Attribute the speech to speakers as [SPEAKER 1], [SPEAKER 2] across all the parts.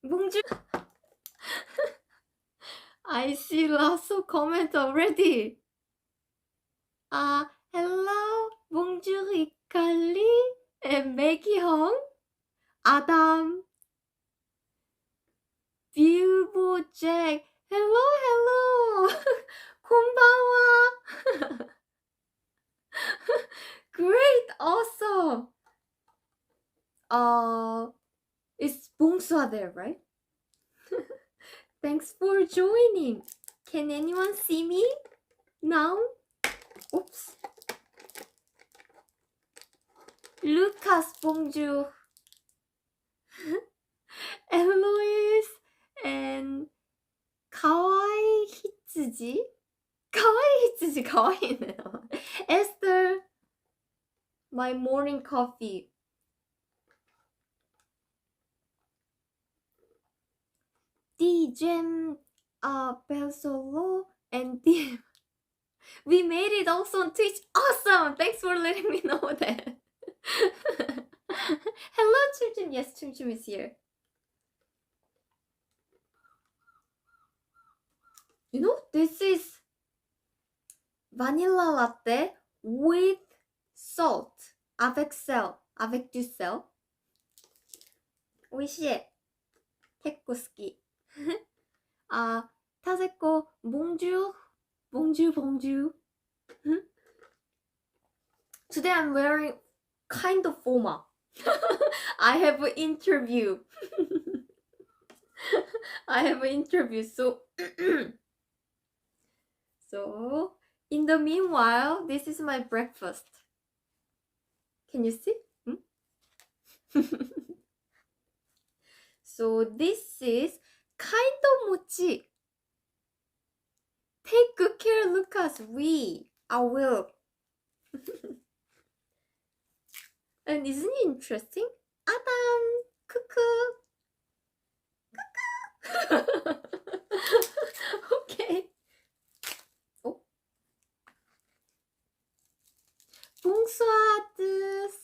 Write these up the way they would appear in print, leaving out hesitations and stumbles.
[SPEAKER 1] Bonjour. I see lots of comments already. Hello, bonjour, Ikali, and Maggie Hong, Adam, Bilbo Jack. Hello, hello. こんばんは. Great, awesome. It's bonsoir there, right? Thanks for joining. Can anyone see me now? Oops. Lucas, bonjour. Eloise and Kawaii Hitsuji. Kawaii Hitsuji, kawaii. Esther, my morning coffee. Gem, Belsolo, and DM. We made it also on Twitch. Awesome! Thanks for letting me know that. Hello, Chum. Yes, Chum is here. You know, this is vanilla latte with salt. Avec sel. Avec du sel. 美味しい。結構好き。タゼコ、bonjour. Bonjour, bonjour. Today I'm wearing kind of formal. I have an interview. So so in the meanwhile, this is my breakfast. Can you see? So this is kind of mochi. Take good care, Lucas. I will. And isn't it interesting? Adam, cuckoo. Okay. Oh. Bonsoir tous.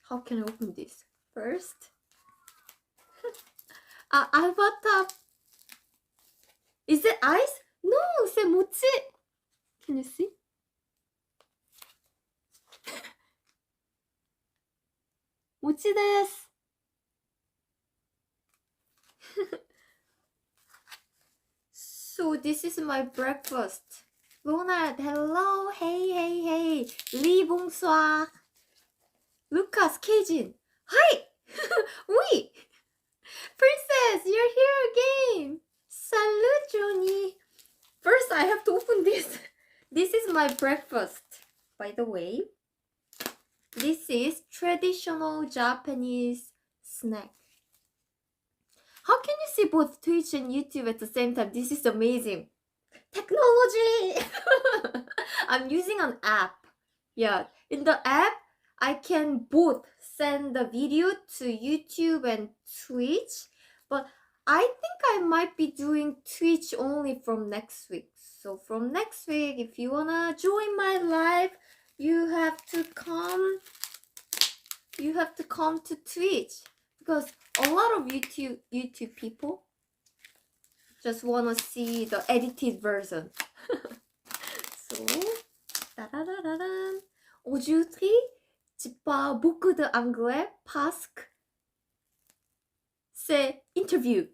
[SPEAKER 1] How can I open this? First. Alberta. Is it ice? No, it's mochi. Can you see? Mochi desu. So this is my breakfast. Ronald, hello. Hey. Lee, bonsoir. Lucas, K-Jin. Hi. Oui. Princess, you're here again. Salut, Johnny. First, I have to open this. This is my breakfast, by the way. This is traditional Japanese snack. How can you see both Twitch and YouTube at the same time? This is amazing. Technology! I'm using an app. Yeah, in the app, I can both send the video to YouTube and Twitch, but I think I might be doing Twitch only from next week. So from next week, if you wanna join my live, you have to come to Twitch, because a lot of YouTube people just wanna see the edited version. So, aujourd'hui, tu parles beaucoup d'anglais parce que c'est interview.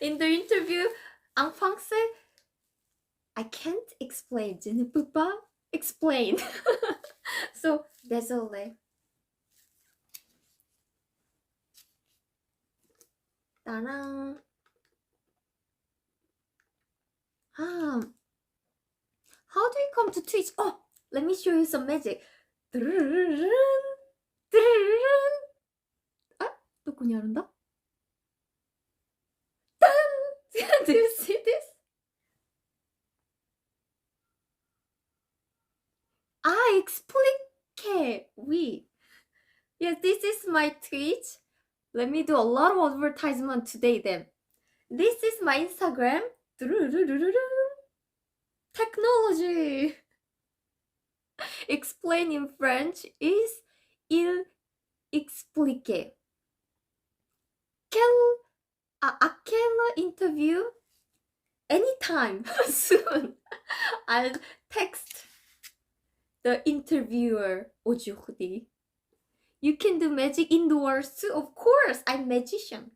[SPEAKER 1] In the interview, en français, I can't explain. Je ne peux pas explain. So, désolé. Ta-da. How do you come to Twitch? Oh, let me show you some magic. どこにあるんだ? Do you see this? Explique. Oui. Yes, this is my Twitch. Let me do a lot of advertisement today then. This is my Instagram. Technology. Explain in French is il expliquer. À quelle interview? Anytime soon. I'll text the interviewer aujourd'hui. You can do magic indoors too. Of course, I'm magician.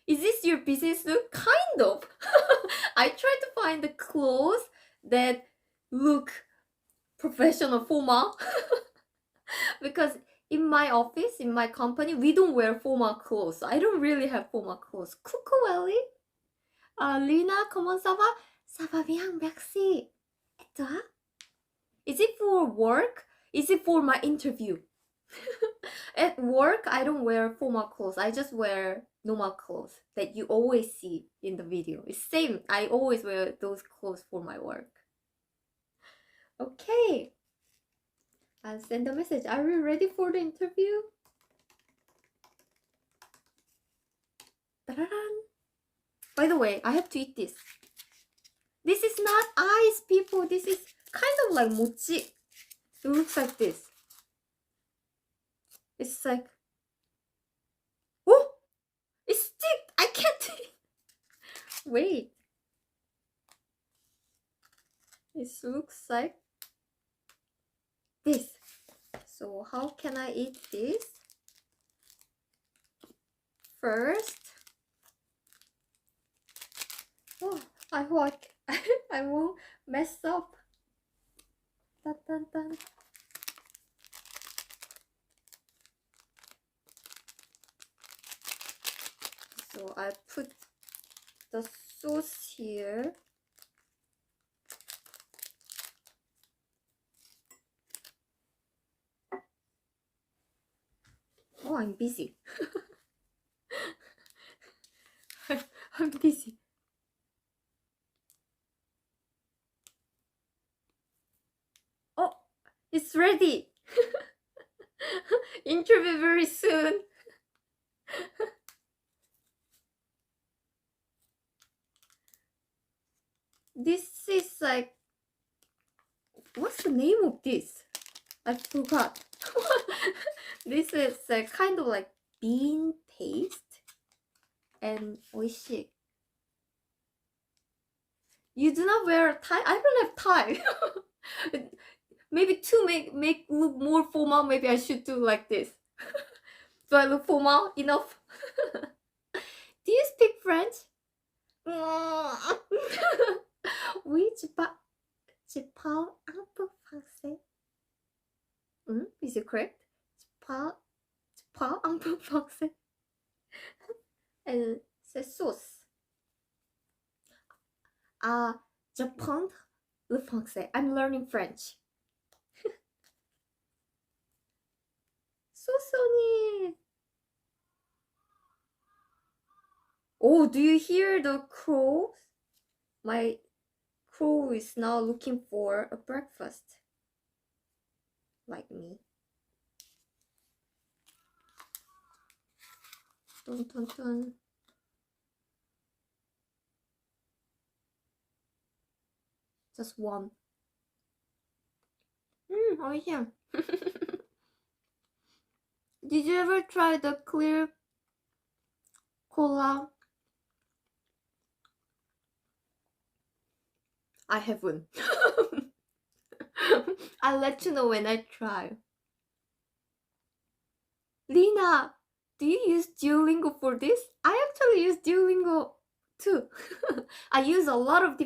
[SPEAKER 1] Is this your business look? Kind of. I try to find the clothes that look professional, formal. Because in my office, in my company, we don't wear formal clothes. So I don't really have formal clothes. Coucou Ellie. Lina, comment ça va? Ça va bien, merci. Et toi? Is it for work? Is it for my interview? At work, I don't wear formal clothes. I just wear normal clothes that you always see in the video. It's same. I always wear those clothes for my work. Okay. I'll send a message. Are you ready for the interview? Ta-da-dan. By the way, I have to eat this. This is not ice, people. This is kind of like mochi. It looks like this. It's like, oh, it's stick. I can't. Wait. It looks like this. So how can I eat this? First, oh, I hope I won't mess up. Dun, dun, dun. So I put the sauce here. Oh, I'm busy. I'm busy. Oh, it's ready. Interview very soon. This is like, what's the name of this? I forgot. This is kind of like bean paste and oishi. You do not wear a tie? I don't have tie. Maybe to make look more formal, maybe I should do like this. Do I look formal enough? Do you speak French? Oui, je parle un peu français. Is it correct? Je parle un peu français. And c'est sauce. J'apprends le français. I'm learning French. 소소니. Oh, do you hear the crows? My crow is now looking for a breakfast. Like me. Dun, dun, dun. Just one. Oh yeah. Did you ever try the clear cola? I haven't. I'll let you know when I try. Lina, do you use Duolingo for this? I actually use Duolingo too. I use a lot of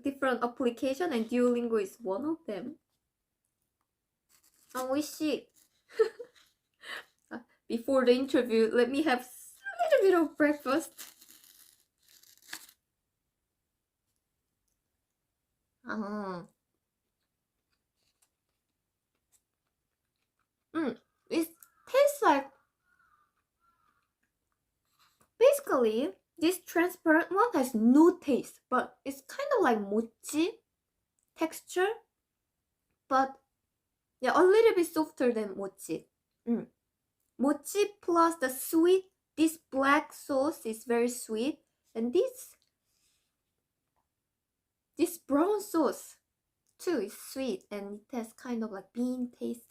[SPEAKER 1] different applications and Duolingo is one of them. 오이시. Before the interview, let me have a little bit of breakfast. It tastes like, basically this transparent one has no taste, but it's kind of like mochi texture, but yeah, a little bit softer than mochi. Mochi plus the sweet, this black sauce is very sweet, and this brown sauce too is sweet, and it has kind of like bean taste.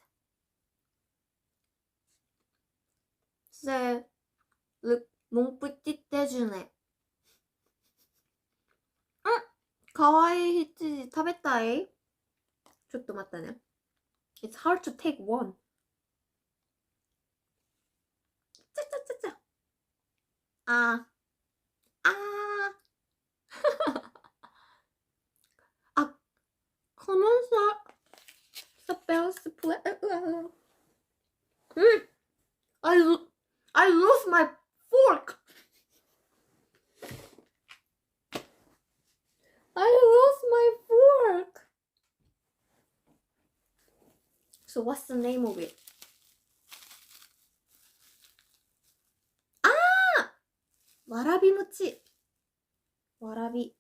[SPEAKER 1] français mon petit déjeuner. かわいい羊食べたい？ちょっと待ったね。It's hard to take one. ちゃちゃちゃちゃ。あcomment ça s'appelle ce plat? I lost my fork. I lost my fork. So what's the name of it? Ah! わらび餅。わらび。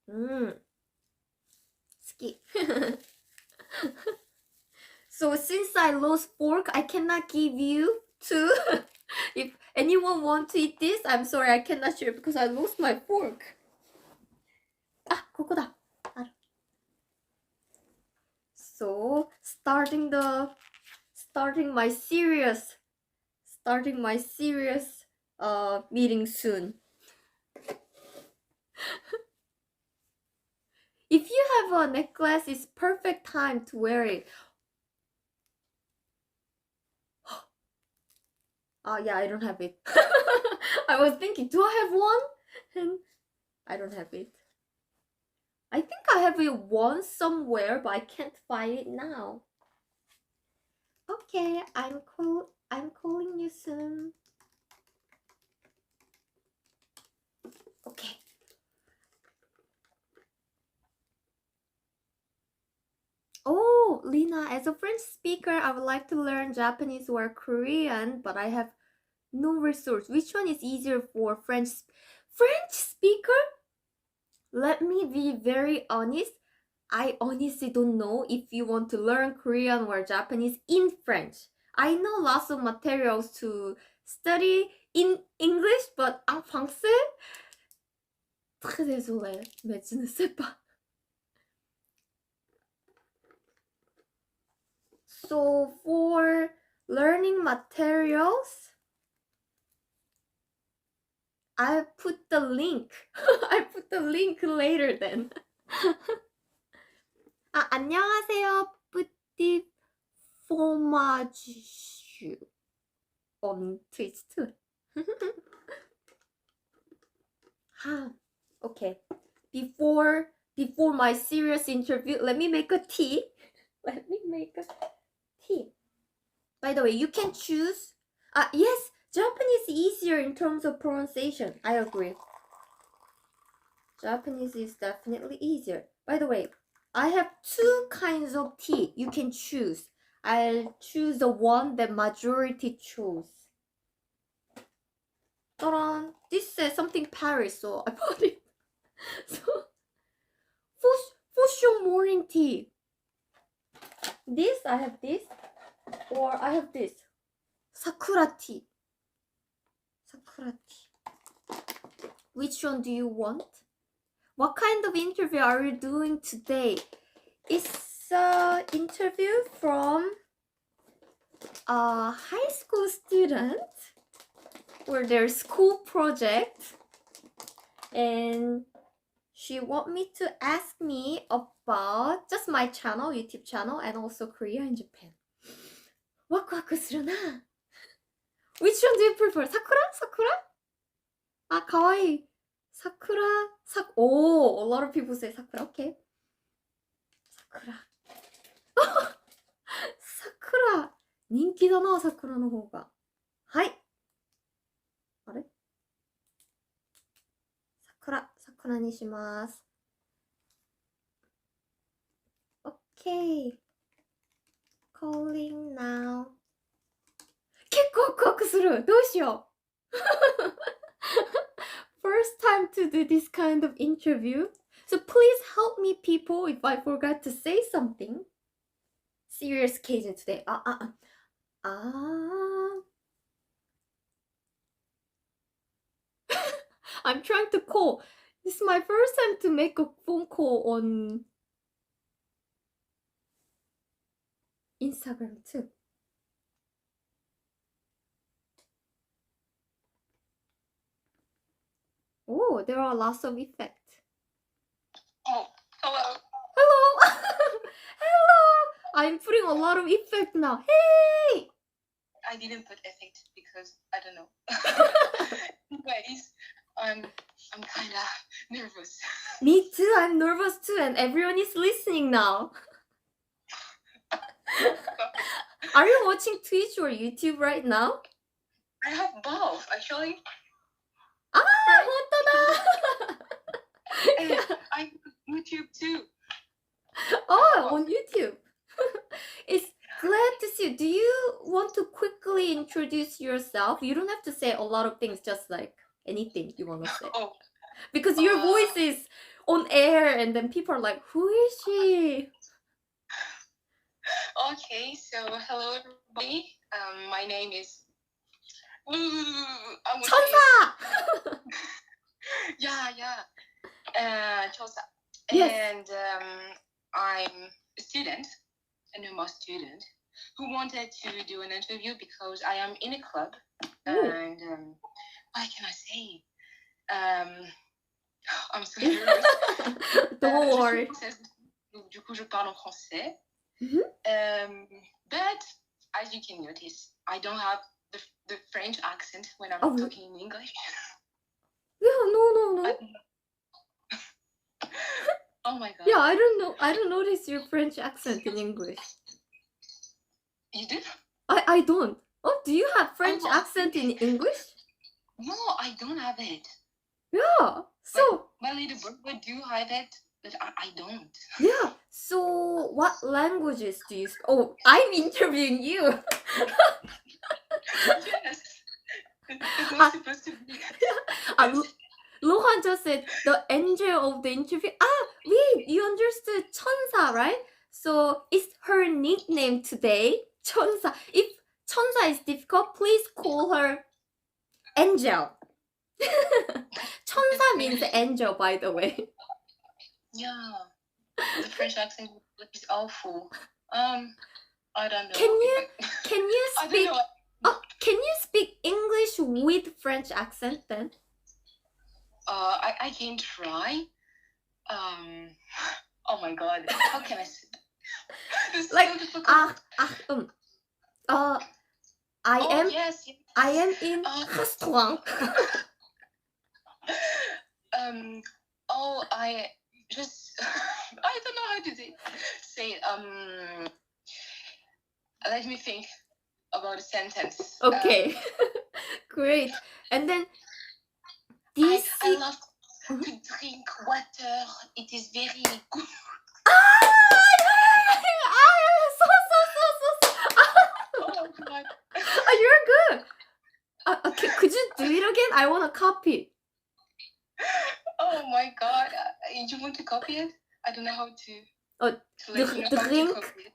[SPEAKER 1] 好き。So since I lost fork, I cannot give you two. If anyone want to eat this, I'm sorry, I cannot share because I lost my fork. あ、ここだ。ある。So starting my serious meeting soon. If you have a necklace, it's perfect time to wear it. Yeah, I don't have it. I was thinking, do I have one? And I don't have it. I think I have it one somewhere, but I can't find it now. Okay, I'm calling you soon. Okay. Oh, Lina, as a French speaker, I would like to learn Japanese or Korean, but I have no resource. Which one is easier for French speaker? Let me be very honest. I honestly don't know if you want to learn Korean or Japanese in French. I know lots of materials to study in English, but en français, très désolé, mais je ne sais pas. So for learning materials, I put the link. I put the link later then. 안녕하세요. petit fromage on Twitch too. Okay. Before my serious interview, let me make a tea. Let me make a tea. By the way, you can choose. Yes, Japanese is easier in terms of pronunciation. I agree. Japanese is definitely easier. By the way, I have two kinds of tea you can choose. I'll choose the one that majority chose. Ta-da! This says something Paris, so I bought it. So, fusion morning tea. This, I have this, or I have this. Sakura tea. Sakura tea. Which one do you want? What kind of interview are you doing today? It's an interview from a high school student for their school project, and she want me to ask me about just my channel, YouTube channel, and also Korea and Japan. ワクワクするな. Which one do you prefer? Sakura? かわいい. Oh, a lot of people say Sakura. Okay. Sakura. Sakura. 人気だな、桜の方が。はい。あれ？桜にします。Okay. Calling now. 結構ワクワクする。どうしよう。First time to do this kind of interview. So please help me, people, if I forgot to say something. Serious K-Jin today. I'm trying to call. This is my first time to make a phone call on Instagram too. Oh, there are lots of effects.
[SPEAKER 2] Oh, hello.
[SPEAKER 1] Hello! Hello! I'm putting a lot of effect now. Hey!
[SPEAKER 2] I didn't put effect because I don't know. Anyways, I'm kind of nervous.
[SPEAKER 1] Me too, I'm nervous too, and everyone is listening now. Are you watching Twitch or YouTube right now?
[SPEAKER 2] I have both, actually.
[SPEAKER 1] Ah, 本当だ!
[SPEAKER 2] And I have YouTube too.
[SPEAKER 1] Oh, on YouTube. It's glad to see you. Do you want to quickly introduce yourself? You don't have to say a lot of things, just like anything you want to say.
[SPEAKER 2] Oh,
[SPEAKER 1] Because your voice is on air and then people are like, who is she?
[SPEAKER 2] okay. So hello everybody. My name is. I want to-
[SPEAKER 1] 천사!
[SPEAKER 2] yeah. Chosa.
[SPEAKER 1] Yes.
[SPEAKER 2] And I'm a student, a normal student, who wanted to do an interview because I am in a club.
[SPEAKER 1] Ooh.
[SPEAKER 2] And what can I say? I'm so nervous.
[SPEAKER 1] Don't worry.
[SPEAKER 2] Du coup, je parle en français.
[SPEAKER 1] Mhm.
[SPEAKER 2] But as you can notice, I don't have the French accent when I'm
[SPEAKER 1] Oh,
[SPEAKER 2] talking in English.
[SPEAKER 1] Yeah, no.
[SPEAKER 2] Oh my god.
[SPEAKER 1] Yeah, I don't know. I don't notice your French accent in English.
[SPEAKER 2] You do?
[SPEAKER 1] I don't. Oh, do you have French
[SPEAKER 2] Oh.
[SPEAKER 1] accent in English?
[SPEAKER 2] No, I don't have it.
[SPEAKER 1] Yeah. So
[SPEAKER 2] My little brother do have it, but I don't.
[SPEAKER 1] yeah. So what languages do you speak? Oh, I'm interviewing you.
[SPEAKER 2] Yes. It's not supposed to be.
[SPEAKER 1] Lohan just said the angel of the interview. Ah, wait, you understood 천사, right? So it's her nickname today, 천사. If 천사 is difficult, please call her angel. 천사 means angel, by the way.
[SPEAKER 2] Yeah. The French accent is awful. I don't know.
[SPEAKER 1] Can you
[SPEAKER 2] I
[SPEAKER 1] speak?
[SPEAKER 2] don't know.
[SPEAKER 1] Oh, can you speak English with French accent then?
[SPEAKER 2] I can try. Oh my god. How can I say? It's
[SPEAKER 1] Like,
[SPEAKER 2] so difficult.
[SPEAKER 1] Yes. I am in restaurant.
[SPEAKER 2] I just I don't know how to say it. Let me think about a sentence.
[SPEAKER 1] Okay. Great. And then this
[SPEAKER 2] I love to drink water. It is very good. Oh god.
[SPEAKER 1] You're good. Okay, could you do it again? I want to copy.
[SPEAKER 2] Oh my god. You want to copy it? I don't know how to.
[SPEAKER 1] Oh,
[SPEAKER 2] to let you know how to
[SPEAKER 1] drink.
[SPEAKER 2] copy it.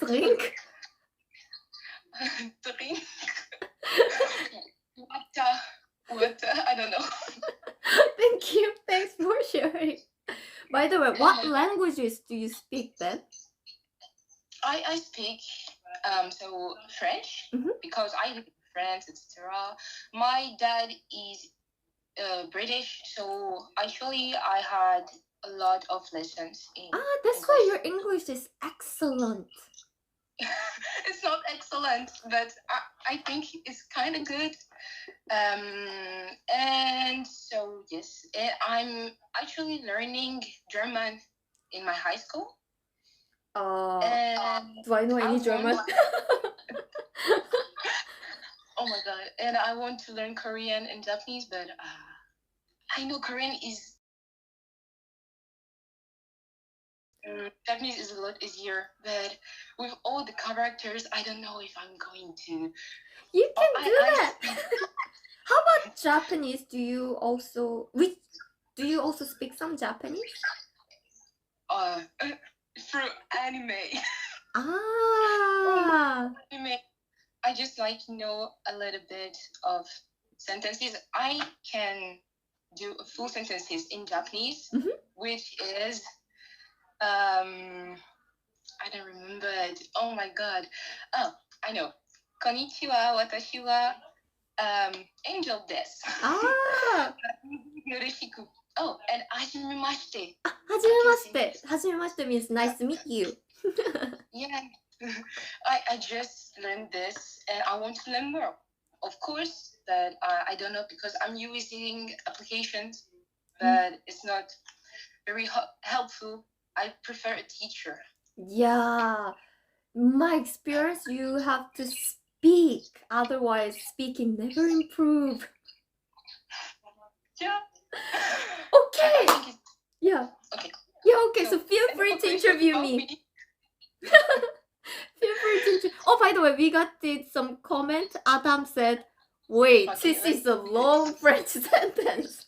[SPEAKER 1] Drink.
[SPEAKER 2] Water. I don't know.
[SPEAKER 1] Thank you. Thanks for sharing. By the way, what languages do you speak then?
[SPEAKER 2] I speak so French because I live in France, etc. My dad is British, so actually I had a lot of lessons in.
[SPEAKER 1] That's
[SPEAKER 2] English.
[SPEAKER 1] why your English is excellent.
[SPEAKER 2] It's not excellent, but I think it's kind of good. And so yes, I'm actually learning German in my high school.
[SPEAKER 1] Do I know any German?
[SPEAKER 2] Oh my god! And I want to learn Korean and Japanese, but I know Korean is. Japanese is a lot easier, but with all the characters, I don't know if I'm going to.
[SPEAKER 1] You can do that. How about Japanese? Do you also speak some Japanese?
[SPEAKER 2] Through anime. Anime. I just like know a little bit of sentences. I can do full sentences in Japanese, which is I don't remember it. Oh my god. Oh, I know. Konnichiwa, watashi wa angel desu. Yorishiku. Oh, and hajimemashite.
[SPEAKER 1] はじめまして。はじめまして means nice to meet you.
[SPEAKER 2] Yeah. I just learned this and I want to learn more. Of course, but I don't know because I'm using applications, but it's not very helpful. I prefer a teacher.
[SPEAKER 1] Yeah. My experience, you have to speak. Otherwise, speaking never improve.
[SPEAKER 2] Yeah.
[SPEAKER 1] Okay.
[SPEAKER 2] I think it's
[SPEAKER 1] Yeah.
[SPEAKER 2] okay.
[SPEAKER 1] Yeah, okay. So feel free to interview me. Feel free to interview. Oh, by the way, we got some comment. Adam said, wait,
[SPEAKER 2] Okay,
[SPEAKER 1] this is a long French sentence.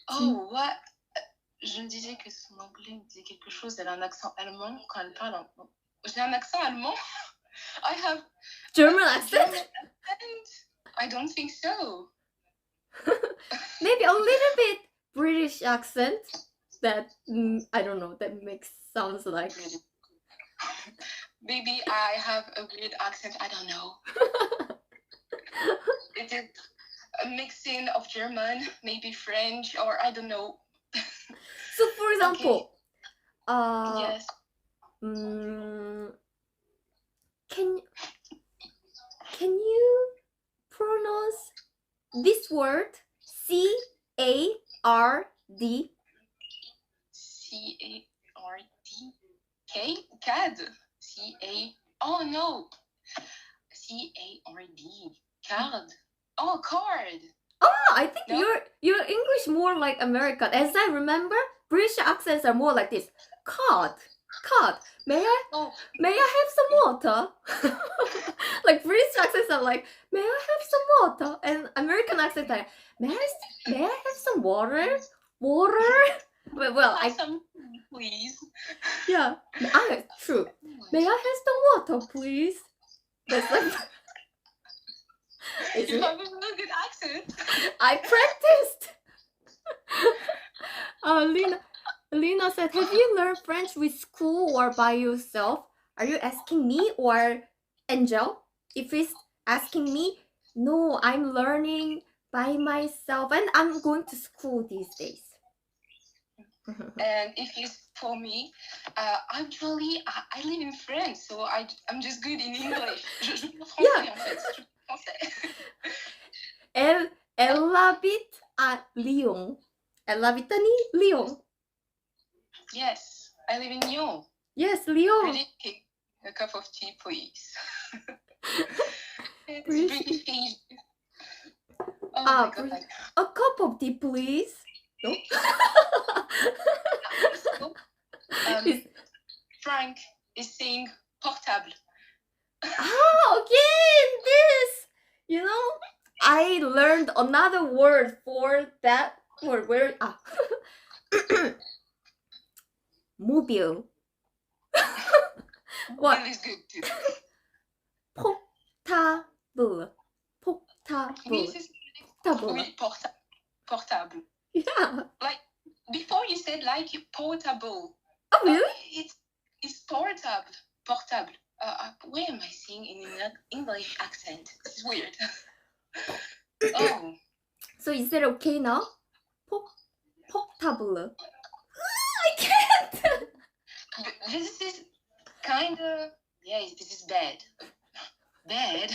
[SPEAKER 2] Oh, what? Je me disais que son anglais me disait quelque chose. Elle a un accent allemand quand elle parle. J'ai un accent allemand? I have
[SPEAKER 1] German accent?
[SPEAKER 2] German accent? I don't think so.
[SPEAKER 1] Maybe a little bit British accent. That I don't know. That makes sounds like.
[SPEAKER 2] Maybe I have a weird accent. I don't know. It is a mixing of German, maybe French, or I don't know.
[SPEAKER 1] So, for example,
[SPEAKER 2] Yes.
[SPEAKER 1] Can you pronounce this word C-A-R-D?
[SPEAKER 2] C-A-R-D. K? CAD. C-A. Oh no. C-A-R-D. Card. Oh, card.
[SPEAKER 1] Oh, I think
[SPEAKER 2] No?
[SPEAKER 1] your English more like American. As I remember, British accents are more like this. Card. May I
[SPEAKER 2] Oh,
[SPEAKER 1] have some water? Like British accents are like, may I have some water? And American accents are, may I have some water? Well,
[SPEAKER 2] have some, please.
[SPEAKER 1] yeah. True. May I have some water, please? That's like.
[SPEAKER 2] You have a really good accent.
[SPEAKER 1] I practiced. Lena said, have you learned French with school or by yourself? Are you asking me or Angel? If it's asking me, no, I'm learning by myself and I'm going to school these days.
[SPEAKER 2] And if it's for me, actually, I live in France, so I'm just good in English. Je parle français, en fait. Je parle français.
[SPEAKER 1] Elle habite à Lyon. Elle habite à Lyon.
[SPEAKER 2] Yes, I live in Lyon.
[SPEAKER 1] Yes, Lyon.
[SPEAKER 2] British, a cup of tea, please. British tea. Oh my God.
[SPEAKER 1] A cup of tea, please. No?
[SPEAKER 2] Frank is saying portable.
[SPEAKER 1] Okay, this. You know, I learned another word for that word. Where? Mobile. What?
[SPEAKER 2] Mobile is good too.
[SPEAKER 1] Portable.
[SPEAKER 2] Oui, portable.
[SPEAKER 1] Yeah.
[SPEAKER 2] Like before you said like portable.
[SPEAKER 1] Oh really?
[SPEAKER 2] It's portable. Portable. Where am I saying in an English accent? This is weird. Oh.
[SPEAKER 1] So is that okay now? Portable. I can't.
[SPEAKER 2] This is kind of, yeah, this is bad. Bad.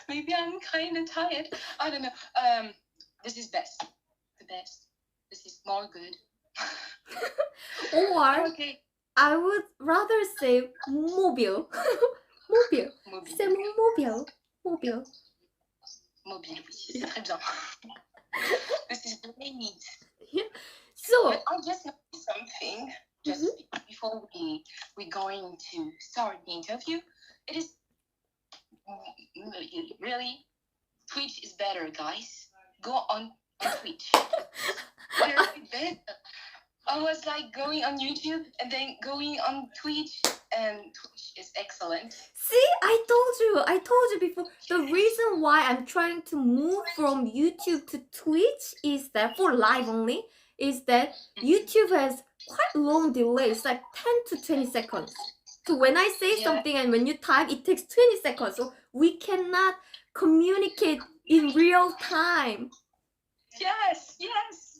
[SPEAKER 2] Maybe I'm kind of tired. I don't know. This is best. The best. This is more good.
[SPEAKER 1] Or
[SPEAKER 2] okay.
[SPEAKER 1] I would rather say mobile. Mobile. C'est mobile.
[SPEAKER 2] Mobile, oui, c'est très bien. This is great.
[SPEAKER 1] Yeah. So
[SPEAKER 2] but I just noticed something just before we're going to start the interview. It is really, Twitch is better, guys. Go on Twitch. Very better. I was like going on YouTube and then going on Twitch, and Twitch is excellent.
[SPEAKER 1] See, I told you before. The reason why I'm trying to move from YouTube to Twitch is that for live only is that YouTube has quite long delay. It's like 10 to 20 seconds. So when I say something and when you type, it takes 20 seconds. So we cannot communicate in real time.
[SPEAKER 2] Yes.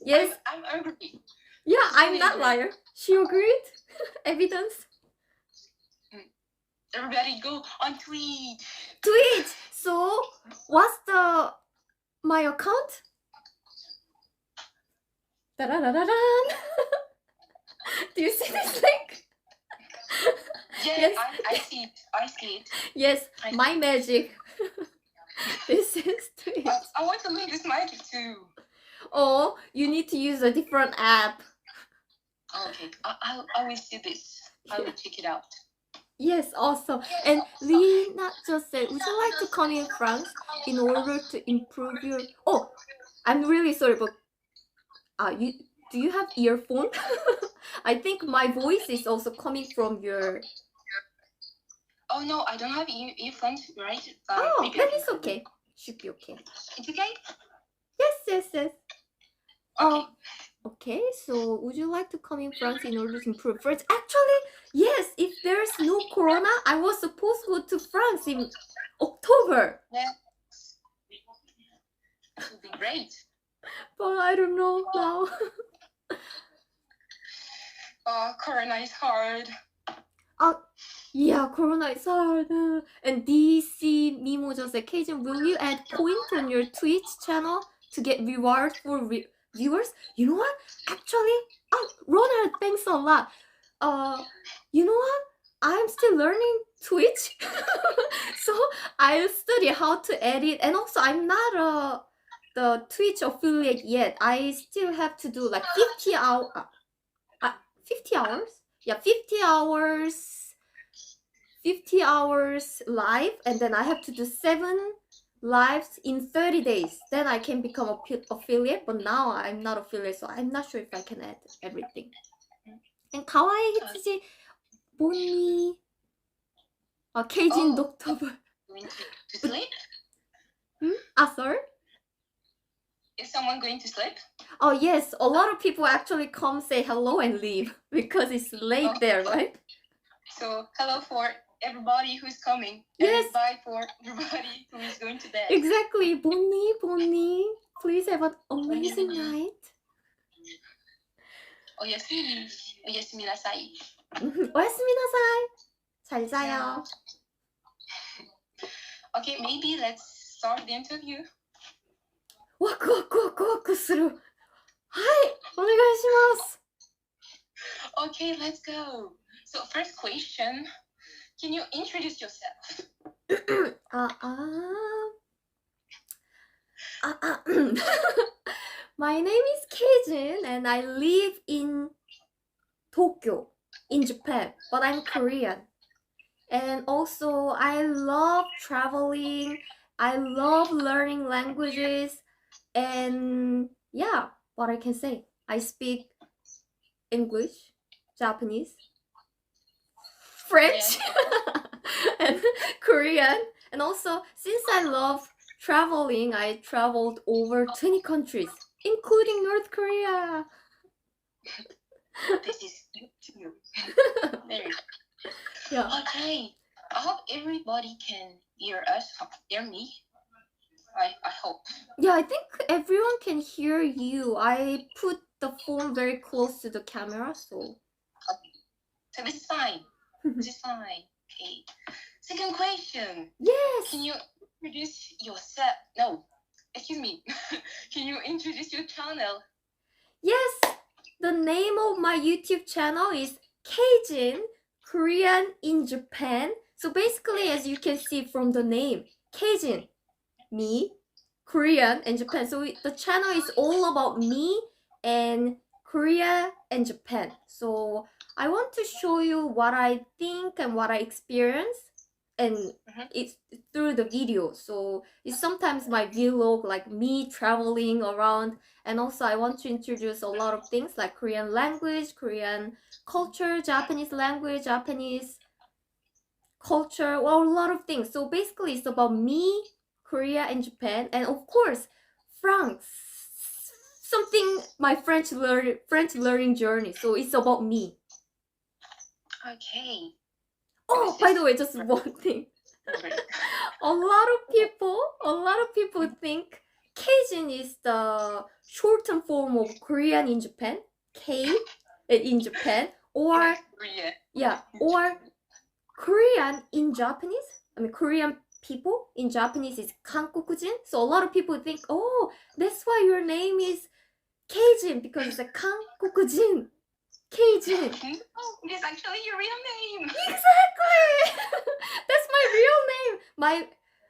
[SPEAKER 1] Yes.
[SPEAKER 2] I'm agree.
[SPEAKER 1] Yeah,
[SPEAKER 2] It's
[SPEAKER 1] I'm
[SPEAKER 2] really
[SPEAKER 1] not
[SPEAKER 2] agree.
[SPEAKER 1] liar. She agreed. Evidence.
[SPEAKER 2] Everybody go on tweet.
[SPEAKER 1] Tweet. So, what's my account? Da-da-da-da-dan. Do you see this link?
[SPEAKER 2] Yeah,
[SPEAKER 1] Yes.
[SPEAKER 2] I see it. I see it.
[SPEAKER 1] Yes, my magic. This is tweet.
[SPEAKER 2] I want to make this magic too.
[SPEAKER 1] Or you need to use a different app.
[SPEAKER 2] Okay, I will see this. I will check it out.
[SPEAKER 1] Yes, also. And Lina just said, would you like to come in France in order to improve your... Oh, I'm really sorry, but do you have earphone? I think my voice is also coming from your...
[SPEAKER 2] Oh no, I don't have earphones, right?
[SPEAKER 1] Oh,
[SPEAKER 2] maybe
[SPEAKER 1] then it's okay. Should be okay.
[SPEAKER 2] It's okay?
[SPEAKER 1] Yes.
[SPEAKER 2] Okay.
[SPEAKER 1] Okay, so would you like to come in France in order to improve French? Actually, yes, if there's no corona, I was supposed to go to France in October.
[SPEAKER 2] Yeah. It would be great.
[SPEAKER 1] But I don't know now.
[SPEAKER 2] Corona is hard.
[SPEAKER 1] Yeah, corona is hard. And DC Mimo just said, K-Jin, will you add point on your Twitch channel to get rewards for viewers? You know what? Actually, Ronald, thanks a lot. You know what? I'm still learning Twitch. So I'll study how to edit. And also, I'm not the Twitch affiliate yet. I still have to do like 50 hours. 50 hours? Yeah, 50 hours live, and then I have to do 7 lives in 30 days. Then I can become a affiliate, but now I'm not affiliate, so I'm not sure if I can add everything. And kawaii hitsuji bonnie. K-Jin doctor.
[SPEAKER 2] Going to sleep?
[SPEAKER 1] Sorry?
[SPEAKER 2] Is someone going to sleep?
[SPEAKER 1] Oh yes, a lot of people actually come say hello and leave because it's late there, right?
[SPEAKER 2] So hello for everybody who's coming.
[SPEAKER 1] Yes.
[SPEAKER 2] And bye for everybody who is going to bed.
[SPEAKER 1] Exactly. Bonnie. Please have an amazing night.
[SPEAKER 2] 오야스미 나사이.
[SPEAKER 1] 오야스미 나사이. 잘 자요.
[SPEAKER 2] Okay, maybe let's start the interview.
[SPEAKER 1] ワクワクする。はい、お願いします。
[SPEAKER 2] Okay, let's go. So first question, can you introduce yourself?
[SPEAKER 1] My name is K-Jin and I live in Tokyo, in Japan, but I'm Korean. And also I love traveling, I love learning languages, and yeah, what I can say, I speak English, Japanese, French, and Korean. And also, since I love traveling, I traveled over 20 countries, including North Korea.
[SPEAKER 2] This is good too. Very good.
[SPEAKER 1] Yeah.
[SPEAKER 2] Okay, I hope everybody can hear me. I hope.
[SPEAKER 1] Yeah, I think everyone can hear you. I put the phone very close to the camera, so.
[SPEAKER 2] So this is fine. This is fine. Okay. Second question.
[SPEAKER 1] Yes.
[SPEAKER 2] Can you introduce yourself? No, excuse me. Can you introduce your channel?
[SPEAKER 1] Yes. The name of my YouTube channel is K-Jin, Korean in Japan. So basically, as you can see from the name, K-Jin, me, Korean and Japan. So the channel is all about me and Korea and Japan. So I want to show you what I think and what I experience, and it's through the video. So it's sometimes my vlog, like me traveling around, and also I want to introduce a lot of things like Korean language, Korean culture, Japanese language, Japanese culture, well, a lot of things. So basically it's about me, Korea and Japan, and of course France, something my French learning journey. So it's about me.
[SPEAKER 2] Okay.
[SPEAKER 1] Oh, by the way, just one thing. A lot of people think K-Jin is the shortened form of Korean in Japan. K in Japan, or
[SPEAKER 2] Korean.
[SPEAKER 1] yeah, or Korean in Japanese. I mean, Korean people in Japanese is Kankokujin. So a lot of people think, oh, that's why your name is K-Jin, because it's a Kankokujin. K-Jin.
[SPEAKER 2] No, it is actually your real name.
[SPEAKER 1] Exactly. That's my real name.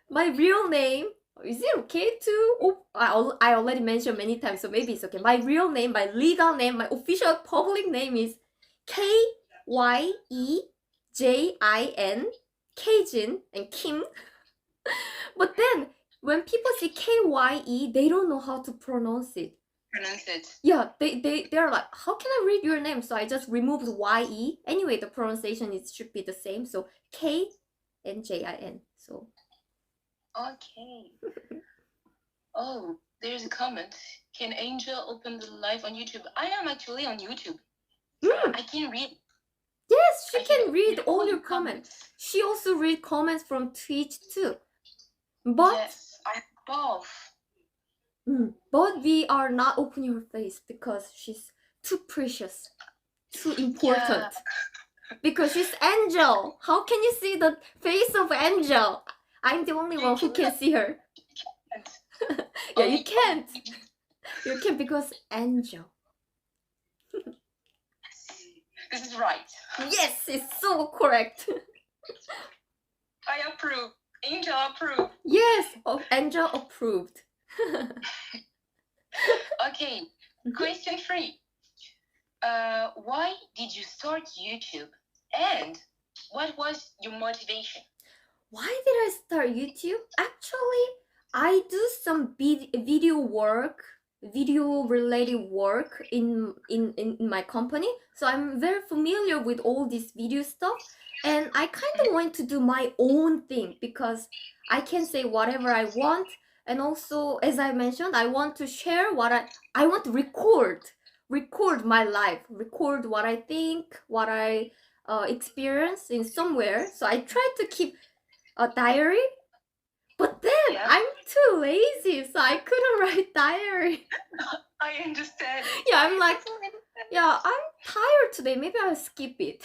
[SPEAKER 1] My real name. Is it okay to? Oh, I already mentioned many times, so maybe it's okay. My real name, my legal name, my official public name is K-Y-E-J-I-N, K-Jin, and Kim. But then when people say K-Y-E, they don't know how to pronounce it.
[SPEAKER 2] Pronounce it.
[SPEAKER 1] Yeah, they're like, how can I read your name? So I just removed Y-E. Anyway, the pronunciation should be the same. So K and J-I-N. So
[SPEAKER 2] Okay. Oh, there's a comment. Can Angel open the live on YouTube? I am actually on YouTube. I can read.
[SPEAKER 1] Yes, she can read all your comments. She also read comments from Twitch too. But
[SPEAKER 2] yes, I have both.
[SPEAKER 1] But we are not opening her face because she's too precious, too important. Yeah. Because she's Angel. How can you see the face of Angel? I'm the only one who can see her. Yeah, you can't. You can't because Angel.
[SPEAKER 2] This is right.
[SPEAKER 1] Yes, it's so correct.
[SPEAKER 2] I approve. Angel approved.
[SPEAKER 1] Yes, Angel approved.
[SPEAKER 2] Okay, question 3. Why did you start YouTube? And what was your motivation?
[SPEAKER 1] Why did I start YouTube? Actually, I do some video work, video related work in my company. So I'm very familiar with all this video stuff. And I kind of want to do my own thing because I can say whatever I want. And also, as I mentioned, I want to share what I want to record my life, record what I think, what I experience in somewhere. So I try to keep a diary, but then I'm too lazy, so I couldn't write diary.
[SPEAKER 2] I understand.
[SPEAKER 1] Yeah, I'm like, yeah, I'm tired today. Maybe I'll skip it.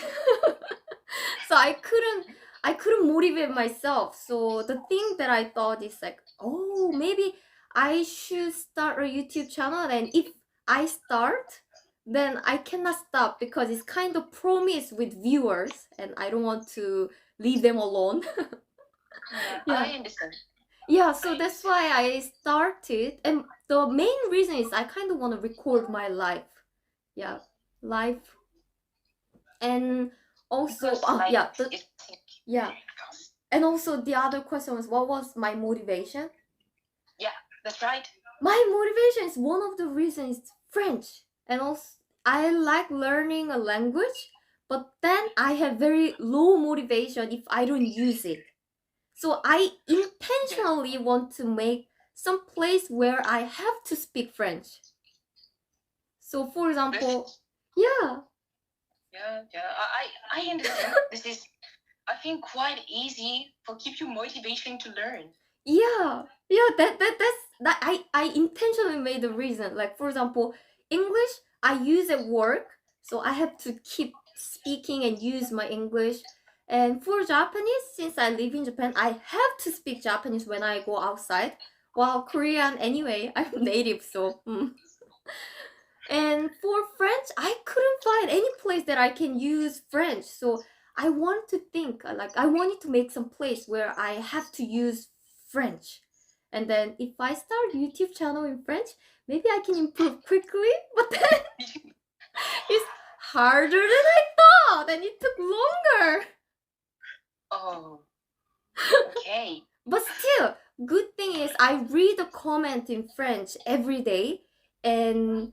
[SPEAKER 1] So I couldn't motivate myself. So the thing that I thought is like, oh, maybe I should start a YouTube channel, and if I start, then I cannot stop because it's kind of promise with viewers, and I don't want to leave them alone.
[SPEAKER 2] Yeah, I understand.
[SPEAKER 1] Yeah, so that's why I started, and the main reason is I kind of want to record my life. Yeah, life. And also, yeah. And also the other question was, what was my motivation?
[SPEAKER 2] Yeah, that's right.
[SPEAKER 1] My motivation is one of the reasons French, and also I like learning a language, but then I have very low motivation if I don't use it. So I intentionally want to make some place where I have to speak French. So for example,
[SPEAKER 2] yeah, I understand. This is, I think, quite easy for keep you motivation to learn.
[SPEAKER 1] Yeah, that's I intentionally made the reason. Like for example, English I use at work, so I have to keep speaking and use my English. And for Japanese, since I live in Japan, I have to speak Japanese when I go outside. While Korean, anyway, I'm native, so. And for French, I couldn't find any place that I can use French. So I want to think, like, I wanted to make some place where I have to use French. And then if I start YouTube channel in French, maybe I can improve quickly. But then it's harder than I thought, and it took longer.
[SPEAKER 2] Oh, okay.
[SPEAKER 1] But still, good thing is I read a comment in French every day, and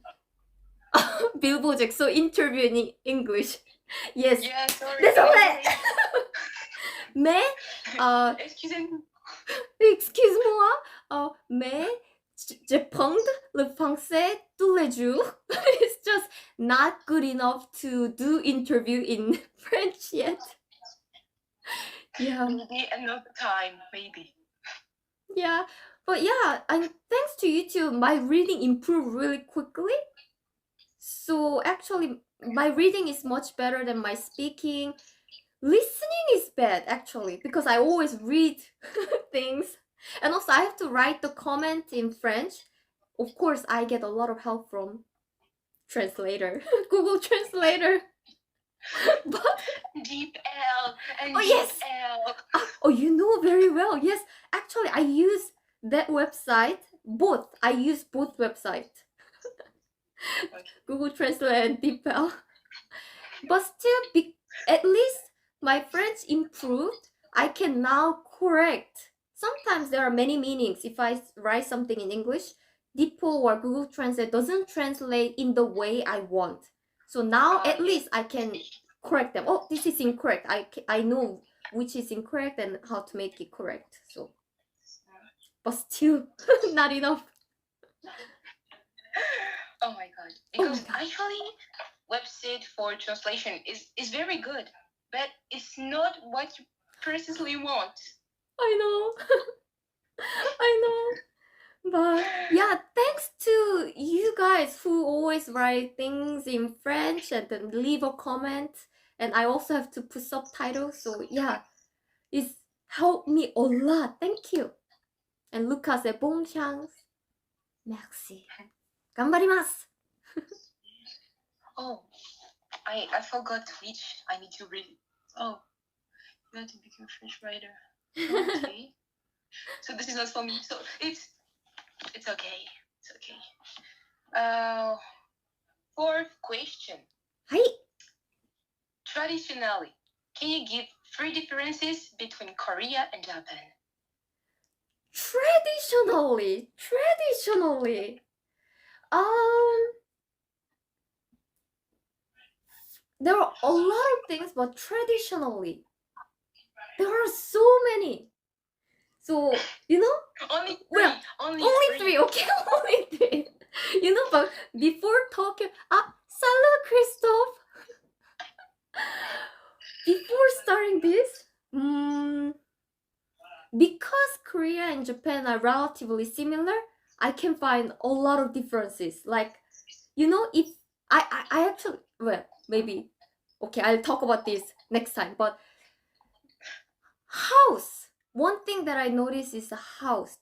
[SPEAKER 1] Billboard, so interview in English. Yes.
[SPEAKER 2] Yeah, sorry.
[SPEAKER 1] Désolé. Mais, excuse-moi, mais je parle le français tous les jours. It's just not good enough to do interview in French yet. Yeah.
[SPEAKER 2] Maybe another time, maybe.
[SPEAKER 1] Yeah, But yeah, and thanks to YouTube, my reading improved really quickly. So actually, my reading is much better than my speaking. Listening is bad actually because I always read things, and also I have to write the comment in French. Of course, I get a lot of help from translator, Google Translator. But
[SPEAKER 2] Deep L and
[SPEAKER 1] oh
[SPEAKER 2] deep
[SPEAKER 1] yes,
[SPEAKER 2] L.
[SPEAKER 1] oh you know very well. Yes, actually I use that website. Both I use both websites, Google Translate and DeepL. But still, at least my French improved. I can now correct. Sometimes there are many meanings. If I write something in English, DeepL or Google Translate doesn't translate in the way I want. So now at least I can correct them. Oh, this is incorrect. I know which is incorrect and how to make it correct. So, but still not enough.
[SPEAKER 2] Oh my god!
[SPEAKER 1] Oh my
[SPEAKER 2] Because
[SPEAKER 1] God.
[SPEAKER 2] actually, website for translation is very good, but it's not what you precisely want.
[SPEAKER 1] I know. I know. But yeah, thanks to you guys who always write things in French and then leave a comment. And I also have to put subtitles. So yeah, it's helped me a lot. Thank you. And Lucas said, bon chance. Merci. 頑張ります.
[SPEAKER 2] Oh, I forgot which I need to read. Oh, you have to become a French writer. Okay. So this is not for me. So it's okay. It's okay. Fourth question.
[SPEAKER 1] はい.
[SPEAKER 2] Traditionally, can you give 3 differences between Korea and Japan?
[SPEAKER 1] Traditionally. There are a lot of things, but traditionally, there are so many. So, you know,
[SPEAKER 2] Only 3.
[SPEAKER 1] well,
[SPEAKER 2] only
[SPEAKER 1] three. Okay, only three. You know, but before talking, salut, Christophe. Before starting this, because Korea and Japan are relatively similar, I can find a lot of differences. Like, you know, if I actually, well, maybe, okay, I'll talk about this next time. But house. One thing that I notice is the house.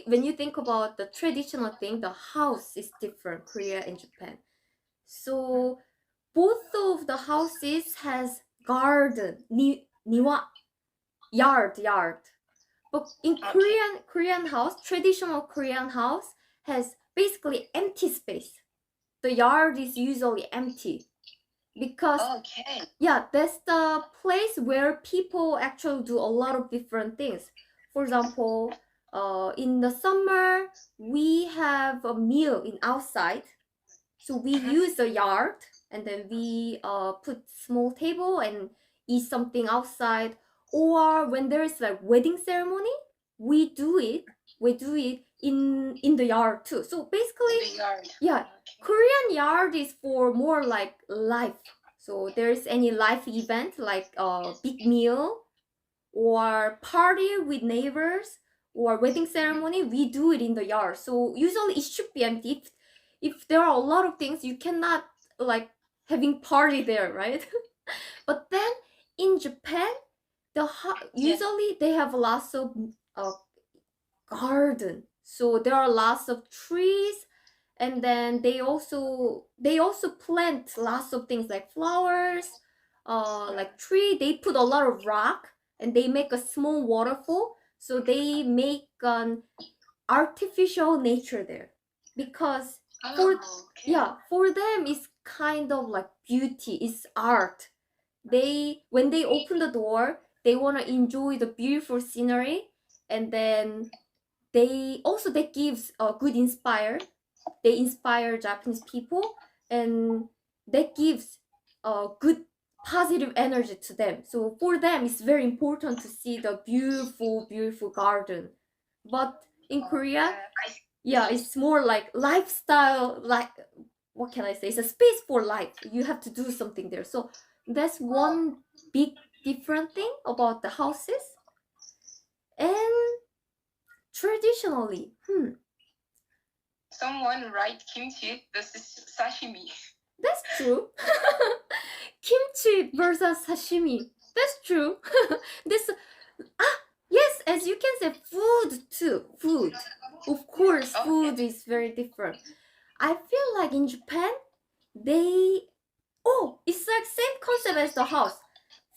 [SPEAKER 1] When you think about the traditional thing, the house is different, Korea and Japan. So both of the houses has garden, niwa, yard. But in Korean house, traditional Korean house has basically empty space. The yard is usually empty because yeah, that's the place where people actually do a lot of different things. For example, in the summer we have a meal in outside, so we use the yard and then we put small table and eat something outside. Or when there is like wedding ceremony, we do it in the yard too. So basically, yeah, Korean yard is for more like life. So there's any life event like a big meal or party with neighbors or wedding ceremony, we do it in the yard. So usually it should be empty. If there are a lot of things, you cannot like having party there, right? But then in Japan, usually they have lots of garden. So there are lots of trees, and then they also plant lots of things like flowers, like tree. They put a lot of rock and they make a small waterfall. So they make an artificial nature there because for them it's kind of like beauty, it's art. When they open the door, they want to enjoy the beautiful scenery, and then that gives a good they inspire Japanese people, and that gives a good positive energy to them. So for them it's very important to see the beautiful garden. But in Korea, yeah, it's more like lifestyle, like what can I say, it's a space for life, you have to do something there. So that's one big different thing about the houses. And Traditionally,
[SPEAKER 2] Someone write kimchi versus sashimi.
[SPEAKER 1] That's true. Kimchi versus sashimi. That's true. This yes, as you can say, food too. Food. Of course,
[SPEAKER 2] Okay.
[SPEAKER 1] food is very different. I feel like in Japan, it's like same concept as the house.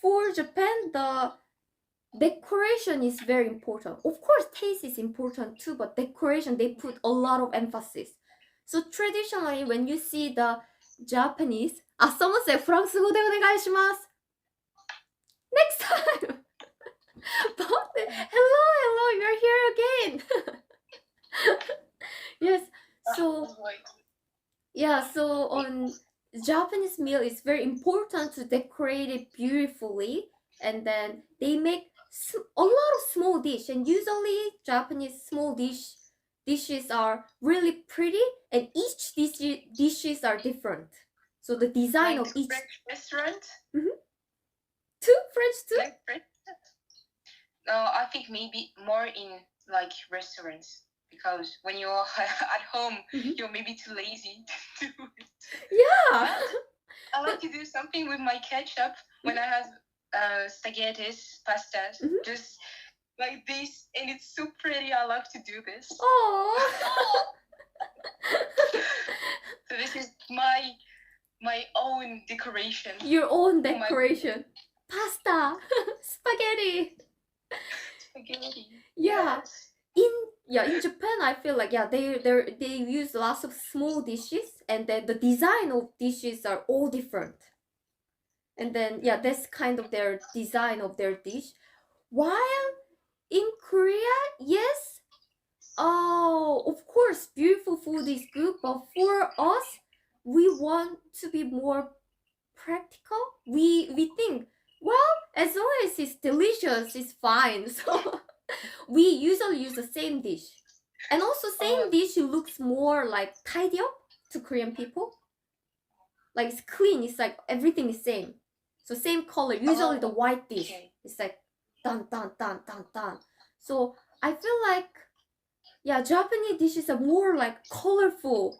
[SPEAKER 1] For Japan, the decoration is very important. Of course, taste is important too, but decoration, they put a lot of emphasis. So traditionally, when you see the Japanese, someone said フランス語でお願いします. Next time. Hello, you're here again. Yes. So on Japanese meal, it's very important to decorate it beautifully, and then they make a lot of small dish, and usually Japanese small dishes are really pretty, and each dishes are different. So the design
[SPEAKER 2] like
[SPEAKER 1] of each
[SPEAKER 2] French restaurant.
[SPEAKER 1] French too.
[SPEAKER 2] Like French. No, I think maybe more in like restaurants, because when you're at home, you're maybe too lazy to do it.
[SPEAKER 1] Yeah.
[SPEAKER 2] I like to do something with my ketchup when I have spaghettis, pastas, just like this, and it's so pretty. I love to do this.
[SPEAKER 1] Oh.
[SPEAKER 2] So this is my own decoration.
[SPEAKER 1] Your own decoration. Pasta, spaghetti.
[SPEAKER 2] Spaghetti.
[SPEAKER 1] Yeah.
[SPEAKER 2] Yes.
[SPEAKER 1] In Japan, I feel like they use lots of small dishes, and then the design of dishes are all different. And then that's kind of their design of their dish. While in Korea, yes, of course, beautiful food is good, but for us, we want to be more practical. We think, well, as long as it's delicious, it's fine. So we usually use the same dish, and also same dish looks more like tidy up to Korean people. Like it's clean. It's like everything is same. So same color. Usually the white dish.
[SPEAKER 2] Okay.
[SPEAKER 1] It's like dun dun dun dun dun. So I feel like Japanese dishes are more like colorful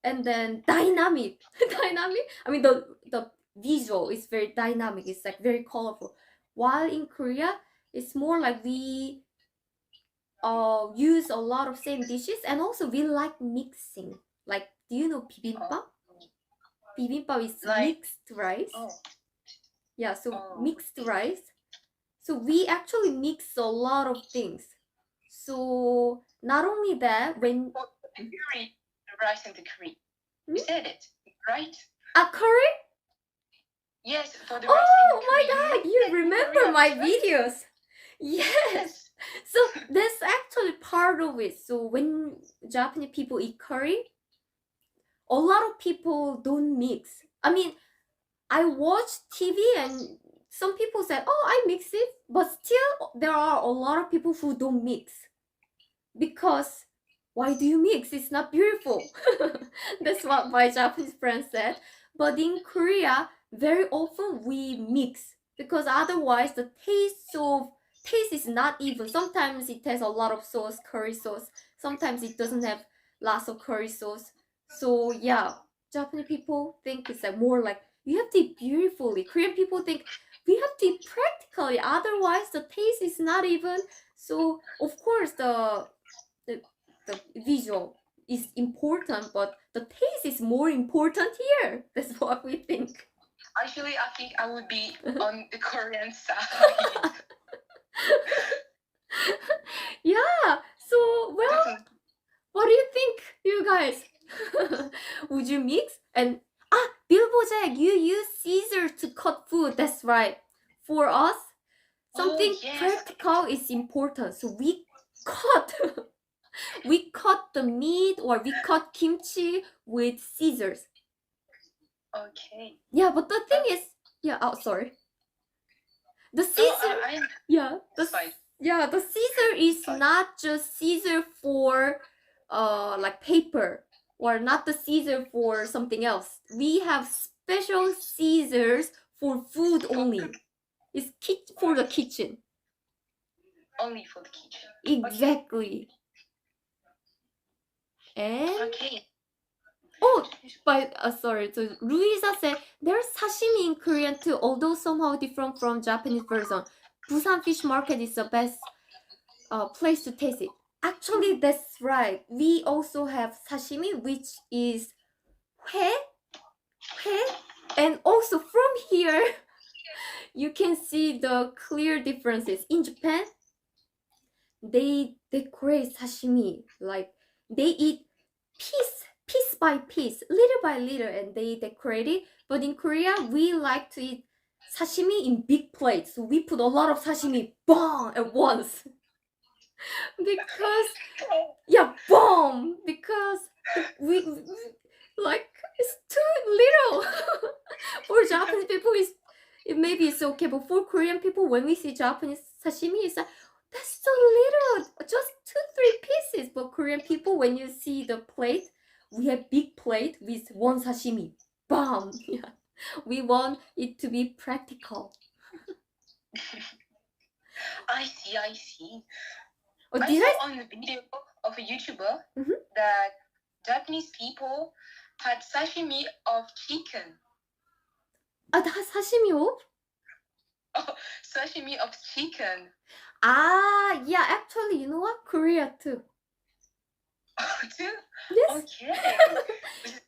[SPEAKER 1] and then dynamic. Dynamic. I mean the visual is very dynamic. It's like very colorful. While in Korea, it's more like we use a lot of same dishes, and also we like mixing. Like, do you know bibimbap? Bibimbap is mixed rice. Yeah, so mixed rice. So we actually mix a lot of things. So not only that, when
[SPEAKER 2] the curry, the rice and the curry. You said it, right?
[SPEAKER 1] Curry?
[SPEAKER 2] Yes, for the rice and the curry.
[SPEAKER 1] Oh my god, you remember my videos. Yes. So that's actually part of it. So when Japanese people eat curry, a lot of people don't mix. I mean, I watch TV and some people said, I mix it. But still, there are a lot of people who don't mix. Because, why do you mix? It's not beautiful. That's what my Japanese friend said. But in Korea, very often we mix. Because otherwise, the taste is not even. Sometimes it has a lot of sauce, curry sauce. Sometimes it doesn't have lots of curry sauce. So Japanese people think it's like more like you have to eat beautifully. Korean people think we have to eat practically, otherwise the taste is not even. So of course the visual is important, but the taste is more important here. That's what we think.
[SPEAKER 2] Actually, I think I would be on the Korean side.
[SPEAKER 1] So well, what do you think, you guys? Would you mix? And Bilbo, you use scissors to cut food. That's right. For us, something practical is important. So we cut the meat, or we cut kimchi with scissors.
[SPEAKER 2] Okay.
[SPEAKER 1] Yeah, but the thing is, sorry. The scissor, the scissor is not just scissor for like paper, or not the scissor for something else. We have special scissors for food only. It's for the kitchen.
[SPEAKER 2] Only for the kitchen.
[SPEAKER 1] Exactly. And
[SPEAKER 2] Okay.
[SPEAKER 1] oh, but sorry. So Luisa said there's sashimi in Korean too, although somehow different from Japanese version. Busan Fish Market is the best place to taste it. Actually, that's right. We also have sashimi, which is 회, and also from here, you can see the clear differences. In Japan, they decorate sashimi like they eat piece by piece, little by little, and they decorate it. But in Korea, we like to eat sashimi in big plates, so we put a lot of sashimi, bang, at once. Because yeah, boom, because we like it's too little. For Japanese people maybe it's okay, but for Korean people, when we see Japanese sashimi, it's like that's so little, just 2-3 pieces. But Korean people, when you see the plate, we have big plate with one sashimi, bam. Yeah, we want it to be practical.
[SPEAKER 2] I see.
[SPEAKER 1] Oh,
[SPEAKER 2] I saw on the video of a YouTuber that Japanese people had sashimi of chicken.
[SPEAKER 1] sashimi of?
[SPEAKER 2] Oh, sashimi of chicken.
[SPEAKER 1] Yeah, actually, you know what? Korea too.
[SPEAKER 2] Too?
[SPEAKER 1] Yes.
[SPEAKER 2] Okay.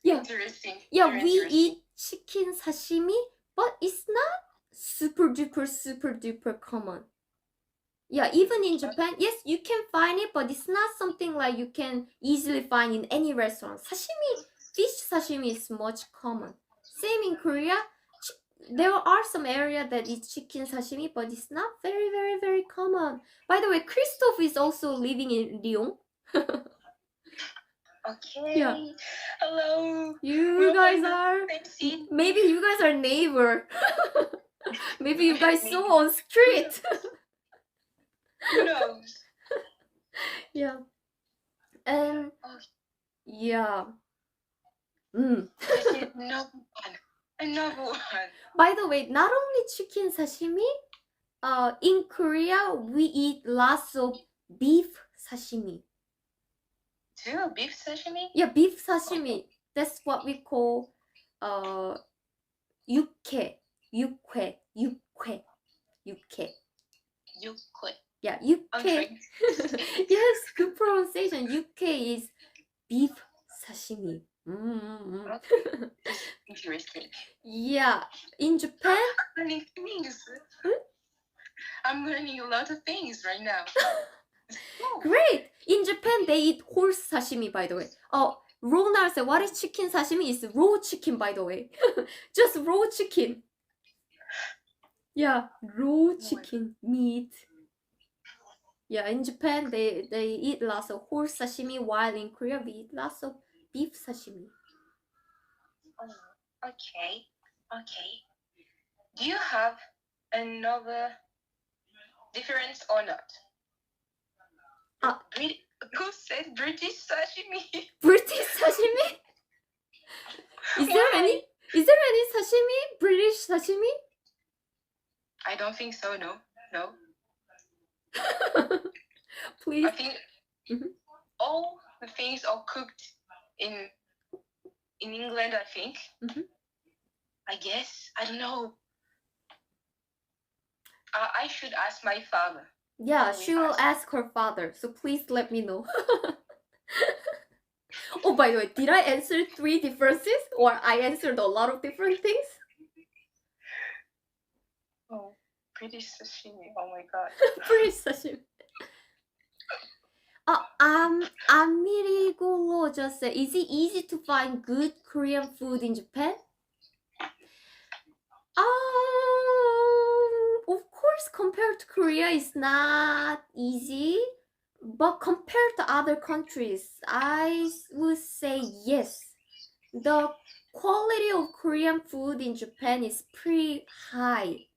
[SPEAKER 1] Yeah.
[SPEAKER 2] Interesting.
[SPEAKER 1] Yeah,
[SPEAKER 2] Very
[SPEAKER 1] we
[SPEAKER 2] interesting.
[SPEAKER 1] eat chicken sashimi, but it's not super duper common. Yeah, even in Japan, yes, you can find it, but it's not something like you can easily find in any restaurant. Sashimi, fish sashimi is much common. Same in Korea. There are some area that eats chicken sashimi, but it's not very common. By the way, Christophe is also living in Lyon.
[SPEAKER 2] Okay.
[SPEAKER 1] Yeah.
[SPEAKER 2] Hello.
[SPEAKER 1] You guys are maybe you guys are neighbor. Maybe you guys saw on street.
[SPEAKER 2] Who knows?
[SPEAKER 1] Yeah. And yeah.
[SPEAKER 2] Another one.
[SPEAKER 1] By the way, not only chicken sashimi, in Korea we eat lots of beef sashimi.
[SPEAKER 2] Too? Beef sashimi?
[SPEAKER 1] Yeah, beef sashimi. That's what we call 육회. Yeah, 육회. Yes, good pronunciation. 육회 is beef sashimi.
[SPEAKER 2] Interesting.
[SPEAKER 1] Yeah, in Japan.
[SPEAKER 2] I'm learning things. I'm learning a lot of things right now.
[SPEAKER 1] Great! In Japan, they eat horse sashimi, by the way. Oh, Ronald said, what is chicken sashimi? It's raw chicken, by the way. Just raw chicken. Yeah, raw chicken meat. Yeah, in Japan, they eat lots of horse sashimi, while in Korea, we eat lots of beef sashimi.
[SPEAKER 2] Oh, okay. Do you have another difference or not? Who said British sashimi?
[SPEAKER 1] British sashimi? Is there any sashimi? British sashimi?
[SPEAKER 2] I don't think so. No.
[SPEAKER 1] Please.
[SPEAKER 2] I think all the things are cooked in England. I think. I guess. I don't know. I should ask my father.
[SPEAKER 1] Yeah, she will ask her father. So please let me know. Oh, by the way, did I answer 3 differences, or I answered a lot of different things?
[SPEAKER 2] Oh, British sashimi. Oh my god.
[SPEAKER 1] British sashimi. Amirigolo just said, is it easy to find good Korean food in Japan? Of course, compared to Korea, it's not easy. But compared to other countries, I would say yes. The quality of Korean food in Japan is pretty high.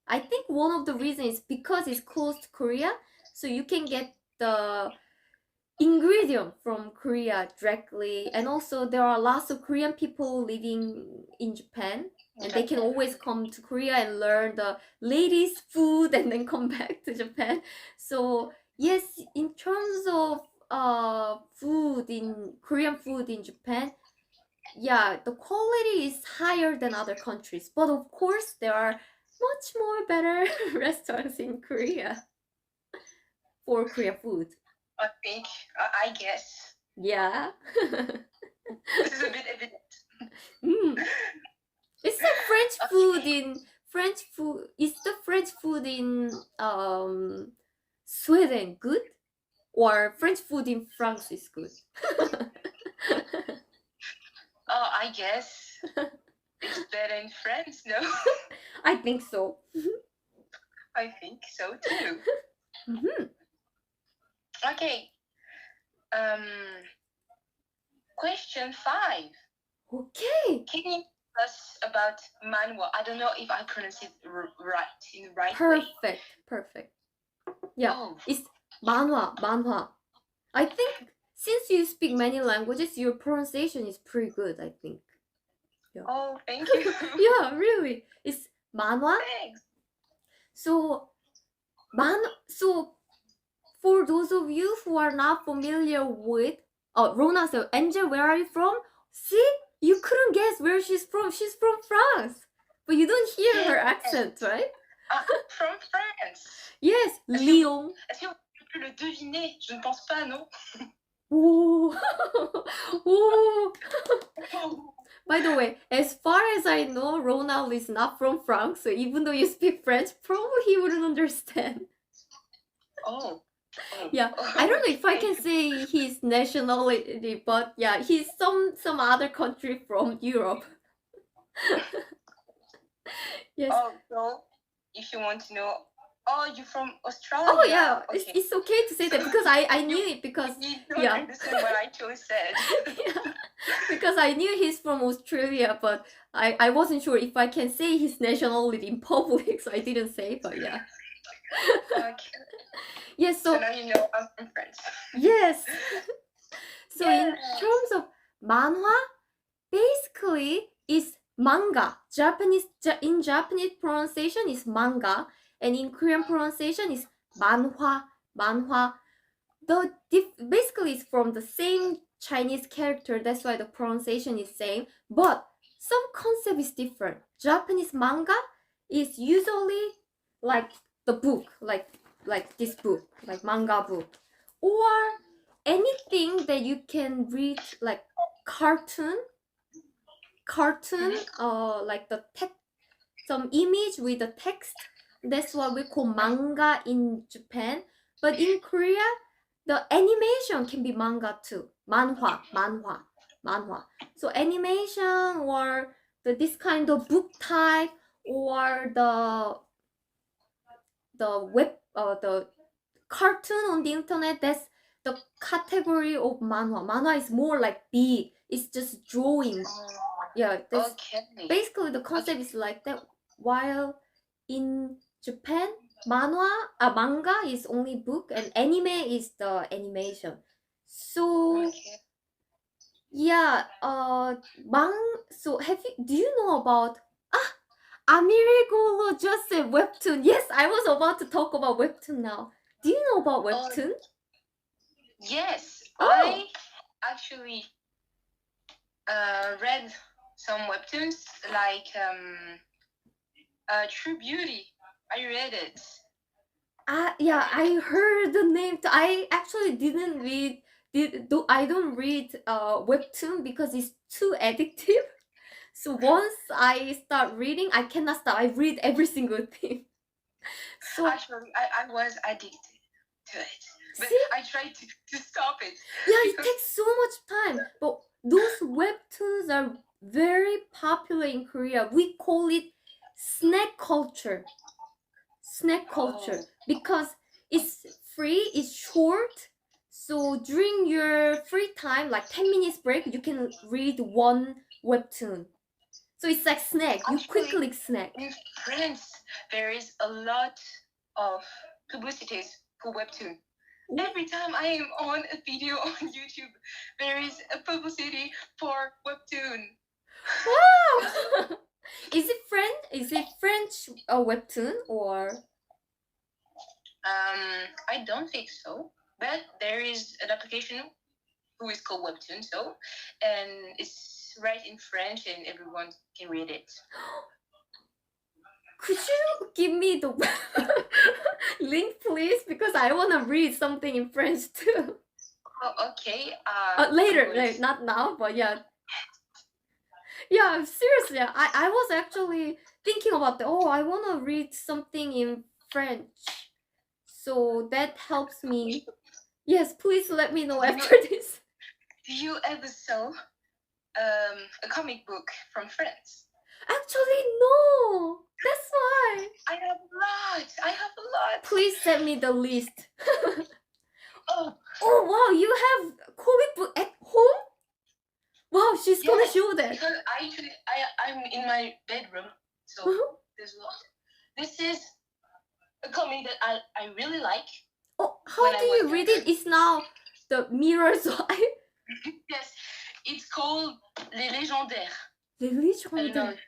[SPEAKER 1] I think one of the reasons is because it's close to Korea, so you can get the ingredient from Korea directly. And also there are lots of Korean people living in Japan, and they can always come to Korea and learn the latest food and then come back to Japan. So yes, in terms of food in Korean food in Japan, yeah, the quality is higher than other countries. But of course, there are much more better restaurants in Korea for Korean food.
[SPEAKER 2] I think, I guess.
[SPEAKER 1] Yeah.
[SPEAKER 2] This is a bit evident.
[SPEAKER 1] Is the French food in Is the French food in Sweden good, or French food in France is good?
[SPEAKER 2] I guess it's better in France, no?
[SPEAKER 1] I think so.
[SPEAKER 2] I think so too.
[SPEAKER 1] Mm-hmm.
[SPEAKER 2] Okay. Question 5.
[SPEAKER 1] Okay.
[SPEAKER 2] Can you tell us about manhwa? I don't know if I pronounce it right in the right way.
[SPEAKER 1] Perfect. Yeah,
[SPEAKER 2] Oh.
[SPEAKER 1] it's manhwa. I think since you speak many languages, your pronunciation is pretty good, I think. Yeah.
[SPEAKER 2] Oh, thank you.
[SPEAKER 1] Yeah, really. It's manhwa.
[SPEAKER 2] Thanks.
[SPEAKER 1] So for those of you who are not familiar with Rona, so Angel, where are you from? See? You couldn't guess where she's from. She's from France. But you don't hear her accent, right?
[SPEAKER 2] From France.
[SPEAKER 1] Yes, Lyon.
[SPEAKER 2] Est-ce que vous pouvez le deviner? Je ne pense pas, non?
[SPEAKER 1] Ooh. Ooh. By the way, as far as I know, Ronald is not from France, so even though you speak French, probably he wouldn't understand.
[SPEAKER 2] Oh.
[SPEAKER 1] Yeah, I don't know if I can say his nationality, but yeah, he's some other country from Europe. Yes.
[SPEAKER 2] Oh, so if you want to know, you're from Australia.
[SPEAKER 1] Oh yeah,
[SPEAKER 2] okay.
[SPEAKER 1] it's okay to say that because I knew it because
[SPEAKER 2] you don't understand what I just said.
[SPEAKER 1] Yeah, because I knew he's from Australia, but I wasn't sure if I can say his nationality in public, so I didn't say. But yeah.
[SPEAKER 2] Okay.
[SPEAKER 1] Yes,
[SPEAKER 2] so now you know I'm from France.
[SPEAKER 1] Yes. So in terms of manhwa, basically is manga. In Japanese pronunciation is manga, and in Korean pronunciation is manhwa. Basically it's from the same Chinese character, that's why the pronunciation is same, but some concept is different. Japanese manga is usually like the book, like this book, like manga book, or anything that you can read, like cartoon, like the text, some image with the text. That's what we call manga in Japan. But in Korea, the animation can be manga too. Manhwa. So animation or this kind of book type, or the cartoon on the internet, that's the category of manhwa. Manhwa is more like big. It's just drawing. Yeah, that's basically the concept is like that. While in Japan, manga is only book, and anime is the animation. So yeah, so do you know about Amirigolo just said Webtoon? Yes, I was about to talk about Webtoon now. Do you know about Webtoon?
[SPEAKER 2] Yes, I actually read some Webtoons, like True Beauty. I read it.
[SPEAKER 1] Yeah, I heard the name. I actually didn't read. I don't read Webtoon because it's too addictive. So once I start reading, I cannot stop. I read every single thing. So
[SPEAKER 2] actually, I was addicted to it, but I tried to stop it.
[SPEAKER 1] Yeah, it takes so much time. But those Webtoons are very popular in Korea. We call it snack culture. Because it's free, it's short. So during your free time, like 10 minutes break, you can read one Webtoon. So it's like snack. You quickly snack.
[SPEAKER 2] In France, there is a lot of publicities for Webtoon. Every time I am on a video on YouTube, there is a publicity for Webtoon.
[SPEAKER 1] Wow! Is it French Webtoon or?
[SPEAKER 2] I don't think so. but there is an application who is called Webtoon, so, and it's right in French and everyone can read it.
[SPEAKER 1] Could you give me the link, please? Because I want to read something in French too.
[SPEAKER 2] Oh, okay.
[SPEAKER 1] Later, like, not now, but yeah. Yeah, seriously, I was actually thinking about the, oh, I want to read something in French. So that helps me. Yes, please let me know after this.
[SPEAKER 2] Do you ever saw a comic book from France?
[SPEAKER 1] Actually, no. That's why.
[SPEAKER 2] I have a lot.
[SPEAKER 1] Please send me the list.
[SPEAKER 2] Oh.
[SPEAKER 1] Oh, wow, you have comic book at home? Wow, she's gonna show that.
[SPEAKER 2] Because I'm in my bedroom, so there's a lot. This is a comic that I really like.
[SPEAKER 1] Oh, how do you read it? It's now the mirror's eye.
[SPEAKER 2] Yes, it's called Les Légendaires.
[SPEAKER 1] Les Légendaires.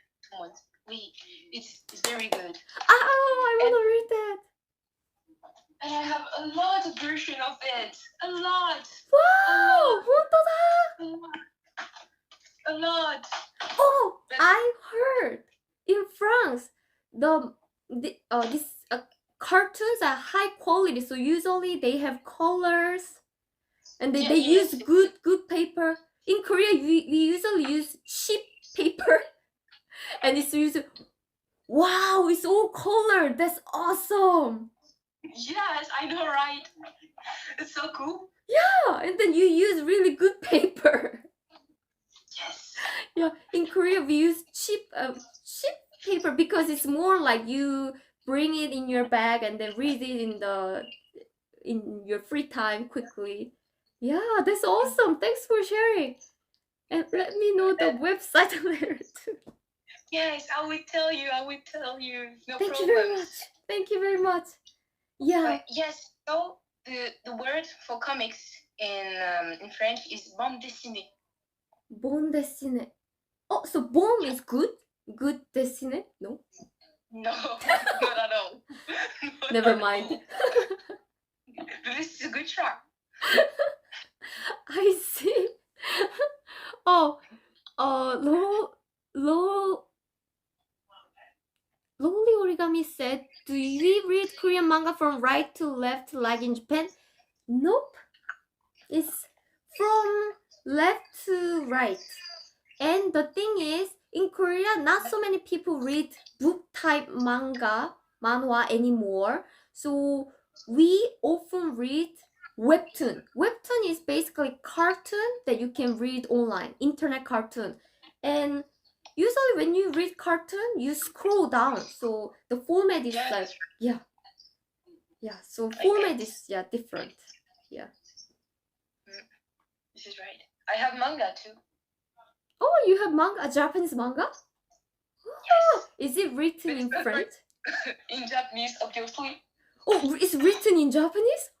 [SPEAKER 2] Oui, it's very good.
[SPEAKER 1] Oh, I want to read that.
[SPEAKER 2] And I have a lot of version of it. A lot.
[SPEAKER 1] Wow,
[SPEAKER 2] a lot.
[SPEAKER 1] Oh, I heard in France these cartoons are high quality, so usually they have colors, and they use good paper. In Korea, we usually use cheap paper, and it's usually, wow, it's all colored. That's awesome.
[SPEAKER 2] Yes, I know, right? It's so cool.
[SPEAKER 1] Yeah, and then you use really good paper.
[SPEAKER 2] Yes.
[SPEAKER 1] Yeah, in Korea we use cheap paper because it's more like you bring it in your bag and then read it in your free time quickly. Yeah, that's awesome. Thanks for sharing. And let me know the website later too.
[SPEAKER 2] Yes, I will tell you. No
[SPEAKER 1] Thank
[SPEAKER 2] problem.
[SPEAKER 1] you very much. Thank you very much. Yeah.
[SPEAKER 2] Yes. So the word for comics in French is bande dessinée.
[SPEAKER 1] Bande dessinée. Oh, so bon is good? Good dessinée? No?
[SPEAKER 2] No, not at all.
[SPEAKER 1] Never mind.
[SPEAKER 2] This is a good try.
[SPEAKER 1] I see. Oh, Lonely Origami said, do we read Korean manga from right to left like in Japan? Nope. It's from left to right. And the thing is, in Korea, not so many people read book type manhwa anymore. So we often read Webtoon. Webtoon is basically cartoon that you can read online, internet cartoon. And usually when you read cartoon, you scroll down. So the format is like, yeah. So format is different. Yeah.
[SPEAKER 2] This is right. I have manga too.
[SPEAKER 1] Oh, you have manga, Japanese manga?
[SPEAKER 2] Yes.
[SPEAKER 1] Is it written in French?
[SPEAKER 2] In Japanese, obviously.
[SPEAKER 1] Oh, it's written in Japanese?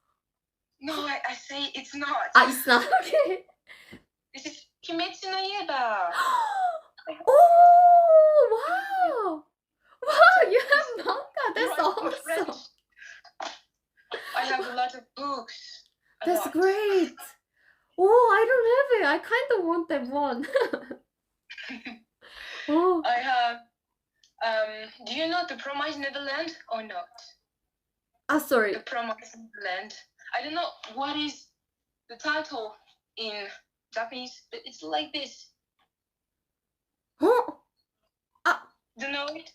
[SPEAKER 2] No, I say it's not.
[SPEAKER 1] It's not? Okay.
[SPEAKER 2] This is Kimetsu no Yaiba.
[SPEAKER 1] Oh, wow. Wow, you have manga. That's awesome.
[SPEAKER 2] I have a lot of books.
[SPEAKER 1] That's great. Oh, I don't have it. I kind of want that one. Oh.
[SPEAKER 2] I have, do you know The Promised Neverland or not?
[SPEAKER 1] Sorry.
[SPEAKER 2] The Promised Neverland. I don't know what is the title in Japanese, but it's like this.
[SPEAKER 1] Huh?
[SPEAKER 2] Do you know it?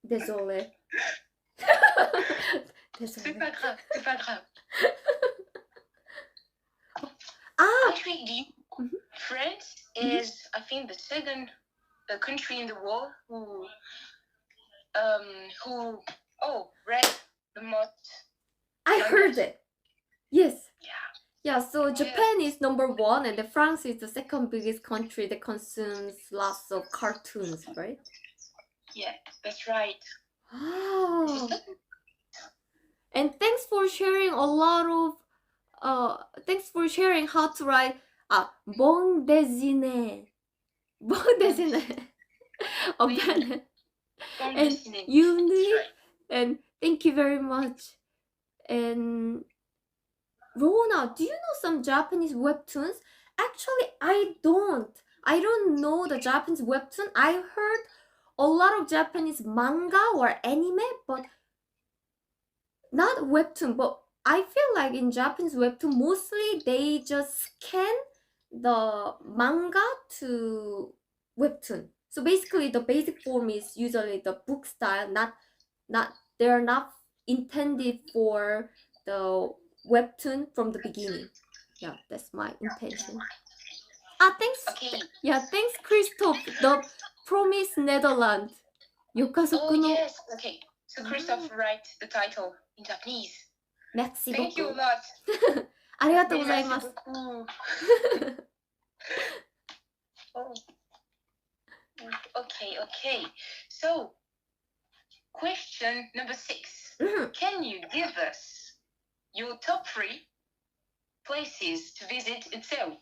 [SPEAKER 1] Désolé.
[SPEAKER 2] C'est pas grave, c'est pas grave. Actually, France is, I think, the second country in the world who read the most.
[SPEAKER 1] I heard it. Yes.
[SPEAKER 2] Yeah.
[SPEAKER 1] So Japan is number 1 and France is the second biggest country that consumes lots of cartoons, right?
[SPEAKER 2] Yeah, that's right.
[SPEAKER 1] Oh. And thanks for sharing a lot of thanks for sharing how to write bon dessiné. Bon dessiné. And unique. And thank you very much. And Rona, do you know some Japanese webtoons? Actually, I don't. I don't know the Japanese webtoon. I heard a lot of Japanese manga or anime, but not webtoon. But I feel like in Japanese webtoon, mostly they just scan the manga to webtoon. So basically, the basic form is usually the book style. Not they're not intended for the webtoon from the beginning. Yeah, that's my intention. Thanks.
[SPEAKER 2] Okay.
[SPEAKER 1] Yeah, thanks, Christoph. The Promise Netherlands.
[SPEAKER 2] Oh,
[SPEAKER 1] Yokazoku no.
[SPEAKER 2] yes. Okay. So Christoph write the title in Japanese.
[SPEAKER 1] Merci
[SPEAKER 2] Thank you a
[SPEAKER 1] beaucoup.
[SPEAKER 2] lot.
[SPEAKER 1] ありがとうござい
[SPEAKER 2] Merci
[SPEAKER 1] ます。
[SPEAKER 2] beaucoup. Oh. Okay. So, question number 6. Can you give us your top 3 places to visit in Seoul?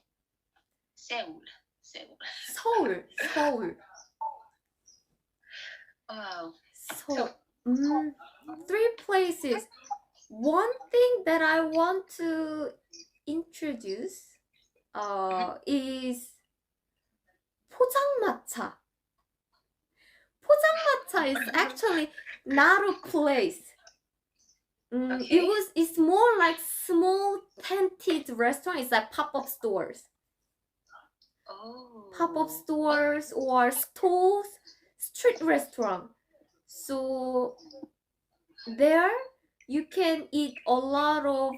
[SPEAKER 2] Seoul.
[SPEAKER 1] Seoul.
[SPEAKER 2] Wow.
[SPEAKER 1] So, 3 places. One thing that I want to introduce is 포장마차. 포장마차 is actually not a place.
[SPEAKER 2] Okay.
[SPEAKER 1] It's more like small tented restaurant. It's like pop-up stores.
[SPEAKER 2] Oh.
[SPEAKER 1] Pop-up stores or stalls, street restaurant. So there you can eat a lot of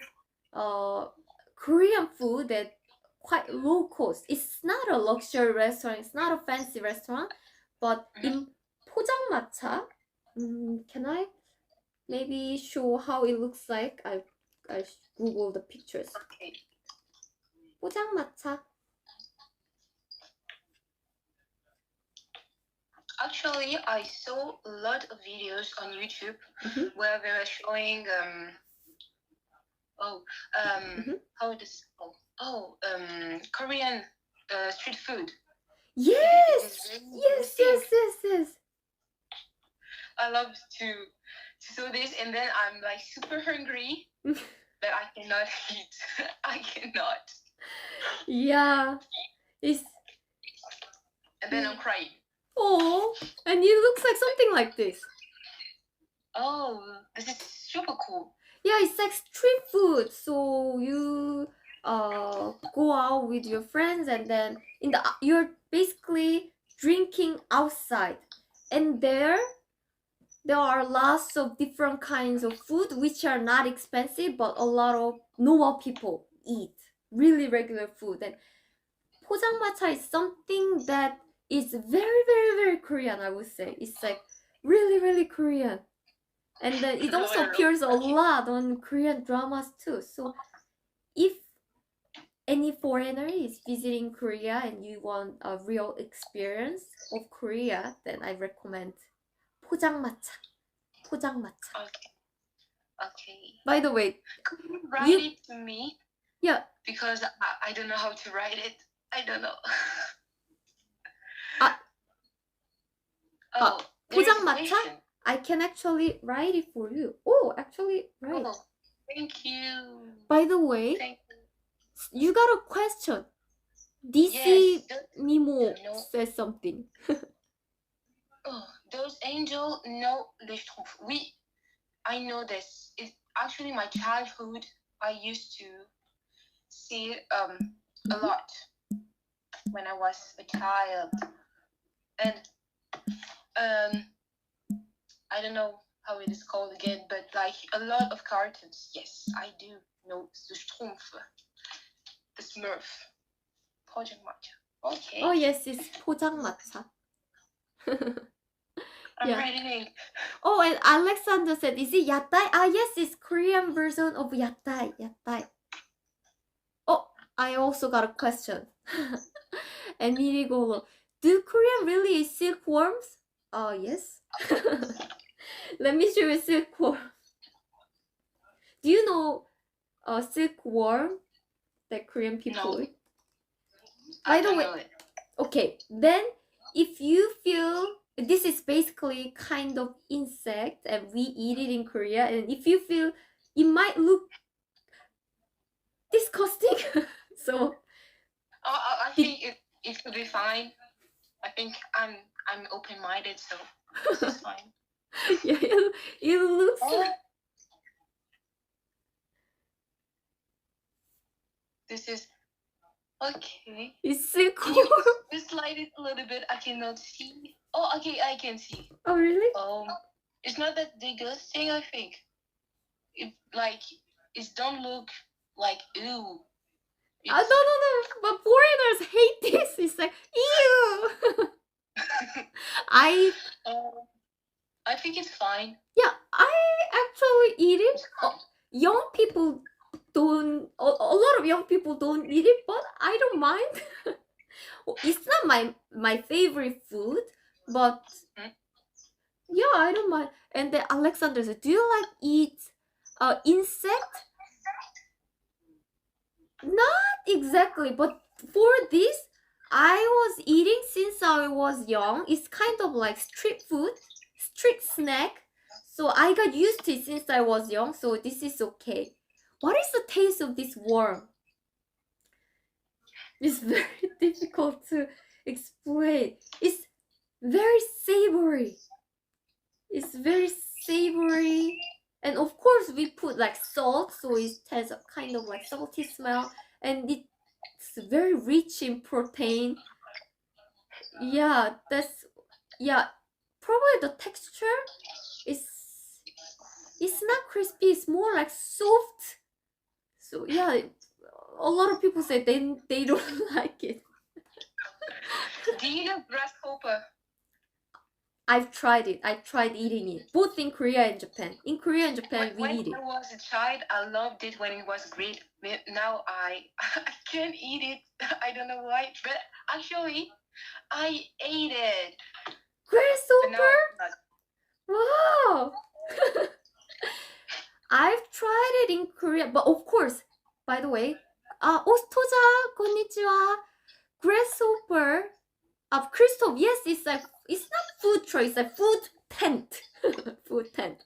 [SPEAKER 1] Korean food that quite low cost. It's not a luxury restaurant. It's not a fancy restaurant. But in 포장마차, can I maybe show how it looks like? I Google the pictures.
[SPEAKER 2] Okay.
[SPEAKER 1] 포장마차.
[SPEAKER 2] Actually, I saw a lot of videos on YouTube where they were showing how it is called? Korean street food.
[SPEAKER 1] Yes.
[SPEAKER 2] I love to do this, and then I'm like super hungry, but I cannot eat. I cannot.
[SPEAKER 1] Yeah.
[SPEAKER 2] And then I'm crying.
[SPEAKER 1] Oh, and it looks like something like this.
[SPEAKER 2] Oh, this is super cool.
[SPEAKER 1] Yeah, it's like street food. So you go out with your friends, and then you're basically drinking outside. And there are lots of different kinds of food which are not expensive, but a lot of normal people eat. Really regular food. And 포장마차 is something that is very, very, very Korean, I would say. It's like really, really Korean. And then it also appears a lot on Korean dramas too. So if any foreigner is visiting Korea and you want a real experience of Korea, then I recommend 포장마차.
[SPEAKER 2] Okay.
[SPEAKER 1] By the way,
[SPEAKER 2] could you write it to me?
[SPEAKER 1] Yeah.
[SPEAKER 2] Because I don't know how to write it. I don't know.
[SPEAKER 1] 포장마차? I can actually write it for you. Oh, actually, right.
[SPEAKER 2] Oh, thank you.
[SPEAKER 1] By the way, you got a question. DC Mimo says something.
[SPEAKER 2] Oh, those angels know les schtroumpfs. Oui, I know this. It's actually my childhood. I used to see a lot when I was a child. And I don't know how it is called again, but like a lot of cartoons. Yes, I do know the Schtroumpf, the Smurf, 포장마차. Okay.
[SPEAKER 1] Oh yes, it's 포장마차.
[SPEAKER 2] I'm reading.
[SPEAKER 1] Oh, and Alexander said, is it yatai? Yes, it's Korean version of yatai. Oh, I also got a question. And Mirigolo, do Korean really eat silkworms? Yes. Let me show you silkworm. Do you know silkworm that Korean people eat? By the way, okay, then if you feel this is basically kind of insect and we eat it in Korea, and if you feel it might look disgusting. So
[SPEAKER 2] I think it could be fine. I think I'm open-minded, so this is fine.
[SPEAKER 1] yeah, it looks
[SPEAKER 2] this is okay.
[SPEAKER 1] it's so cool.
[SPEAKER 2] Can you slide it a little bit? I cannot see. Oh, okay, I can see.
[SPEAKER 1] Oh, really?
[SPEAKER 2] It's not that disgusting, I think. It don't look like ew.
[SPEAKER 1] No, but foreigners hate this. It's like, ew. I
[SPEAKER 2] think it's fine.
[SPEAKER 1] Yeah, I actually eat it. Young people don't, a lot of young people don't eat it, but I don't mind. It's not my favorite food, but yeah, I don't mind. And then Alexander said, do you like eat insect? Not exactly, but for this, I was eating since I was young. It's kind of like street food, street snack. So I got used to it since I was young, so this is okay. What is the taste of this worm? It's very difficult to explain. It's very savory. It's very savory. And of course we put like salt, so it has a kind of like salty smell. And it's very rich in protein. Yeah, probably the texture is, it's not crispy, it's more like soft. So yeah, a lot of people say they don't like it.
[SPEAKER 2] Do you know grasshopper?
[SPEAKER 1] I've tried it. I tried eating it, both in Korea and Japan. In Korea and Japan, we eat it.
[SPEAKER 2] When I was a child, I loved it when it was great. Now I can't eat it. I don't know why, but actually, I ate it.
[SPEAKER 1] Grasshopper? Wow! I've tried it in Korea, but of course, by the way, 오스토자, konnichiwa. Grasshopper, Christoph, yes, it's not food truck, it's a food tent. Food tent.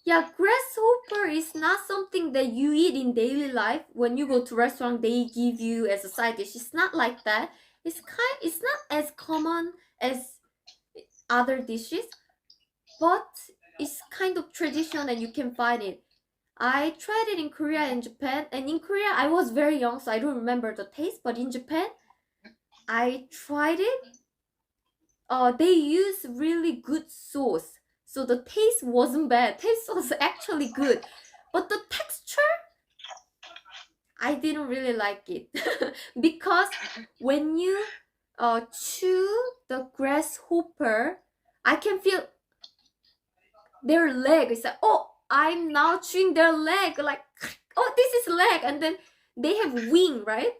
[SPEAKER 1] Yeah, grasshopper is not something that you eat in daily life. When you go to restaurant, they give you as a side dish. It's not like that. It's not as common as other dishes, but it's kind of traditional and you can find it. I tried it in Korea and Japan, and in Korea I was very young, so I don't remember the taste, but in Japan I tried it. They use really good sauce, so the taste wasn't bad. Taste was actually good, but the texture, I didn't really like it. Because when you chew the grasshopper, I can feel their leg. It's like, oh, I'm now chewing their leg, like, oh, this is leg, and then they have wing, right?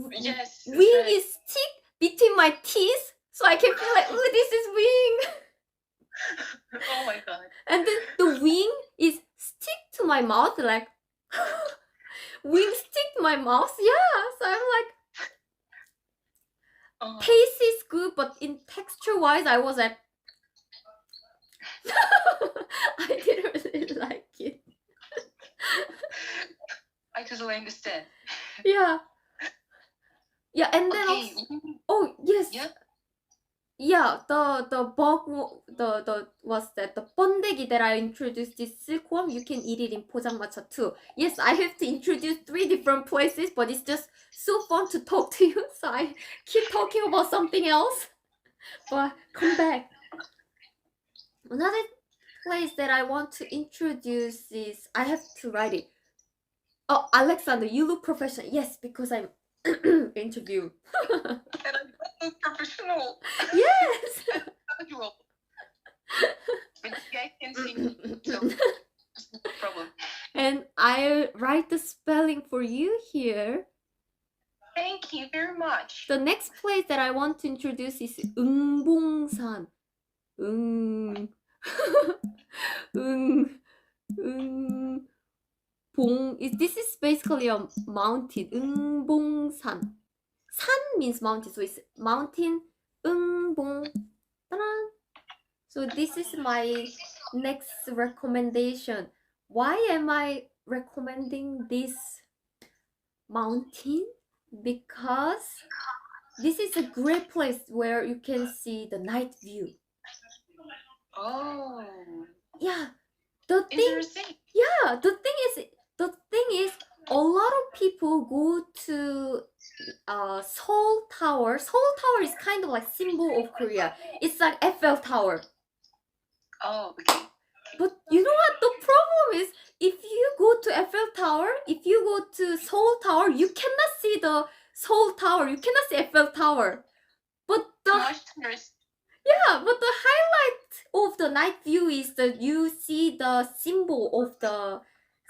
[SPEAKER 2] Yes.
[SPEAKER 1] Wing is stick between my teeth, so I can feel like, oh, this is wing.
[SPEAKER 2] Oh my god.
[SPEAKER 1] And then the wing is stick to my mouth, like, wing stick to my mouth, yeah. So I'm like, taste is good, but in texture wise, I was like, I didn't really like it.
[SPEAKER 2] I totally understand.
[SPEAKER 1] Yeah. Yeah, and then
[SPEAKER 2] okay.
[SPEAKER 1] oh yes.
[SPEAKER 2] Yeah.
[SPEAKER 1] Yeah, the bug, the what's that? The 번데기 that I introduced, this silkworm, you can eat it in 포장마차 too. Yes, I have to introduce 3 different places, but it's just so fun to talk to you, so I keep talking about something else. But come back. Another place that I want to introduce is, I have to write it. Oh, Alexander, you look professional. Yes, because I'm interview.
[SPEAKER 2] And I look professional.
[SPEAKER 1] Yes.
[SPEAKER 2] Casual. But you guys can see me, so it's no problem.
[SPEAKER 1] And I write the spelling for you here.
[SPEAKER 2] Thank you very much.
[SPEAKER 1] The next place that I want to introduce is 응봉산. This is basically a mountain. 응봉산. 산 means mountain, so it's mountain. 응봉. Ta-da! So this is my Next recommendation. Why am I recommending this mountain? Because this is a great place where you can see the night view.
[SPEAKER 2] Oh,
[SPEAKER 1] Yeah, the thing
[SPEAKER 2] interesting.
[SPEAKER 1] the thing is a lot of people go to Seoul Tower. Seoul Tower is kind of like symbol of Korea. It's like Eiffel Tower.
[SPEAKER 2] Oh, okay.
[SPEAKER 1] But you know what? The problem is if you go to Eiffel Tower, if you go to Seoul Tower, you cannot see the Seoul Tower. You cannot see Eiffel Tower. But
[SPEAKER 2] Too much tourist.
[SPEAKER 1] but the highlight of the night view is that you see the symbol of the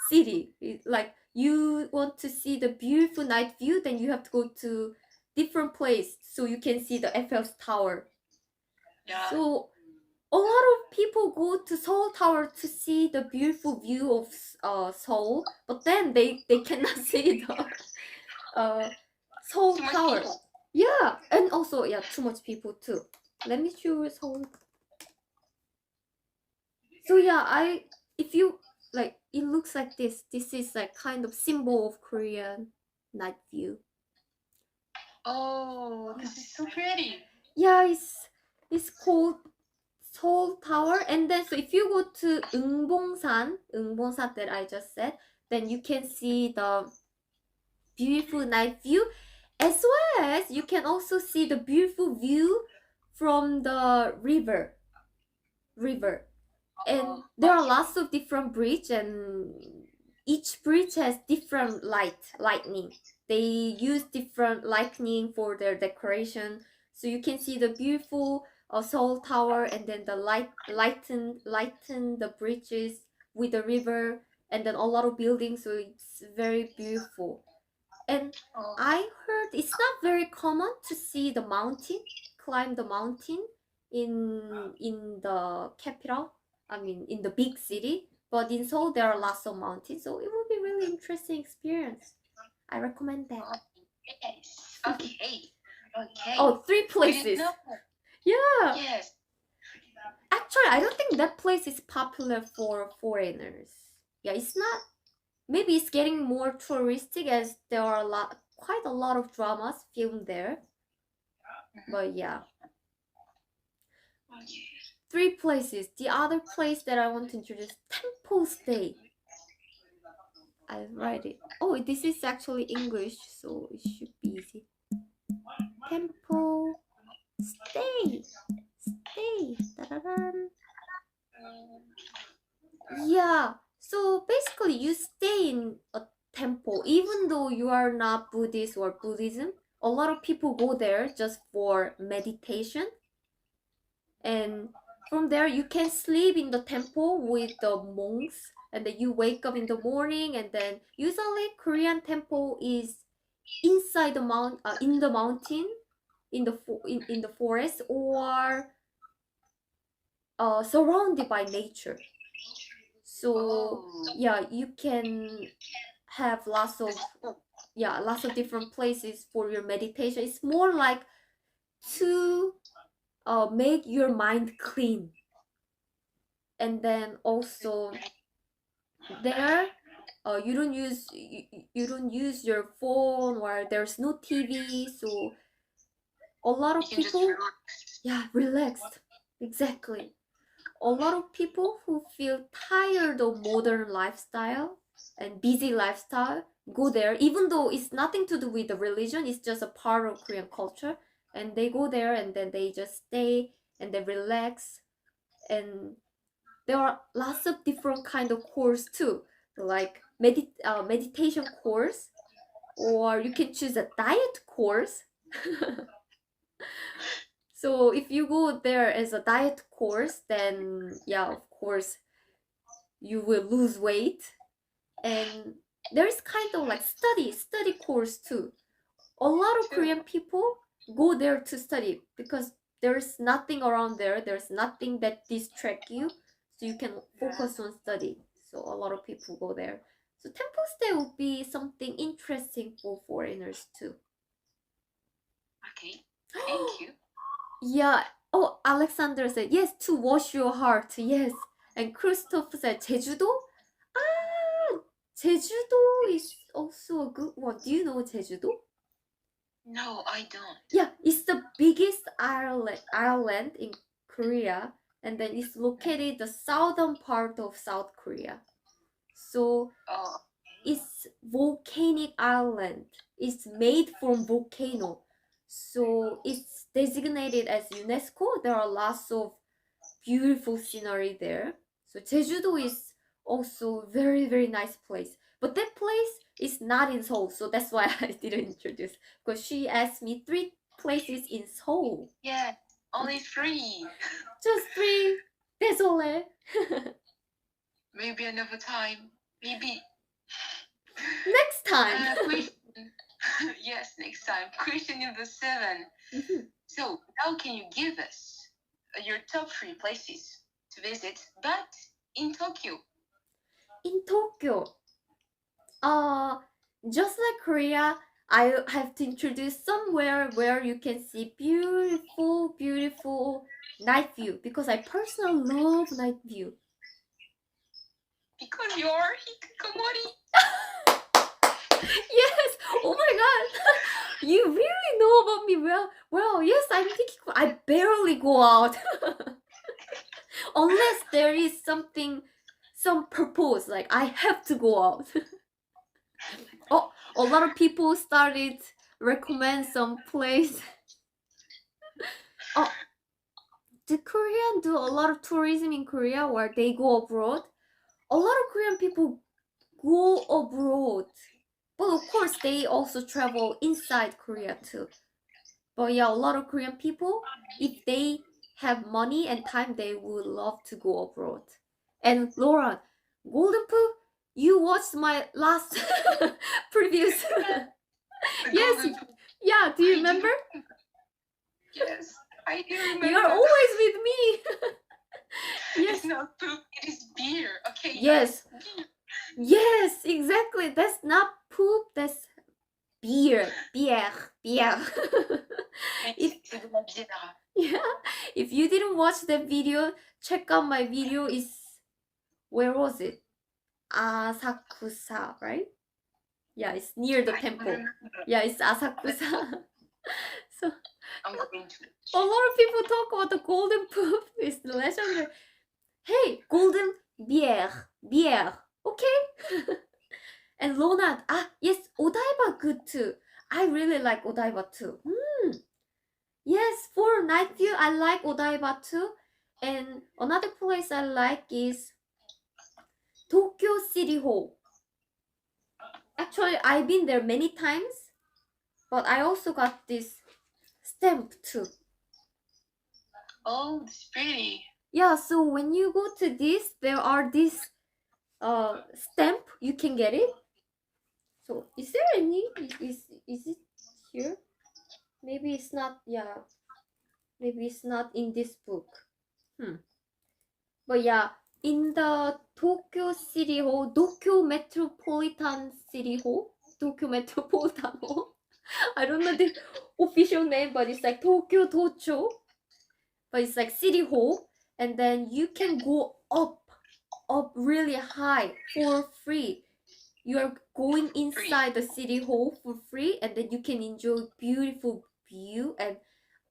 [SPEAKER 1] city. Like you want to see the beautiful night view, then you have to go to different place so you can see the Eiffel Tower.
[SPEAKER 2] Yeah.
[SPEAKER 1] So a lot of people go to Seoul Tower to see the beautiful view of Seoul, but then they cannot see the Seoul
[SPEAKER 2] Too much
[SPEAKER 1] Tower.
[SPEAKER 2] people.
[SPEAKER 1] Yeah, and also too much people too. Let me show Seoul. So if you like, it looks like this. This is like kind of symbol of Korean night view.
[SPEAKER 2] Oh, this is so pretty.
[SPEAKER 1] Yeah, it's called Seoul Tower. And then so if you go to Eunbongsan that I just said, then you can see the beautiful night view, as well as you can also see the beautiful view from the river. And there are lots of different bridge, and each bridge has different lightning. They use different lightning for their decoration, so you can see the beautiful Seoul Tower, and then the lighten the bridges with the river, and then a lot of buildings. So it's very beautiful. And I heard it's not very common to see the mountain, climb the mountain in the capital. I mean, in the big city. But in Seoul, there are lots of mountains, so it will be really interesting experience. I recommend that.
[SPEAKER 2] Yes. Okay. Okay.
[SPEAKER 1] Oh, 3 places. Yeah.
[SPEAKER 2] Yes.
[SPEAKER 1] Actually, I don't think that place is popular for foreigners. Yeah, it's not. Maybe it's getting more touristic as there are quite a lot of dramas filmed there. But yeah.
[SPEAKER 2] Okay.
[SPEAKER 1] 3 places. The other place that I want to introduce, Temple Stay. I write it. Oh, this is actually English, so it should be easy. Temple Stay. Da-da-dan. Yeah. So basically, you stay in a temple, even though you are not Buddhist or Buddhism. A lot of people go there just for meditation, and from there you can sleep in the temple with the monks, and then you wake up in the morning, and then usually Korean temple is inside the in the mountain, in the forest, or surrounded by nature. So you can have lots of different places for your meditation. It's more like to make your mind clean. And then also there you don't use your phone, or there's no TV, so a lot of people relaxed. Exactly. A lot of people who feel tired of modern lifestyle and busy lifestyle go there, even though it's nothing to do with the religion, it's just a part of Korean culture, and they go there and then they just stay and they relax. And there are lots of different kind of course too, like meditation course, or you can choose a diet course. So if you go there as a diet course, then of course you will lose weight. And there's kind of like study course too. A lot of Korean people go there to study because there's nothing around there. There's nothing that distract you, so you can focus on study. So a lot of people go there. So temple stay will be something interesting for foreigners too.
[SPEAKER 2] Okay. Thank you.
[SPEAKER 1] Yeah. Oh, Alexander said yes, to wash your heart. Yes, And Christoph said 제주도? 제주도 is also a good one. Do you know 제주도?
[SPEAKER 2] No, I don't.
[SPEAKER 1] Yeah, it's the biggest island in Korea, and then it's located the southern part of South Korea. So it's volcanic island. It's made from volcano. So it's designated as UNESCO. There are lots of beautiful scenery there. So Jeju-do is also very, very nice place. But that place is not in Seoul, so that's why I didn't introduce. Because she asked me 3 places in Seoul.
[SPEAKER 2] Yeah, only 3.
[SPEAKER 1] Just 3. Désolé.
[SPEAKER 2] Maybe another time. Maybe.
[SPEAKER 1] Next time.
[SPEAKER 2] Yes, next time. Question number 7. So, how can you give us your top 3 places to visit, but in Tokyo?
[SPEAKER 1] In Tokyo, just like Korea, I have to introduce somewhere where you can see beautiful, beautiful night view, because I personally love night view.
[SPEAKER 2] Because you're hikikomori.
[SPEAKER 1] Yes. Oh my God. You really know about me well. Well, yes, I'm thinking. I barely go out unless there is some purpose. Like I have to go out. Oh, a lot of people started recommend some place. Oh, the Korean do a lot of tourism in Korea where they go abroad. A lot of Korean people go abroad. But of course, they also travel inside Korea too. But yeah, a lot of Korean people, if they have money and time, they would love to go abroad. And Laura, Golden Poop, you watched my last previous. Yes, yeah. Do you remember?
[SPEAKER 2] Yes, I do remember.
[SPEAKER 1] You are always with me. Yes.
[SPEAKER 2] It's not poop, it is beer. Okay.
[SPEAKER 1] Yes. Yes, exactly. That's not poop. That's beer. Beer.
[SPEAKER 2] Yeah.
[SPEAKER 1] If you didn't watch that video, check out my video. Is where was it? Asakusa, right? Yeah, it's near the temple. Yeah, it's Asakusa. So
[SPEAKER 2] I'm going to.
[SPEAKER 1] a lot of people talk about the golden poop. It's the legendary. Hey, golden beer. Okay. And Ronald, yes, Odaiba good too. I really like Odaiba too. Yes, for night view, I like Odaiba too. And another place I like is Tokyo City Hall. Actually, I've been there many times, but I also got this stamp too.
[SPEAKER 2] Oh, it's pretty.
[SPEAKER 1] Yeah, so when you go to this, there are this stamp, you can get it. So is there any, is it here? Maybe it's not, yeah. Maybe it's not in this book. But yeah, in the Tokyo City Hall, Tokyo Metropolitan City Hall, Tokyo Metropolitan Hall. I don't know the official name, but it's like Tokyo Tocho. But it's like City Hall, and then you can go up really high for free. You are going inside the City Hall for free, and then you can enjoy beautiful view, and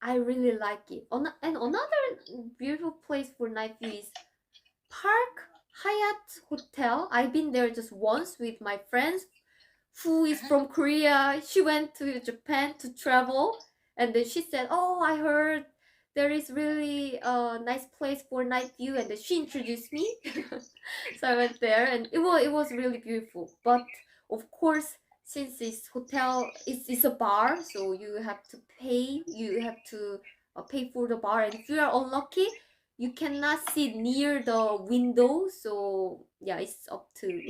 [SPEAKER 1] I really like it. And another beautiful place for night view is Park Hyatt Hotel. I've been there just once with my friends who is from Korea. She went to Japan to travel, and then she said, oh, I heard there is really a nice place for night view, and then she introduced me. So I went there, and it was really beautiful. But of course, since this hotel is a bar, so you have to pay. You have to pay for the bar, and if you are unlucky, you cannot sit near the window. So yeah, it's up to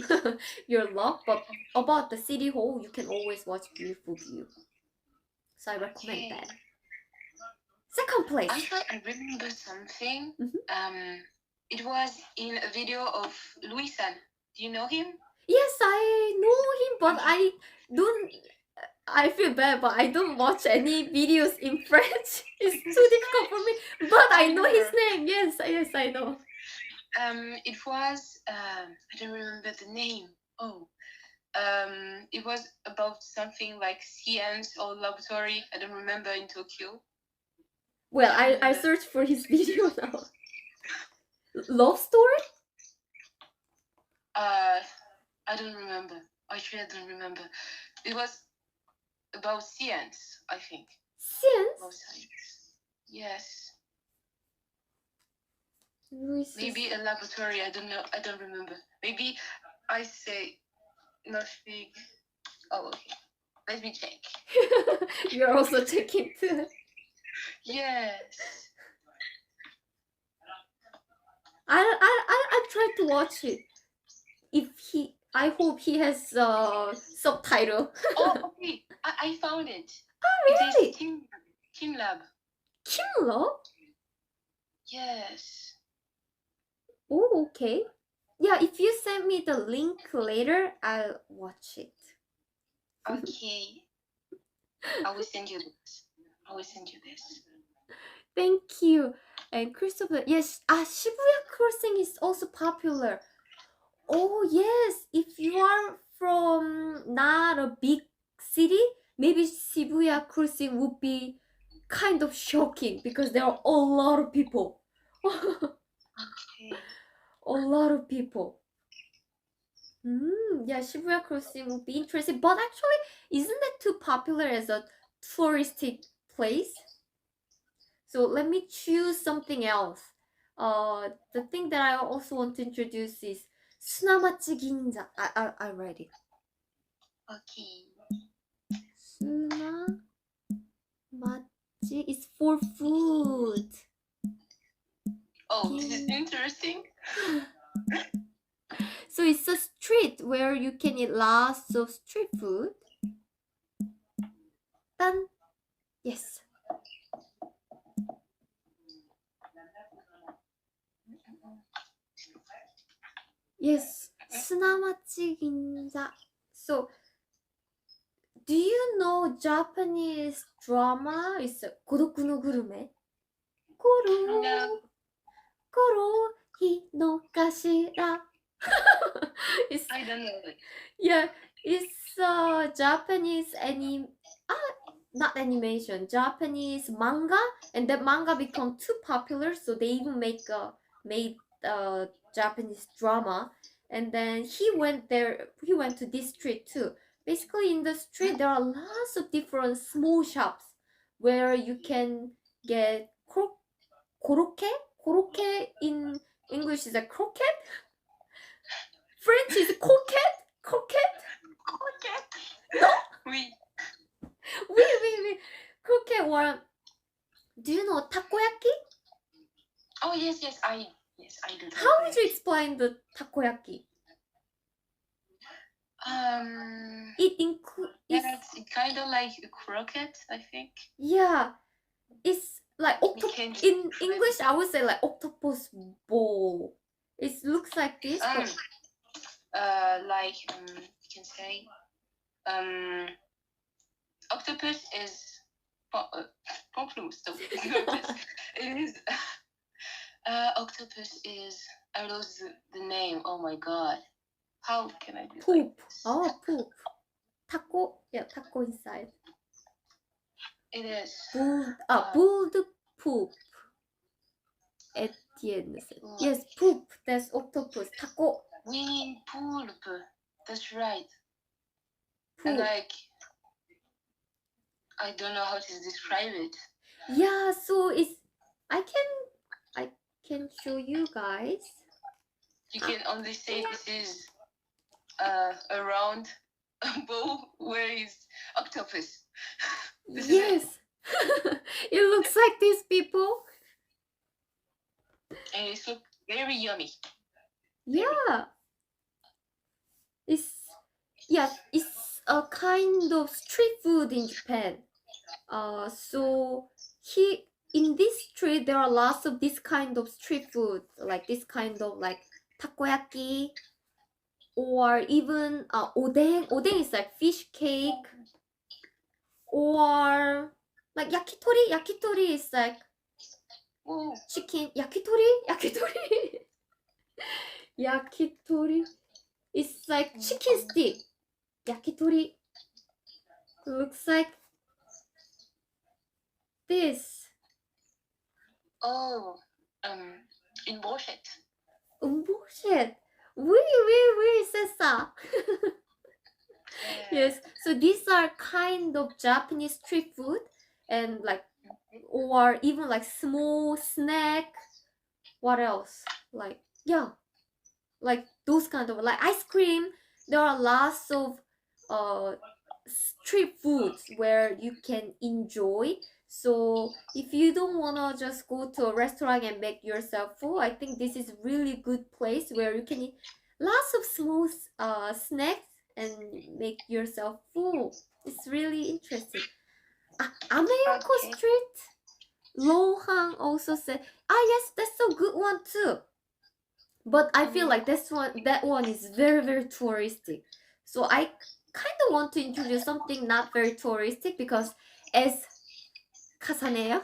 [SPEAKER 1] your luck. But about the city hall, you can always watch beautiful view. So I recommend that. Second place.
[SPEAKER 2] Actually, I remember something. It was in a video of Louis-san. Do you know him?
[SPEAKER 1] Yes, I know him, but I feel bad, but I don't watch any videos in French. It's too difficult for me. But I know his name. Yes, I know.
[SPEAKER 2] It was I don't remember the name. Oh, it was about something like science or laboratory. I don't remember in Tokyo.
[SPEAKER 1] Well, I searched for his video now. Love story?
[SPEAKER 2] I don't remember. Actually, I don't remember. It was about science, I think.
[SPEAKER 1] Science?
[SPEAKER 2] About science. Yes.
[SPEAKER 1] Luis
[SPEAKER 2] Maybe a laboratory. I don't know. I don't remember. Maybe I say nothing. Oh, okay. Let me check.
[SPEAKER 1] You're also checking too.
[SPEAKER 2] Yes.
[SPEAKER 1] I tried to watch it. I hope he has subtitle.
[SPEAKER 2] Oh, okay. I found it.
[SPEAKER 1] Oh, really?
[SPEAKER 2] It is Team Lab.
[SPEAKER 1] Kimlo?
[SPEAKER 2] Yes.
[SPEAKER 1] Oh, okay. Yeah, if you send me the link later, I'll watch it.
[SPEAKER 2] Okay. I will send you this. I will send you this.
[SPEAKER 1] Thank you. And Christopher, yes, Shibuya Crossing is also popular. Oh, yes. If you are from not a big city, maybe Shibuya Crossing would be kind of shocking because there are a lot of people.
[SPEAKER 2] Okay.
[SPEAKER 1] A lot of people. Yeah, Shibuya Crossing would be interesting, but actually, isn't that too popular as a touristic place? So let me choose something else. The thing that I also want to introduce is Sunamachi Ginza. I read it.
[SPEAKER 2] Okay.
[SPEAKER 1] Sunamachi is for food.
[SPEAKER 2] Oh, this is interesting.
[SPEAKER 1] So it's a street where you can eat lots of street food. Done. Yes. Yes, Sunamachi Ginza. So, do you know Japanese drama is Godoku no Gurume? Koro,
[SPEAKER 2] No.
[SPEAKER 1] Koro, hi no kashira.
[SPEAKER 2] I don't know it.
[SPEAKER 1] Yeah, it's Japanese not animation, Japanese manga, and that manga become too popular, so they even made Japanese drama. And then he went to this street too. Basically, in the street there are lots of different small shops where you can get korokke. Korokke in English is a croquette. French is croquette. Croquette.
[SPEAKER 2] Okay.
[SPEAKER 1] No.
[SPEAKER 2] Oui.
[SPEAKER 1] Oui. Croquette or do you know takoyaki?
[SPEAKER 2] Oh yes, I do.
[SPEAKER 1] How would you explain the takoyaki? It includes.
[SPEAKER 2] It's kind of like a croquette, I think.
[SPEAKER 1] Yeah, it's like in English. I would say like octopus ball. It looks like this.
[SPEAKER 2] Like you can say, octopus is pamplemousse. So it is. Octopus is. I lost the name. Oh my god. How can I do
[SPEAKER 1] poop?
[SPEAKER 2] Like this?
[SPEAKER 1] Oh, poop. Taco. Yeah, taco inside.
[SPEAKER 2] It is.
[SPEAKER 1] Bulled poop. At the end. Yes, poop. That's octopus. Taco.
[SPEAKER 2] We poulpe. That's right.
[SPEAKER 1] Poop.
[SPEAKER 2] And like, I don't know how to describe it.
[SPEAKER 1] Yeah, so it's. I can show you guys.
[SPEAKER 2] You can only say this is a round bowl where is octopus.
[SPEAKER 1] Yes. It looks like these people.
[SPEAKER 2] And it looks very yummy.
[SPEAKER 1] Yeah. It's a kind of street food in Japan. So in this street there are lots of this kind of street food, like this kind of like takoyaki, or even oden. Oden is like fish cake, or like yakitori. Yakitori is like chicken. Yakitori. Yakitori. It's like chicken stick. Yakitori. Looks like this.
[SPEAKER 2] Oh, une brochette.
[SPEAKER 1] Une brochette. Oui, c'est ça. Yes, so these are kind of Japanese street food and like, or even like small snack. What else? Like, yeah, like those kind of like ice cream. There are lots of street foods where you can enjoy. So if you don't wanna just go to a restaurant and make yourself full, I think this is really good place where you can eat lots of small snacks and make yourself full. It's really interesting. Amayoko
[SPEAKER 2] Okay.
[SPEAKER 1] Street. Lohan also said, yes, that's a good one too. But I feel like that one is very, very touristic. So I kind of want to introduce something not very touristic because as Kasaneya,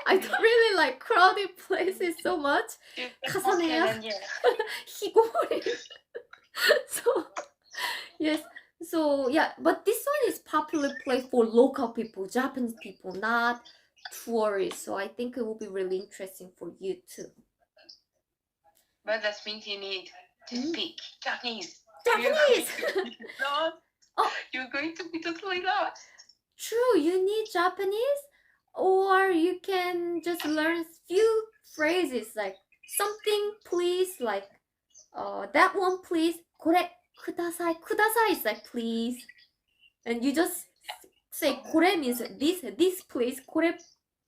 [SPEAKER 1] I don't really like crowded places so much. Kasaneya, Higori. So yes, so yeah, but this one is popular place for local people, Japanese people, not tourists. So I think it will be really interesting for you too.
[SPEAKER 2] But that means you need to speak Japanese.
[SPEAKER 1] Japanese.
[SPEAKER 2] You're going to be totally lost.
[SPEAKER 1] True, you need Japanese, or you can just learn few phrases like something please, like that one please, これください. Kudasai is like please, and you just say これ means this please, これ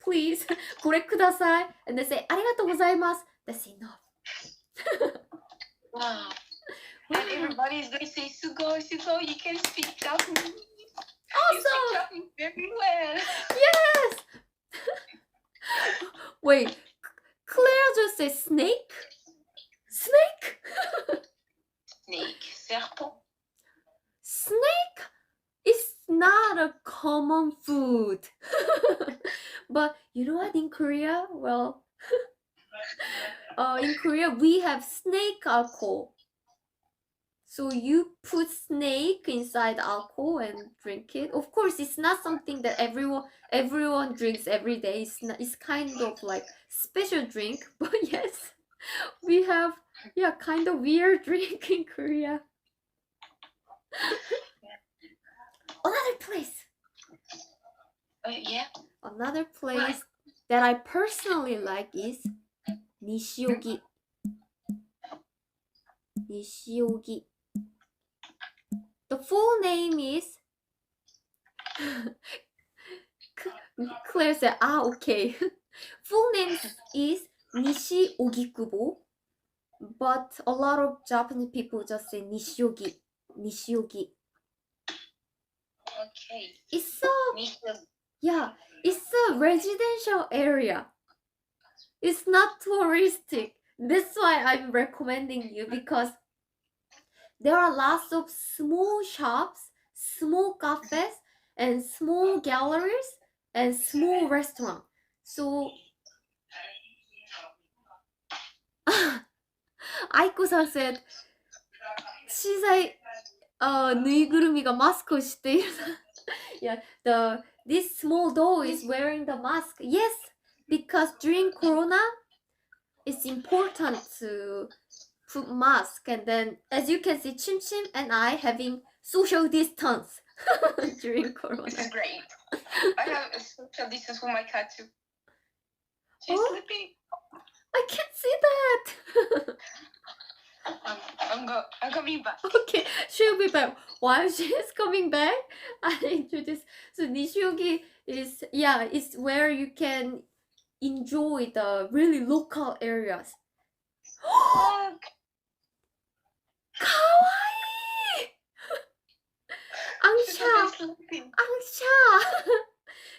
[SPEAKER 1] please, これください, and then say ありがとうございます. That's enough.
[SPEAKER 2] Wow. And everybody is going to say, Sugoi, you can speak Japanese. You speak Japanese very well.
[SPEAKER 1] Yes! Wait, Claire just said snake? Snake?
[SPEAKER 2] Snake, serpent.
[SPEAKER 1] Snake is not a common food. But you know what, in Korea, well, in Korea we have snake alcohol. So you put snake inside alcohol and drink it. Of course, it's not something that everyone drinks every day. It's kind of like special drink. But yes, we have kind of weird drink in Korea. Another place.
[SPEAKER 2] Yeah.
[SPEAKER 1] Another place that I personally like is Nishiogi. Nishiogi. The full name is Claire said, okay. Full name is Nishi Ogikubo, but a lot of Japanese people just say Nishiogi. Nishiogi.
[SPEAKER 2] Okay.
[SPEAKER 1] It's a residential area. It's not touristic. That's why I'm recommending you, because there are lots of small shops, small cafes, and small galleries, and small restaurants. So, Aiko-san said, 小さいぬいぐるみがマスクをしている. Yeah, this small doll is wearing the mask. Yes, because during Corona, it's important to put mask, and then as you can see, Chim Chim and I having social distance during Corona.
[SPEAKER 2] This is great. I have a social distance with my cat too. She's sleeping.
[SPEAKER 1] I can't see that.
[SPEAKER 2] I'm coming back.
[SPEAKER 1] Okay, she'll be back. While she's coming back, I introduce. So Nishiogi is it's where you can enjoy the really local areas. Kawaii! Angsha!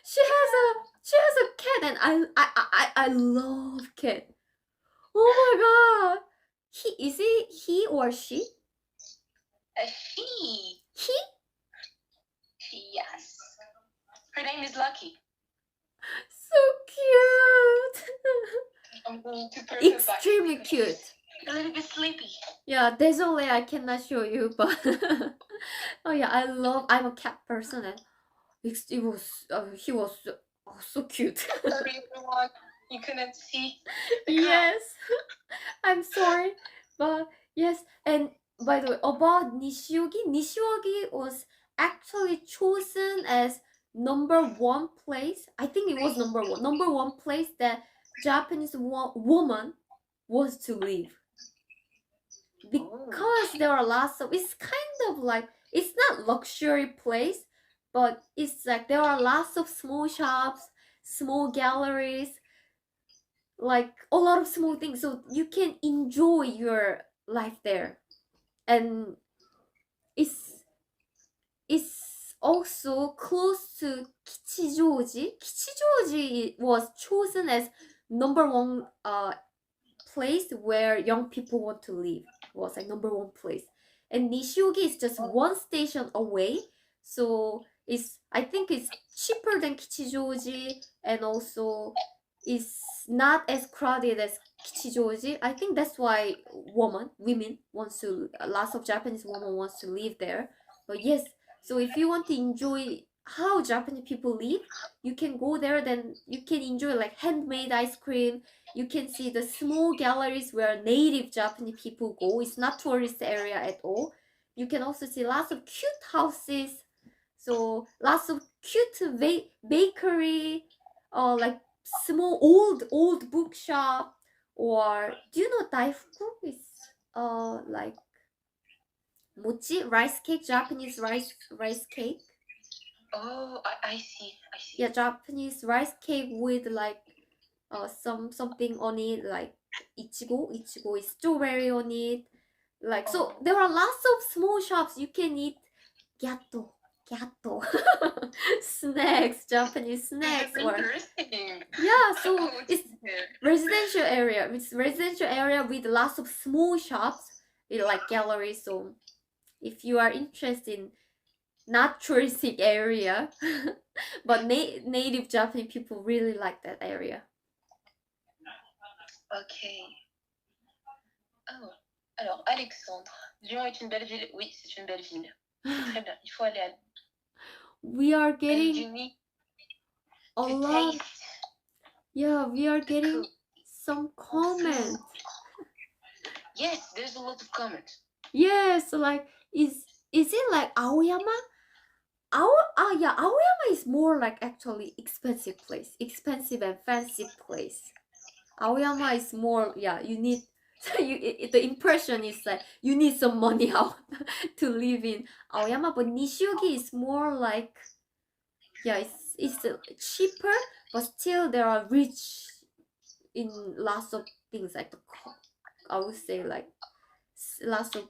[SPEAKER 1] She has a cat, and I love cat. Oh my god! Is it he or she?
[SPEAKER 2] She.
[SPEAKER 1] He?
[SPEAKER 2] Yes. Her name is Lucky.
[SPEAKER 1] So cute.
[SPEAKER 2] I'm going to put her back.
[SPEAKER 1] Extremely cute.
[SPEAKER 2] a little bit sleepy.
[SPEAKER 1] Yeah, désolé, I cannot show you, but oh yeah, I'm a cat person, and it was he was so cute.
[SPEAKER 2] Sorry, everyone. You couldn't see the cat.
[SPEAKER 1] Yes, I'm sorry, but yes. And by the way, about Nishiogi was actually chosen as number one place. I think it was number one place that Japanese woman was to live, because there are lots of, it's kind of like, it's not luxury place, but it's like there are lots of small shops, small galleries, like a lot of small things, so you can enjoy your life there. And it's also close to Kichijoji. Kichijoji was chosen as number one place where young people want to live. It was like number one place. And Nishiogi is just one station away, so I think it's cheaper than Kichijoji, and also it's not as crowded as Kichijoji. I think that's why women wants to, lots of Japanese women wants to live there. But yes, so if you want to enjoy how Japanese people live, you can go there. Then you can enjoy like handmade ice cream. You can see the small galleries where native Japanese people go. It's not tourist area at all. You can also see lots of cute houses. So lots of cute bakery, or like small old bookshop. Or do you know daifuku? It's like mochi, rice cake, Japanese rice cake.
[SPEAKER 2] Oh, I see.
[SPEAKER 1] Yeah, Japanese rice cake with like something on it, like ichigo is strawberry on it. Like, so there are lots of small shops you can eat gyato snacks, Japanese snacks.
[SPEAKER 2] That's
[SPEAKER 1] Or
[SPEAKER 2] interesting.
[SPEAKER 1] yeah, so
[SPEAKER 2] Oh,
[SPEAKER 1] it's residential area. It's residential area with lots of small shops, like galleries. So if you are interested in not touristic area, but native Japanese people really like that area.
[SPEAKER 2] Ok. Oh. Alors, Alexandre, Lyon est une belle ville. Oui, c'est une belle ville. C'est très bien. Il faut aller à Lyon.
[SPEAKER 1] We are
[SPEAKER 2] And
[SPEAKER 1] getting
[SPEAKER 2] you need
[SPEAKER 1] a
[SPEAKER 2] to
[SPEAKER 1] lot.
[SPEAKER 2] taste.
[SPEAKER 1] Yeah, we are getting
[SPEAKER 2] food.
[SPEAKER 1] some comments.
[SPEAKER 2] Yes, there's a lot of comments.
[SPEAKER 1] Yes, like is it like Aoyama? Yeah, Aoyama is more like actually expensive and fancy place. Aoyama is more, yeah, you need the impression is that you need some money out to live in Aoyama. But Nishiogi is more like, yeah, it's cheaper, but still there are rich in lots of things, like I would say like lots of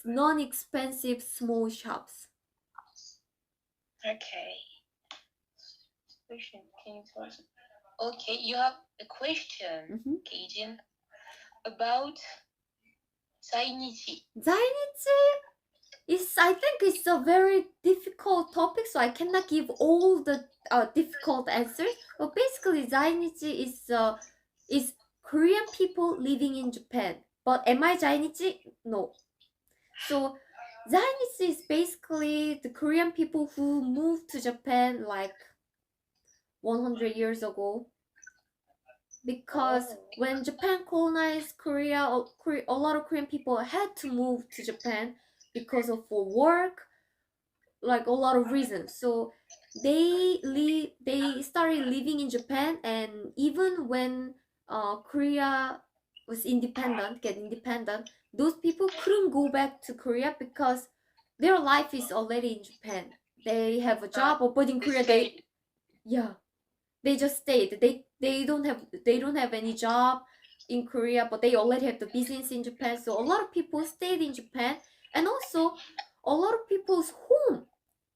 [SPEAKER 1] non-expensive small shops.
[SPEAKER 2] Okay. Question. Can you tell us? Okay, you have a question, K-Jin, about Zainichi.
[SPEAKER 1] I think it's a very difficult topic, so I cannot give all the difficult answers. But basically, Zainichi is Korean people living in Japan. But am I Zainichi? No. So Zainichi is basically the Korean people who moved to Japan like 100 years ago. Because when Japan colonized Korea, a lot of Korean people had to move to Japan because of for work, like a lot of reasons. So they started living in Japan, and even when Korea was get independent, those people couldn't go back to Korea because their life is already in Japan. They have a job, but in Korea they just stayed. They don't have any job in Korea, but they already have the business in Japan. So a lot of people stayed in Japan, and also a lot of people's home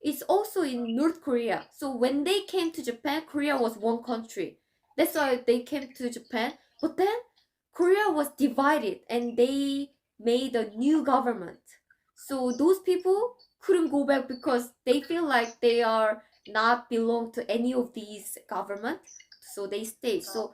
[SPEAKER 1] is also in North Korea. So when they came to Japan, Korea was one country. That's why they came to Japan. But then Korea was divided, and they made a new government. So those people couldn't go back because they feel like they are not belong to any of these government, so they stayed. So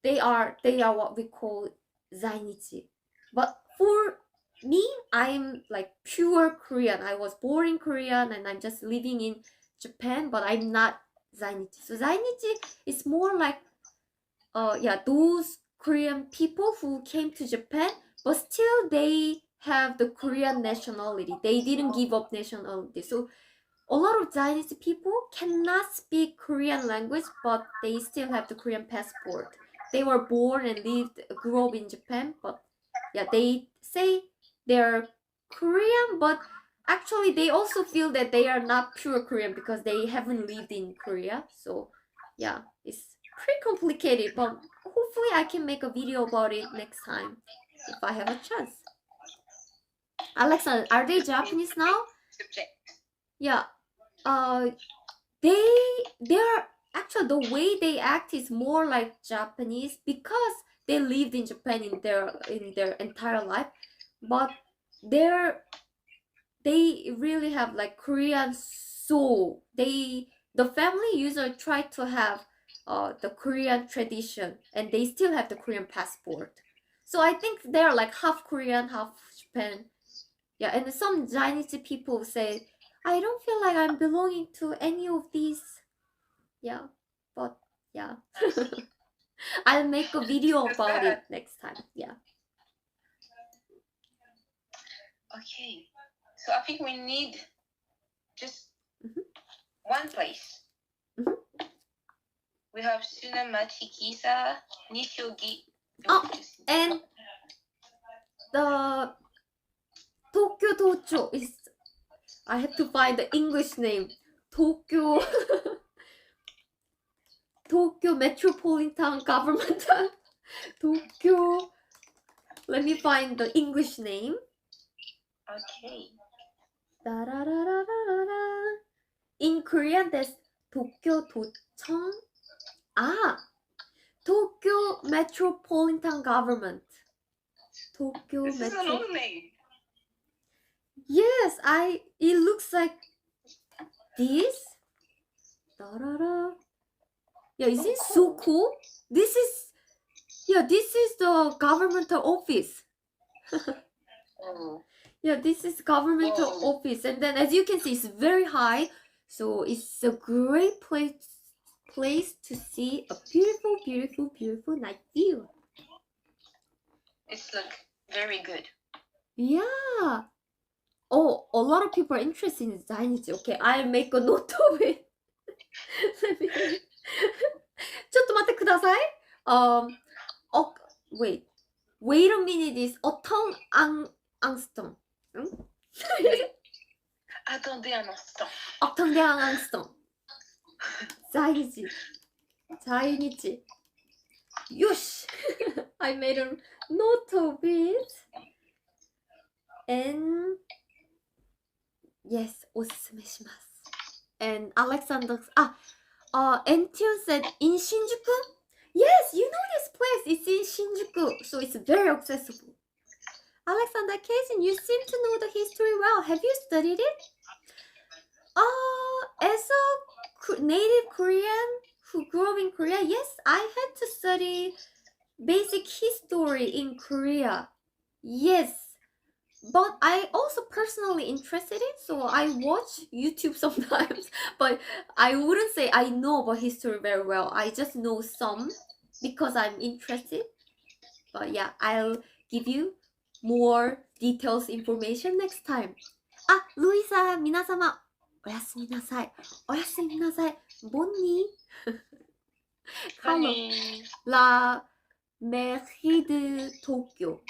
[SPEAKER 1] they are what we call zainichi. But for me, I'm like pure Korean. I was born in Korean and I'm just living in Japan, but I'm not zainichi. So zainichi is more like those Korean people who came to Japan, but still they have the Korean nationality. They didn't give up nationality. So a lot of Chinese people cannot speak Korean language, but they still have the Korean passport. They were born and grew up in Japan, but yeah, they say they're Korean, but actually they also feel that they are not pure Korean because they haven't lived in Korea. So yeah, it's pretty complicated, but hopefully I can make a video about it next time if I have a chance. Alexa, are they Japanese now? Yeah. They're actually, the way they act is more like Japanese because they lived in Japan in their entire life, but they really have like Korean soul. The family usually try to have the Korean tradition, and they still have the Korean passport. So I think they're like half Korean, half Japan. Yeah, and some Chinese people say, I don't feel like I'm belonging to any of these. Yeah, but yeah. I'll make a video about it next time. Yeah.
[SPEAKER 2] Okay. So I think we need just one place. We have Sunamachi Kisa, Nishogi.
[SPEAKER 1] Oh, and the Tokyo Docho is, I have to find the English name. Tokyo Tokyo Metropolitan Government. Tokyo. Let me find the English name.
[SPEAKER 2] Okay.
[SPEAKER 1] In Korean, there's Tokyo Dochong. Tokyo Metropolitan Government. Tokyo
[SPEAKER 2] This is a long name.
[SPEAKER 1] Yes, it looks like this. Yeah, isn't it so cool? This is the governmental office. Yeah, this is governmental office, and then as you can see, it's very high, so it's a great place to see a beautiful, beautiful, beautiful night view.
[SPEAKER 2] It's like very good.
[SPEAKER 1] Yeah. Oh, a lot of people are interested in Zainichi. Okay, I'll make a note of it. ちょっと待ってください。Wait a minute, is autumn Angston.
[SPEAKER 2] Attendez un instant.
[SPEAKER 1] Attendez un instant. Zainichi. Yosh! I made a note of it. And yes, おすすめします。And Alexander, Entian said in Shinjuku? Yes, you know this place. It's in Shinjuku, so it's very accessible. Alexander K-Jin, you seem to know the history well. Have you studied it? As a native Korean who grew up in Korea, yes, I had to study basic history in Korea. Yes, but I also personally interested in, so I watch YouTube sometimes, but I wouldn't say I know about history very well. I just know some because I'm interested. But yeah, I'll give you more details information next time. Luisa, 皆様、おやすみなさい。おやすみなさい。Bonnie. La mairie de Tokyo.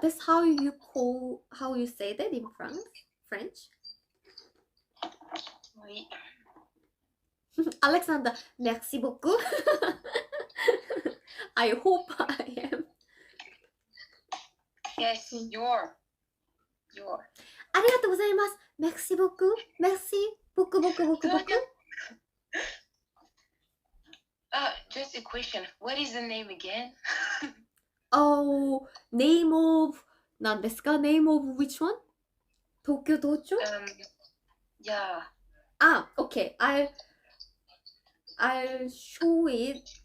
[SPEAKER 1] That's how you say that in French?
[SPEAKER 2] Oui.
[SPEAKER 1] Alexander, merci beaucoup. I hope I am.
[SPEAKER 2] Yes, you're.
[SPEAKER 1] ありがとうございます。Merci beaucoup. Merci beaucoup.
[SPEAKER 2] Just a question. What is the name again?
[SPEAKER 1] Name of 何ですか? Name of which one? Tokyo Docho?
[SPEAKER 2] Yeah.
[SPEAKER 1] Okay. I'll show it.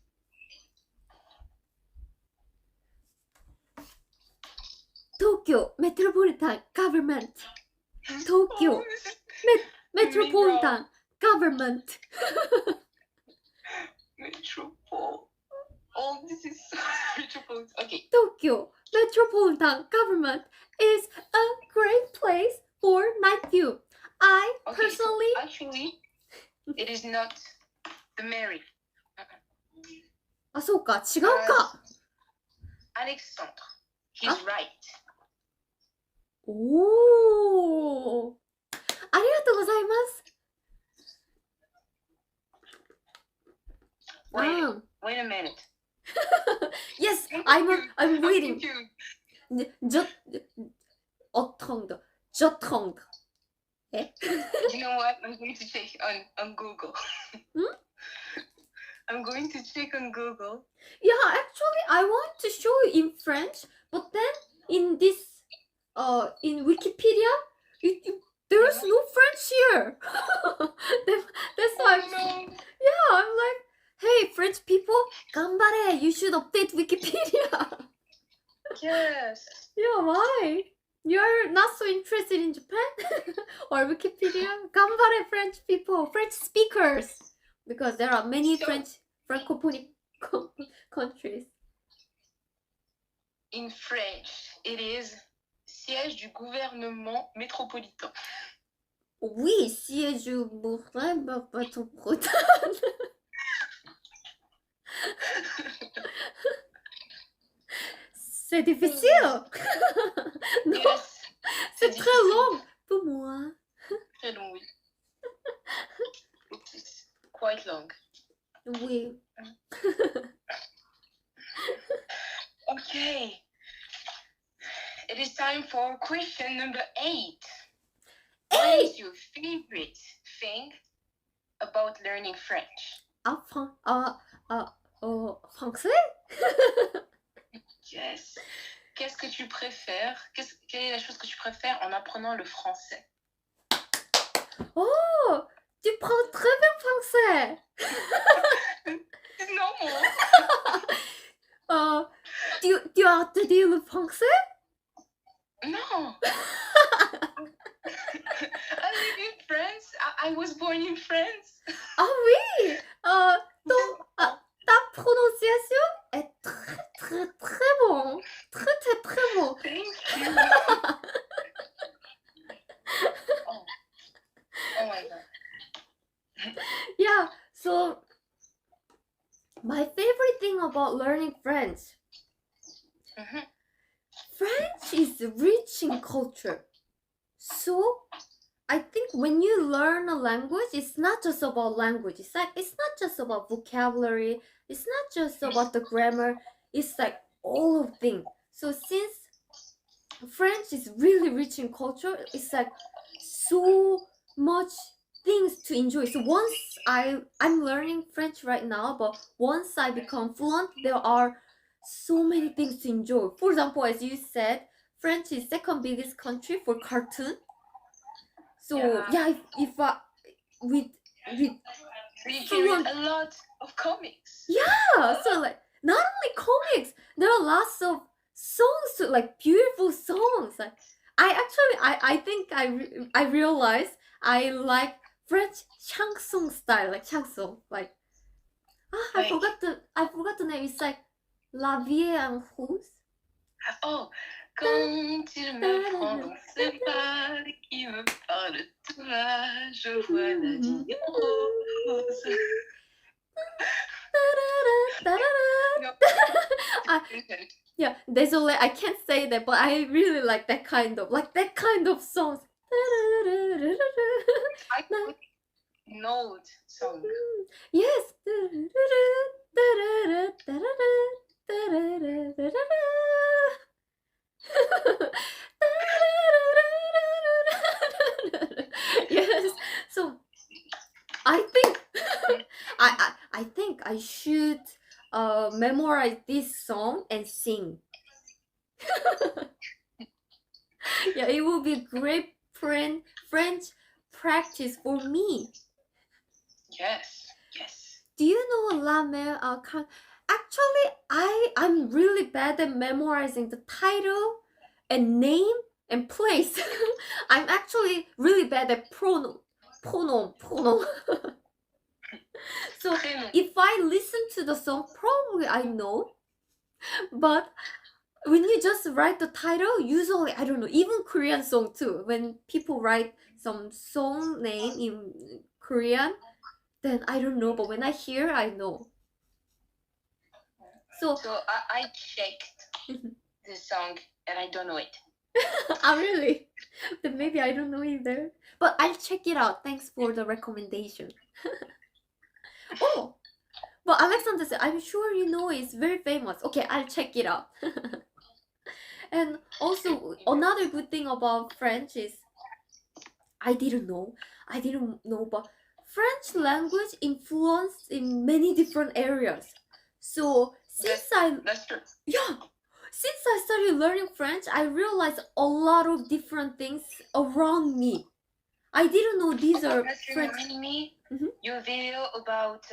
[SPEAKER 1] Tokyo Metropolitan Government. Tokyo
[SPEAKER 2] Oh, this is
[SPEAKER 1] Metropolitan Government.
[SPEAKER 2] metropole. Oh, this is so metropole. Okay.
[SPEAKER 1] Tokyo Metropolitan Government is a great place for night view. I
[SPEAKER 2] Okay,
[SPEAKER 1] personally
[SPEAKER 2] so actually, it is not the Mary.
[SPEAKER 1] あ、そうか、違うか。
[SPEAKER 2] Alexandre. He's
[SPEAKER 1] Ah.
[SPEAKER 2] right.
[SPEAKER 1] おー。ありがとうございます。
[SPEAKER 2] Wait a minute.
[SPEAKER 1] Yes, I'm waiting.
[SPEAKER 2] confused.
[SPEAKER 1] 어통도, 저통도. 예?
[SPEAKER 2] You know what? I'm going to check on Google.
[SPEAKER 1] Hmm?
[SPEAKER 2] I'm going to check on Google.
[SPEAKER 1] Yeah, actually, I want to show you in French, but then in this, in Wikipedia, there's no French here. That's why.
[SPEAKER 2] Oh, no.
[SPEAKER 1] Yeah, I'm like, hey, French people, ganbare, you should update Wikipedia.
[SPEAKER 2] Yes.
[SPEAKER 1] Yeah, why? You're not so interested in Japan or Wikipedia? Ganbare, French people, French speakers, because there are many
[SPEAKER 2] So-
[SPEAKER 1] French francophone countries.
[SPEAKER 2] In French, it is siège du gouvernement métropolitain.
[SPEAKER 1] Oui, si je mourrais, pas ton proton. C'est difficile. Non,
[SPEAKER 2] Yes.
[SPEAKER 1] c'est
[SPEAKER 2] difficile.
[SPEAKER 1] très long pour moi.
[SPEAKER 2] Très long, oui. It's quite long.
[SPEAKER 1] Oui.
[SPEAKER 2] Okay. It is time for question number 8. What is your favorite thing about learning French?
[SPEAKER 1] Français?
[SPEAKER 2] Yes. Qu'est-ce que tu préfères? Quelle est la chose que tu préfères en apprenant le français?
[SPEAKER 1] Oh, tu parles très bien français.
[SPEAKER 2] Non.
[SPEAKER 1] Tu as étudié le français?
[SPEAKER 2] Non. I live in France. I was born in France.
[SPEAKER 1] Ah oui. Ta prononciation est très très très bon. Très très très bon.
[SPEAKER 2] Thank you. Oh my god.
[SPEAKER 1] Yeah, so my favorite thing about learning French.
[SPEAKER 2] Mhm.
[SPEAKER 1] French is rich in culture. So I think when you learn a language, it's not just about language. It's not just about vocabulary. It's not just about the grammar. It's like all of things. So since French is really rich in culture, it's like so much things to enjoy. So once I'm learning French right now, but once I become fluent, there are so many things to enjoy. For example, as you said, French is second biggest country for cartoon. So yeah, if with
[SPEAKER 2] We can read a lot of comics.
[SPEAKER 1] yeah, so like not only comics, there are lots of songs too, like beautiful songs. Like I think I realized I like French chanson style, like chanson, like I
[SPEAKER 2] Like-
[SPEAKER 1] forgot the name. It's like La Vie en Rose.
[SPEAKER 2] Oh, quand il me prend dans ses bras et qu'il me parle tout bas, je vois la vie en rose.
[SPEAKER 1] Yeah, désolé, I can't say that, but I really like that kind of songs.
[SPEAKER 2] I know the song.
[SPEAKER 1] Yes. Yes. So I think I think I should memorize this song and sing. Yeah, it will be a great French practice for me.
[SPEAKER 2] Yes.
[SPEAKER 1] Do you know La Mer? Actually, I'm really bad at memorizing the title and name and place. I'm actually really bad at pronoun. So if I listen to the song, probably I know. But when you just write the title, usually, I don't know, even Korean song too, when people write some song name in Korean, then I don't know, but when I hear, I know. So
[SPEAKER 2] I checked the song and I don't know it.
[SPEAKER 1] Oh, really? Then maybe I don't know either. But I'll check it out. Thanks for the recommendation. Oh, but Alexander said, I'm sure you know it's very famous. Okay, I'll check it out. And also, another good thing about French is I didn't know, but French language influenced in many different areas. So
[SPEAKER 2] That's true.
[SPEAKER 1] Yeah, since I started learning French, I realized a lot of different things around me. I didn't know these are French.
[SPEAKER 2] Reminding me your video about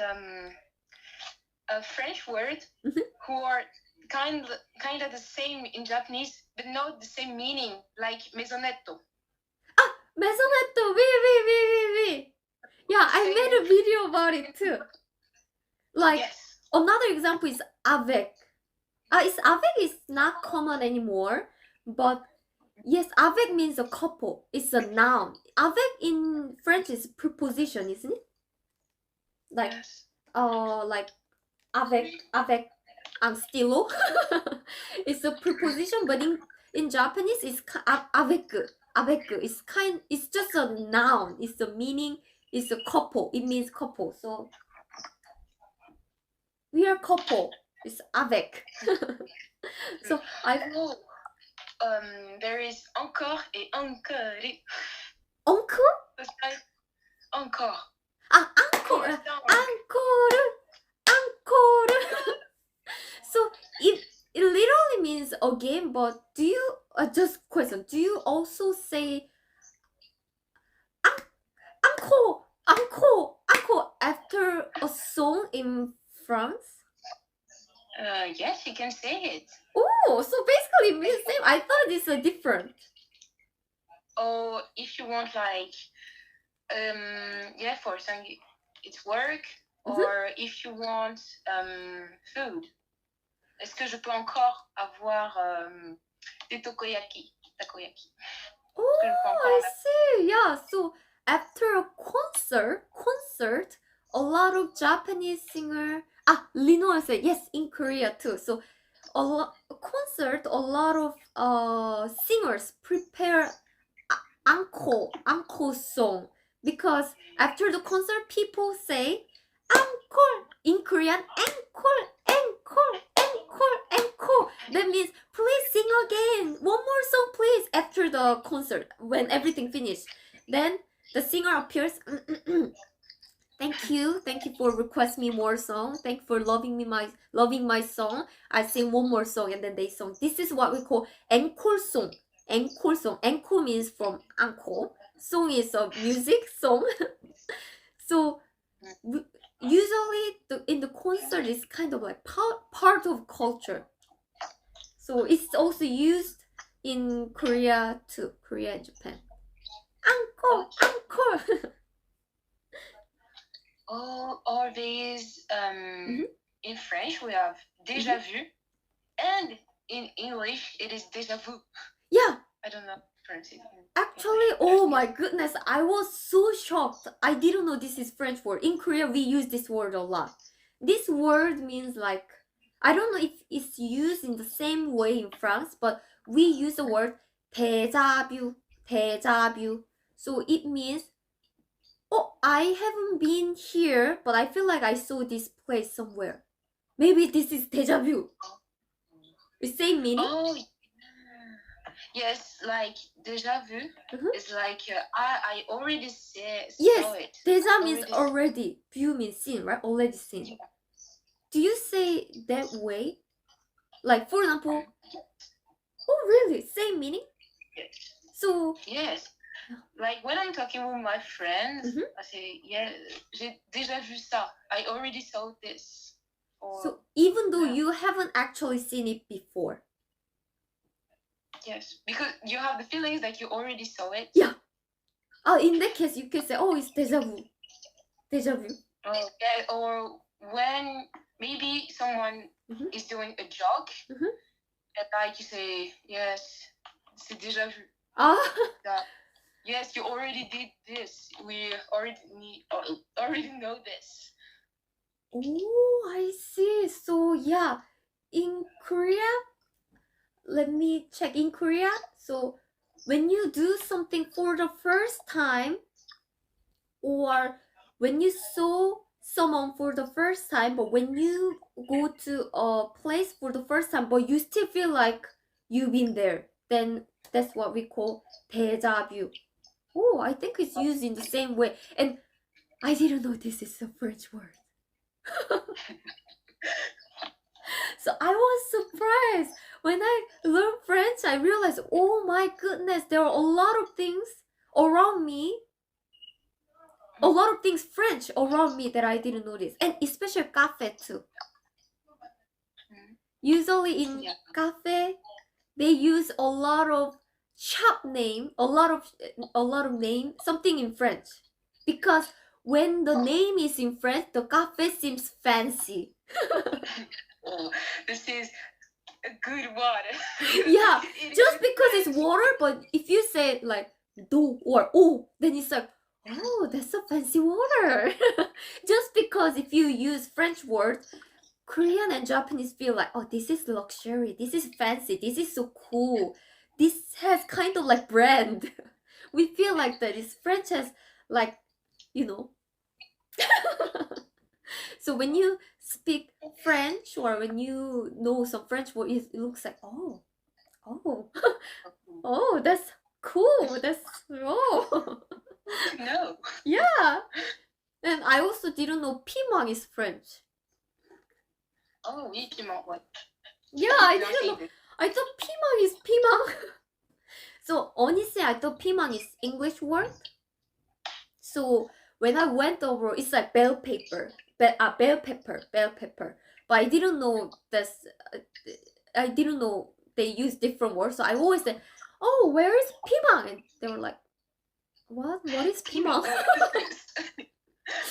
[SPEAKER 2] a French word who are kind of the same in Japanese, but not the same meaning, like maisonetto.
[SPEAKER 1] Ah, maisonetto. Oui. Yeah, I made a video about it too. Like another example is avec. Avec is not common anymore, but yes, avec means a couple. It's a noun. Avec in French is preposition, isn't it? Like, like avec un stylo. It's a preposition, but in Japanese, it's avec. It's just a noun. It's the meaning. It's a couple. It means couple. So we are couple. It's avec. So I
[SPEAKER 2] know. There is encore et encore.
[SPEAKER 1] Encore?
[SPEAKER 2] Encore.
[SPEAKER 1] Ah, encore. Encore. So it literally means again, but do you just question? Do you also say encore after a song in France?
[SPEAKER 2] Yes, you can say it.
[SPEAKER 1] Oh, so basically it means same. I thought it's different.
[SPEAKER 2] Oh, if you want like, for some it's work, or if you want food. Est-ce que je peux encore avoir des takoyaki?
[SPEAKER 1] Oh, I see. Yeah, so after a concert, a lot of Japanese singer. Lino said yes, in Korea too. So a lot of singers prepare encore song, because after the concert people say encore in Korean, encore. That means please sing again, one more song please, after the concert when everything finished. Then the singer appears. Thank you for requesting me more song. Thank you for loving my song. I sing one more song and then they sing. This is what we call encore song. Encore means from encore. Song is a music song. So usually in the concert is kind of like part of culture. So it's also used in Korea too. Korea and Japan. Encore.
[SPEAKER 2] All these in French we have déjà vu, and in English it is déjà vu.
[SPEAKER 1] Yeah.
[SPEAKER 2] I don't know French.
[SPEAKER 1] Actually, oh my goodness, I was so shocked. I didn't know this is French word. In Korea, we use this word a lot. This word means like, I don't know if it's used in the same way in France, but we use the word déjà vu. So it means, oh, I haven't been here, but I feel like I saw this place somewhere. Maybe this is déjà vu. The same meaning?
[SPEAKER 2] Oh, yes, like déjà vu is like I already saw it.
[SPEAKER 1] Déjà means already. View means seen, right? Already seen. Do you say that way? Like, for example, oh really? Same meaning?
[SPEAKER 2] Yes.
[SPEAKER 1] So
[SPEAKER 2] yes. Like when I'm talking with my friends, I say, yeah, j'ai déjà vu ça. I already saw this.
[SPEAKER 1] So even though you haven't actually seen it before.
[SPEAKER 2] Yes, because you have the feelings that you already saw it.
[SPEAKER 1] Yeah. In that case, you can say, oh, it's déjà vu. Déjà vu.
[SPEAKER 2] Oh, yeah, or when maybe someone is doing a joke, and like you say, yes, c'est déjà vu. That, yes, you already did this. We already know this.
[SPEAKER 1] Oh, I see. So yeah, in Korea, let me check. In Korea, so when you do something for the first time, or when you saw someone for the first time, but when you go to a place for the first time, but you still feel like you've been there, then that's what we call déjà vu. Oh, I think it's used in the same way. And I didn't know this is a French word. So I was surprised. When I learned French, I realized, oh my goodness, there are a lot of things around me. A lot of things French around me that I didn't notice. And especially cafe too. Usually in cafe, they use a lot of shop name, a lot of name, something in French. Because when the name is in French, the cafe seems fancy.
[SPEAKER 2] Oh, this is a good water.
[SPEAKER 1] Yeah, just because it's water, but if you say like do or oh, then it's like, oh, that's a fancy water. Just because if you use French words, Korean and Japanese feel like, oh, this is luxury, this is fancy, this is so cool, this has kind of like brand. We feel like that. Is French has like, you know. So when you speak French or when you know some French word, it looks like, oh, oh, that's cool. That's oh.
[SPEAKER 2] No.
[SPEAKER 1] Yeah. And I also didn't know pimang is French.
[SPEAKER 2] Oh, oui, piment, what?
[SPEAKER 1] Yeah, I didn't know. I thought pimang is pimang. So honestly, I thought pimang is English word. So when I went over, it's like bell pepper. Bell pepper. But I didn't know that's. I didn't know they use different words. So I always said, "Oh, where is pimang?" And they were like, "What? What is pimang?"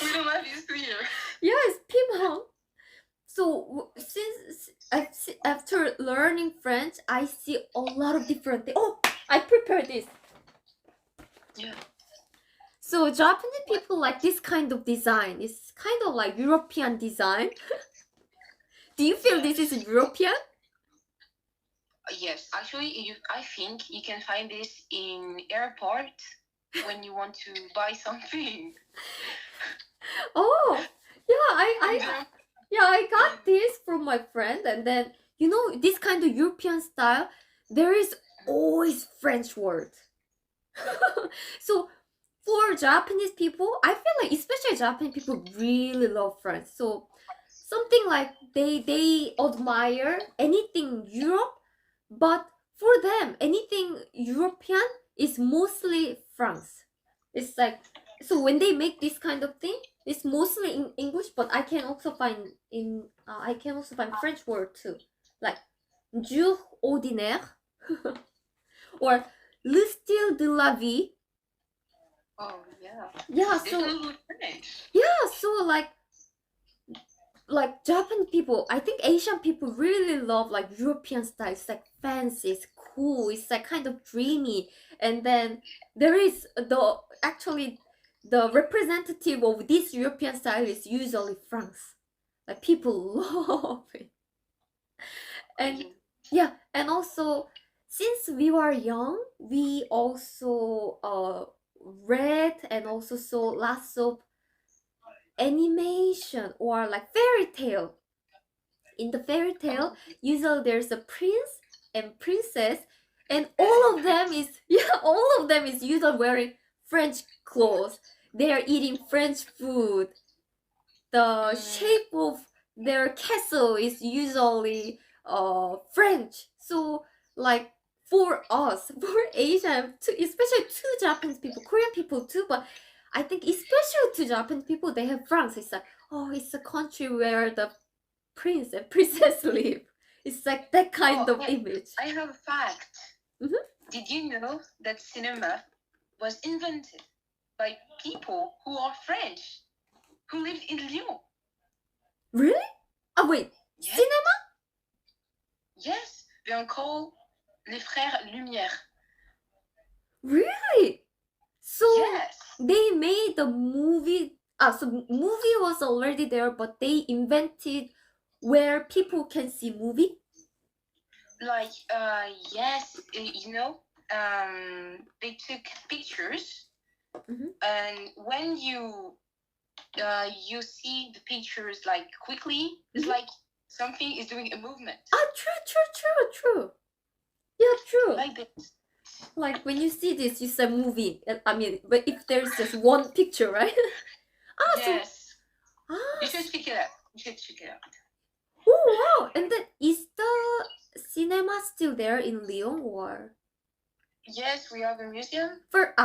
[SPEAKER 2] We don't have this here.
[SPEAKER 1] Yeah, it's pimang. So since after learning French, I see a lot of different things. Oh, I prepared this.
[SPEAKER 2] Yeah.
[SPEAKER 1] So Japanese people like this kind of design. It's kind of like European design. Do you feel this is European?
[SPEAKER 2] Yes, actually, I think you can find this in airport when you want to buy something.
[SPEAKER 1] Oh, yeah, I got this from my friend, and then this kind of European style, there is always French word. So for Japanese people, I feel like especially Japanese people really love French. So something like they admire anything Europe, but for them anything European is mostly France. It's like, so when they make this kind of thing, it's mostly in English, but I can also find French word too, like jour ordinaire or le style de la vie.
[SPEAKER 2] Oh yeah.
[SPEAKER 1] Yeah, so like Japanese people, I think Asian people really love like European style. It's like fancy, it's cool, it's like kind of dreamy. And then there is the representative of this European style is usually France. Like people love it. And yeah, and also since we were young, we also read and also saw lots of animation or like fairy tale. In the fairy tale, usually there's a prince and princess, and all of them is usually wearing French clothes. They are eating French food. The shape of their castle is usually French. So like for us, for Asia, especially to Japanese people, Korean people too, but I think especially to Japanese people, they have France. It's like, oh, it's a country where the prince and princess live. It's like that kind of image.
[SPEAKER 2] I have a fact. Did you know that cinema was invented by people who are French, who lived in Lyon?
[SPEAKER 1] Really? Oh wait,
[SPEAKER 2] Yes.
[SPEAKER 1] cinema?
[SPEAKER 2] Yes, they are called les frères Lumière.
[SPEAKER 1] Really? So
[SPEAKER 2] Yes.
[SPEAKER 1] they made the movie. So movie was already there, but they invented where people can see movie.
[SPEAKER 2] Like yes, you know, they took pictures, and when you see the pictures like quickly, it's like something is doing a movement.
[SPEAKER 1] Ah, true. Yeah, true.
[SPEAKER 2] Like this.
[SPEAKER 1] Like when you see this, you say movie. I mean, but if there's just one picture, right?
[SPEAKER 2] Yes.
[SPEAKER 1] So,
[SPEAKER 2] You should check it out. You should check it out.
[SPEAKER 1] Oh wow! And then is the cinema still there in Lyon or?
[SPEAKER 2] Yes, we have a museum.
[SPEAKER 1] For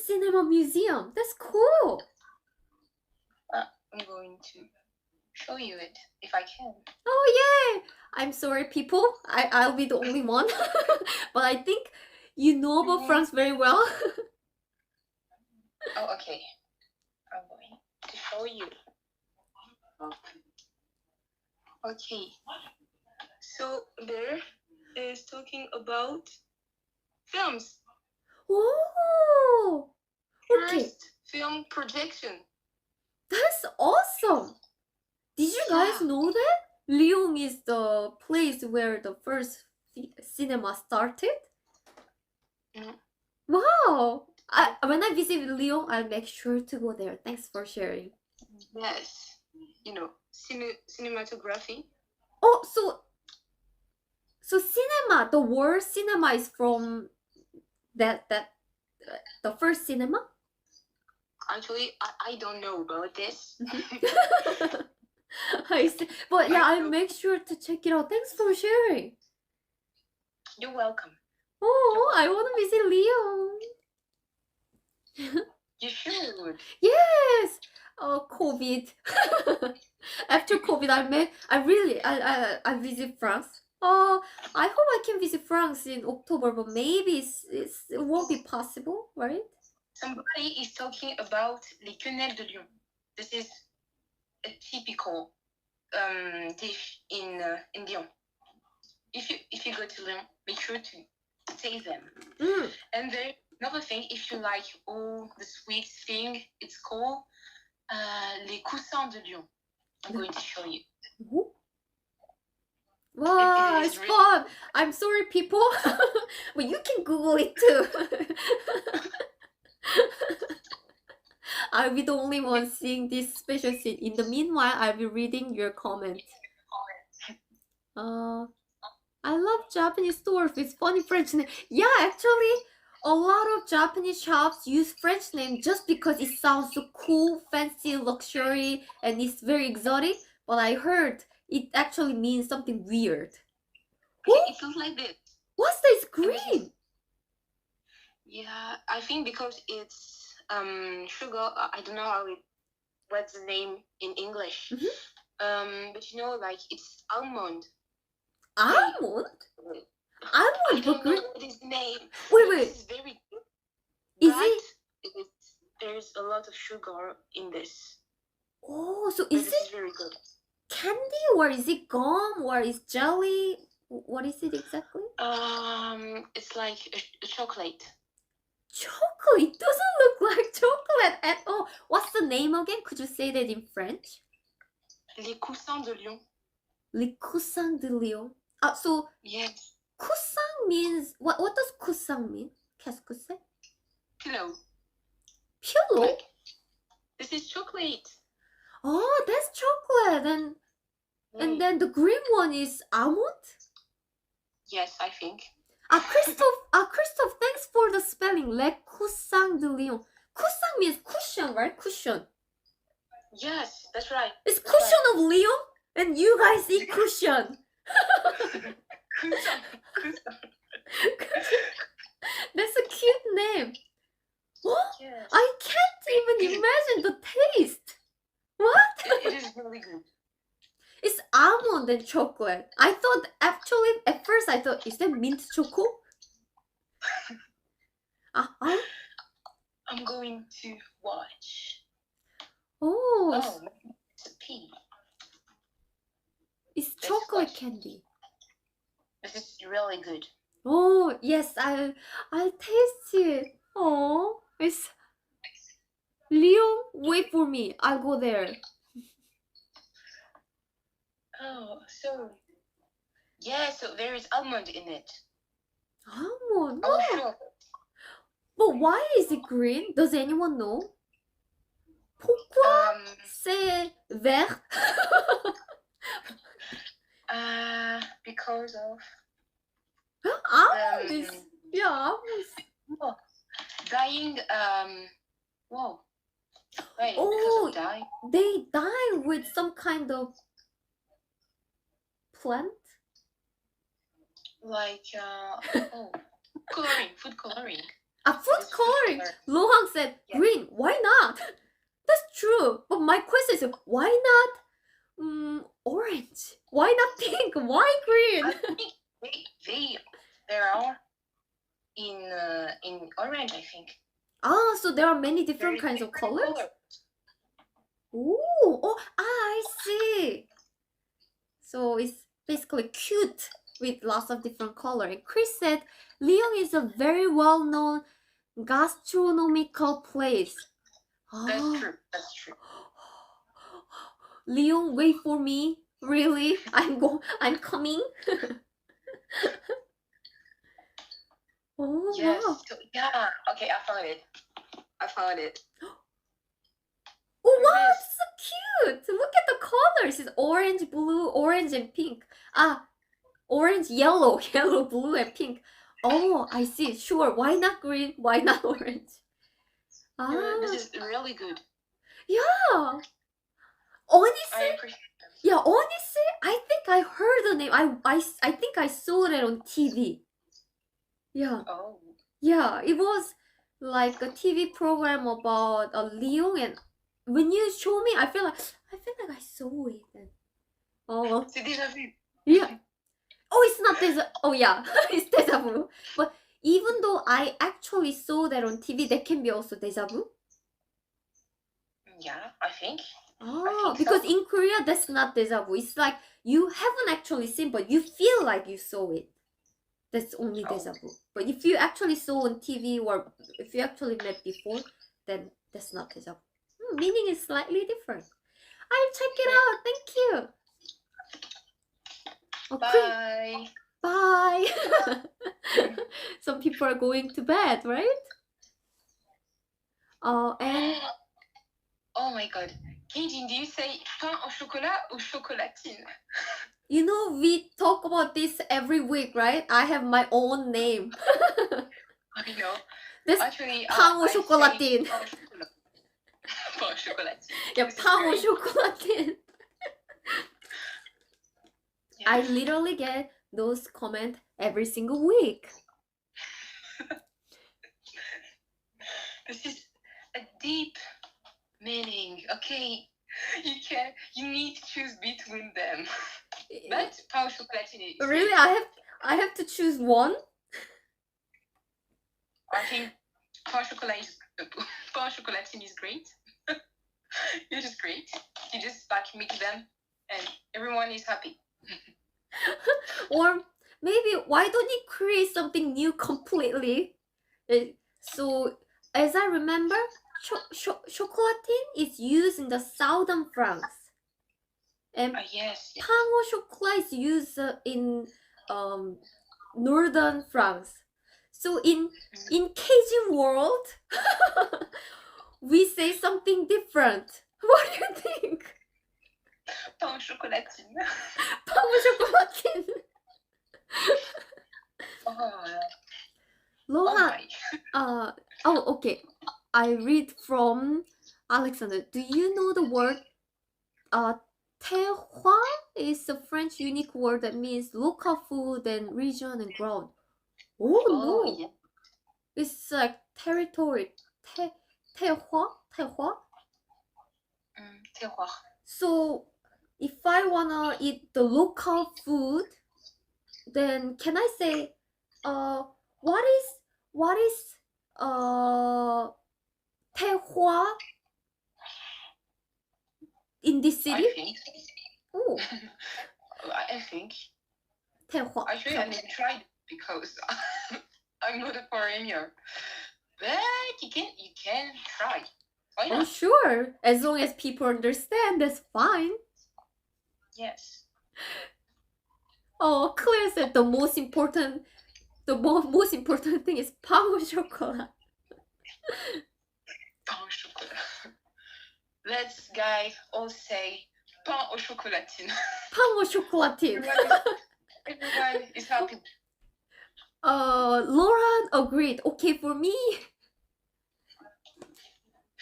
[SPEAKER 1] cinema museum. That's cool.
[SPEAKER 2] I'm going to show you it if I can.
[SPEAKER 1] Oh yay! I'm sorry, people. I'll be the only one. But I think you know about France very well.
[SPEAKER 2] Oh, okay. I'm going to show you. Okay. So there is talking about films.
[SPEAKER 1] Oh, okay.
[SPEAKER 2] First film projection.
[SPEAKER 1] That's awesome. Did you guys
[SPEAKER 2] Yeah.
[SPEAKER 1] know that Lyon is the place where the first cinema started?
[SPEAKER 2] Mm.
[SPEAKER 1] Wow. When I visit Lyon, I'll make sure to go there. Thanks for sharing.
[SPEAKER 2] Yes. You know, cinematography.
[SPEAKER 1] Oh, so cinema, the word cinema is from that the first cinema?
[SPEAKER 2] Actually, I don't know about this.
[SPEAKER 1] I see. But yeah,
[SPEAKER 2] I
[SPEAKER 1] I'll
[SPEAKER 2] know.
[SPEAKER 1] make sure to check it out. Thanks for sharing.
[SPEAKER 2] You're welcome.
[SPEAKER 1] Oh, I want to visit Lyon.
[SPEAKER 2] You should.
[SPEAKER 1] Yes. Oh, COVID. After COVID, I visit France. Oh, I hope I can visit France in October, but maybe it won't be possible, right?
[SPEAKER 2] Somebody is talking about les quenelles de Lyon. This is a typical dish in Lyon. If you go to Lyon, make sure to taste them. And then another thing, if you like all the sweet thing, it's called les coussins de Lyon. I'm going to show you.
[SPEAKER 1] Wow,
[SPEAKER 2] It is
[SPEAKER 1] it's
[SPEAKER 2] really
[SPEAKER 1] fun. I'm sorry, people, but you can Google it too. I'll be the only one seeing this special scene. In the meanwhile, I'll be reading your comment. I love Japanese stores with funny French name. Yeah, actually, a lot of Japanese shops use French name just because it sounds so cool, fancy, luxury, and it's very exotic. But I heard it actually means something weird.
[SPEAKER 2] Okay, it looks like this.
[SPEAKER 1] What's this green?
[SPEAKER 2] Yeah, I think because it's sugar. I don't know what's the name in English. But you know, like it's almond.
[SPEAKER 1] Almond?
[SPEAKER 2] I
[SPEAKER 1] Almond,
[SPEAKER 2] don't
[SPEAKER 1] but
[SPEAKER 2] know
[SPEAKER 1] green.
[SPEAKER 2] what is the name.
[SPEAKER 1] Wait.
[SPEAKER 2] This is very good.
[SPEAKER 1] Is
[SPEAKER 2] but
[SPEAKER 1] it?
[SPEAKER 2] There's a lot of sugar in this.
[SPEAKER 1] Oh, so
[SPEAKER 2] But
[SPEAKER 1] is
[SPEAKER 2] this
[SPEAKER 1] it
[SPEAKER 2] is very good.
[SPEAKER 1] candy or is it gum or is jelly? What is it exactly?
[SPEAKER 2] It's like a chocolate.
[SPEAKER 1] Chocolate? It doesn't look like chocolate at all. What's the name again? Could you say that in French?
[SPEAKER 2] Les coussins de Lyon.
[SPEAKER 1] Les coussins de Lyon. So
[SPEAKER 2] yes.
[SPEAKER 1] Coussin means what does coussin mean? Qu'est-ce que c'est?
[SPEAKER 2] Pillow.
[SPEAKER 1] Pillow?
[SPEAKER 2] Like, this is chocolate.
[SPEAKER 1] Oh, that's chocolate. And then the green one is almond?
[SPEAKER 2] Yes, I think.
[SPEAKER 1] Christophe, thanks for the spelling. Les coussins de Lyon. Coussin means cushion, right? Cushion.
[SPEAKER 2] Yes, that's right.
[SPEAKER 1] It's cushion of Lyon, and you guys eat cushion. That's a cute name. Oh,
[SPEAKER 2] yes.
[SPEAKER 1] I can't even imagine the taste. What?
[SPEAKER 2] It is really good.
[SPEAKER 1] It's almond and chocolate. At first I thought, is that mint choco?
[SPEAKER 2] I'm going to watch.
[SPEAKER 1] Oh,
[SPEAKER 2] Oh, it's a P.
[SPEAKER 1] it's chocolate candy.
[SPEAKER 2] This is really good.
[SPEAKER 1] Oh, yes, I'll taste it. Oh, it's Lyon, wait for me. I'll go there.
[SPEAKER 2] Oh, so yeah, so there is almond in it.
[SPEAKER 1] Almond?
[SPEAKER 2] Oh,
[SPEAKER 1] No.
[SPEAKER 2] sure.
[SPEAKER 1] But why is it green? Does anyone know? Pourquoi c'est vert?
[SPEAKER 2] Because of
[SPEAKER 1] Almond is, yeah, almond.
[SPEAKER 2] dyeing. Whoa. Wait,
[SPEAKER 1] Oh,
[SPEAKER 2] because of dye.
[SPEAKER 1] They dye with some kind of plant?
[SPEAKER 2] Like coloring, food coloring.
[SPEAKER 1] Food coloring. Lohang said green. Why not? That's true. But my question is, why not orange? Why not pink? Why green?
[SPEAKER 2] I think there are in orange, I think.
[SPEAKER 1] Ah, so there are many different kinds of colors? Oh, I see. So it's basically cute with lots of different color. And Chris said, Lyon is a very well-known gastronomical place.
[SPEAKER 2] That's true. That's true.
[SPEAKER 1] Lyon, wait for me. Really? I'm coming. Oh,
[SPEAKER 2] yes.
[SPEAKER 1] wow.
[SPEAKER 2] So, yeah. Okay, I found it.
[SPEAKER 1] Oh, wow, it's so cute. Look at the colors. It's orange, blue, orange, and pink. Orange, yellow, yellow, blue, and pink. Oh, I see. Sure. Why not green? Why not orange?
[SPEAKER 2] This is really good.
[SPEAKER 1] Yeah. Honestly,
[SPEAKER 2] I appreciate them.
[SPEAKER 1] Yeah, honestly, I think I heard the name. I think I saw it on TV. Yeah.
[SPEAKER 2] Oh.
[SPEAKER 1] Yeah, it was like a TV program about a Lyon, and when you show me, I feel like I saw it. And, oh.
[SPEAKER 2] C'est déjà vu.
[SPEAKER 1] Yeah. Oh, it's not déjà. Oh yeah, it's déjà vu. But even though I actually saw that on TV, that can be also déjà vu.
[SPEAKER 2] Yeah, I think.
[SPEAKER 1] Oh, because in Korea, that's not déjà vu. It's like you haven't actually seen, but you feel like you saw it. That's only déjà vu. But if you actually saw on TV or if you actually met before, then that's not déjà vu. Meaning is slightly different. I'll check it out. Thank you.
[SPEAKER 2] Okay.
[SPEAKER 1] Bye. Bye. Some people are going to bed, right? And
[SPEAKER 2] oh my god. K-Jin, do you say pain au chocolat ou chocolatine?
[SPEAKER 1] You know, we talk about this every week, right? I have my own name.
[SPEAKER 2] I know.
[SPEAKER 1] This
[SPEAKER 2] actually
[SPEAKER 1] pain au chocolatine.
[SPEAKER 2] Pain au chocolatine.
[SPEAKER 1] Yeah, pain au chocolatine.
[SPEAKER 2] Yeah.
[SPEAKER 1] I literally get those comments every single week.
[SPEAKER 2] This is a deep meaning. Okay, you need to choose between them. But pain au chocolatine.
[SPEAKER 1] Really, I have to choose one.
[SPEAKER 2] I think pain au chocolatine is great. It's just great. You just like mix them, and everyone is happy.
[SPEAKER 1] Or maybe why don't you create something new completely? So as I remember, chocolatine is used in the southern France, and
[SPEAKER 2] yes.
[SPEAKER 1] pain au chocolat is used in northern France. So in K-Jin world, we say something different. What do you think?
[SPEAKER 2] Pain au chocolatine.
[SPEAKER 1] Pain au chocolatine. Loha, okay. I read from Alexander. Do you know the word terroir is a French unique word that means local food and region and ground. Oh no. Yeah. It's like territory. Terroir?
[SPEAKER 2] Terroir.
[SPEAKER 1] So if I wanna eat the local food, then can I say what is 태화 in this city?
[SPEAKER 2] I think.
[SPEAKER 1] Oh,
[SPEAKER 2] I think.
[SPEAKER 1] 태화.
[SPEAKER 2] Actually, I never tried because I'm not a foreigner. But you can try. Why
[SPEAKER 1] Oh,
[SPEAKER 2] not?
[SPEAKER 1] sure. As long as people understand, that's fine.
[SPEAKER 2] Yes.
[SPEAKER 1] Oh, Claire said the most important thing is pain au chocolat.
[SPEAKER 2] Pain au chocolat. Let's guys all say pain au chocolatine.
[SPEAKER 1] Pain au chocolatine.
[SPEAKER 2] Everyone is happy.
[SPEAKER 1] Laura agreed. Okay, for me.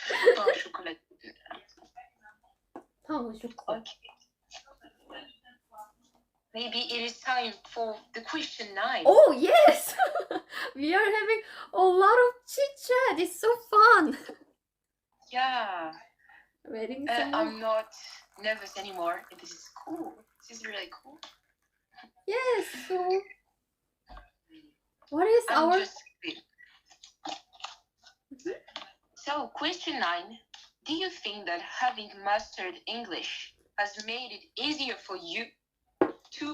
[SPEAKER 2] Pain au chocolatine.
[SPEAKER 1] Pain au chocolat.
[SPEAKER 2] Okay. Maybe it is time for the question 9.
[SPEAKER 1] Oh, yes! We are having a lot of chit-chat. It's so fun.
[SPEAKER 2] Yeah.
[SPEAKER 1] Waiting
[SPEAKER 2] I'm not nervous anymore. This is cool. This is really cool.
[SPEAKER 1] Yes, so what is
[SPEAKER 2] I'm
[SPEAKER 1] our...
[SPEAKER 2] just So, question 9. Do you think that having mastered English has made it easier for you to